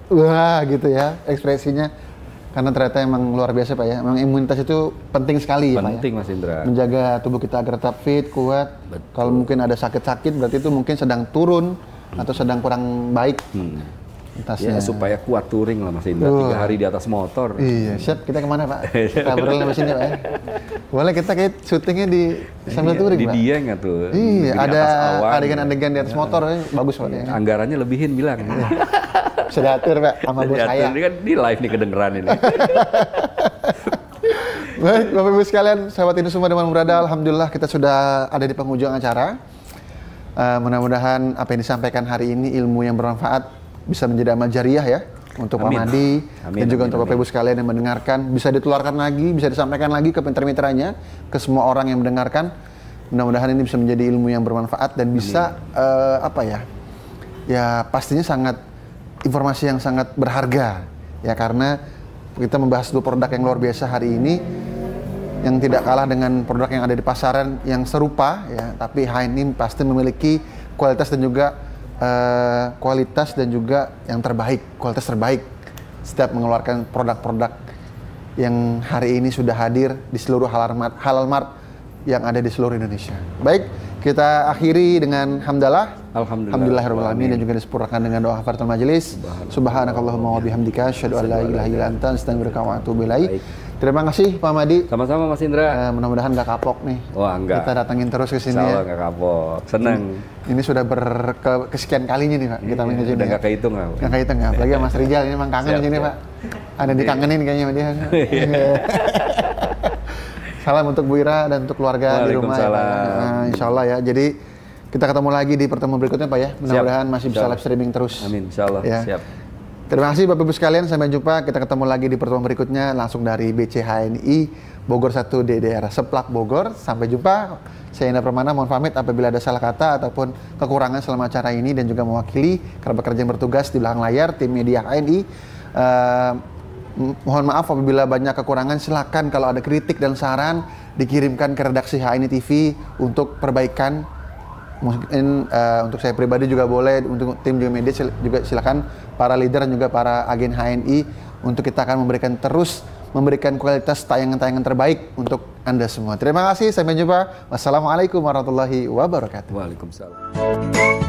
Speaker 1: wah gitu ya ekspresinya. Karena ternyata emang luar biasa Pak ya. Memang imunitas itu penting sekali ya Pak ya.
Speaker 2: Penting Mas Indra.
Speaker 1: Menjaga tubuh kita agar tetap fit, kuat. Kalau mungkin ada sakit-sakit berarti itu mungkin sedang turun atau sedang kurang baik.
Speaker 2: Ya supaya kuat touring lah Mas Indra, 3 hari di atas motor.
Speaker 1: Iya, siap. Kita kemana Pak? Kita berjalan sama sini Pak ya. Boleh kita kayak syutingnya di sambil touring Pak?
Speaker 2: Di Dieng tuh.
Speaker 1: Iya, ada adegan-adegan di atas motor, bagus Pak ya.
Speaker 2: Anggarannya lebihin bilang.
Speaker 1: Bisa diatur Pak, sama bos saya.
Speaker 2: Ini kan di live nih kedengeran ini.
Speaker 1: Baik, Bapak Ibu sekalian, sahabat ini semua dimana berada, alhamdulillah kita sudah ada di penghujung acara. Mudah-mudahan apa yang disampaikan hari ini ilmu yang bermanfaat bisa menjadi amal jariah ya. untuk Pak
Speaker 2: Amin.
Speaker 1: Madi
Speaker 2: Amin,
Speaker 1: dan juga
Speaker 2: amin,
Speaker 1: untuk Bapak Ibu sekalian yang mendengarkan, bisa ditularkan lagi, bisa disampaikan lagi ke mitra-mitranya, ke semua orang yang mendengarkan. Mudah-mudahan ini bisa menjadi ilmu yang bermanfaat dan bisa ya pastinya sangat informasi yang sangat berharga ya, karena kita membahas dua produk yang luar biasa hari ini yang tidak kalah dengan produk yang ada di pasaran yang serupa ya, tapi HNI pasti memiliki kualitas dan juga yang terbaik, kualitas terbaik setiap mengeluarkan produk-produk yang hari ini sudah hadir di seluruh halal mart yang ada di seluruh Indonesia. Baik, kita akhiri dengan hamdalah. Alhamdulillahirabbil alamin, dan juga disempurnakan dengan doa kafaratul majelis. Subhanakallahumma wa bihamdika asyhadu an la ilaha illa anta astaghfiruka wa atubu ilaik. Terima kasih Pak Madi.
Speaker 2: Sama-sama Mas Indra.
Speaker 1: Mudah-mudahan nggak kapok nih.
Speaker 2: Wah, enggak.
Speaker 1: Kita datangin terus ke sini
Speaker 2: Insya Allah
Speaker 1: ya.
Speaker 2: nggak kapok. Senang.
Speaker 1: Ini sudah kesekian kalinya nih Pak. Kita main ke sini.
Speaker 2: Udah
Speaker 1: Ya.
Speaker 2: nggak kehitung nggak?
Speaker 1: Nggak kehitung ya. Apalagi Mas Rijal ini memang kangen di sini Pak. Ada dikangenin kayaknya sama dia. Salam untuk Bu Ira dan untuk keluarga di rumah ya Pak. Nah, insya Allah ya. Jadi kita ketemu lagi di pertemuan berikutnya Pak ya. Mudah-mudahan masih bisa live streaming terus.
Speaker 2: Amin, insya Allah.
Speaker 1: Ya.
Speaker 2: Siap.
Speaker 1: Terima kasih Bapak Ibu sekalian, sampai jumpa. Kita ketemu lagi di pertemuan berikutnya langsung dari BCHNI Bogor 1 di daerah Seplak Bogor. Sampai jumpa. Saya Indra Permana, mohon pamit apabila ada salah kata ataupun kekurangan selama acara ini, dan juga mewakili kerabat kerja yang bertugas di belakang layar tim media HNI. Mohon maaf apabila banyak kekurangan. Silakan kalau ada kritik dan saran dikirimkan ke redaksi HNI TV untuk perbaikan. Mungkin untuk saya pribadi juga boleh, untuk tim juga media juga silakan, para leader dan juga para agen HNI, untuk kita akan terus memberikan kualitas tayangan-tayangan terbaik untuk Anda semua. Terima kasih, sampai jumpa. Wassalamualaikum warahmatullahi wabarakatuh.
Speaker 2: Waalaikumsalam.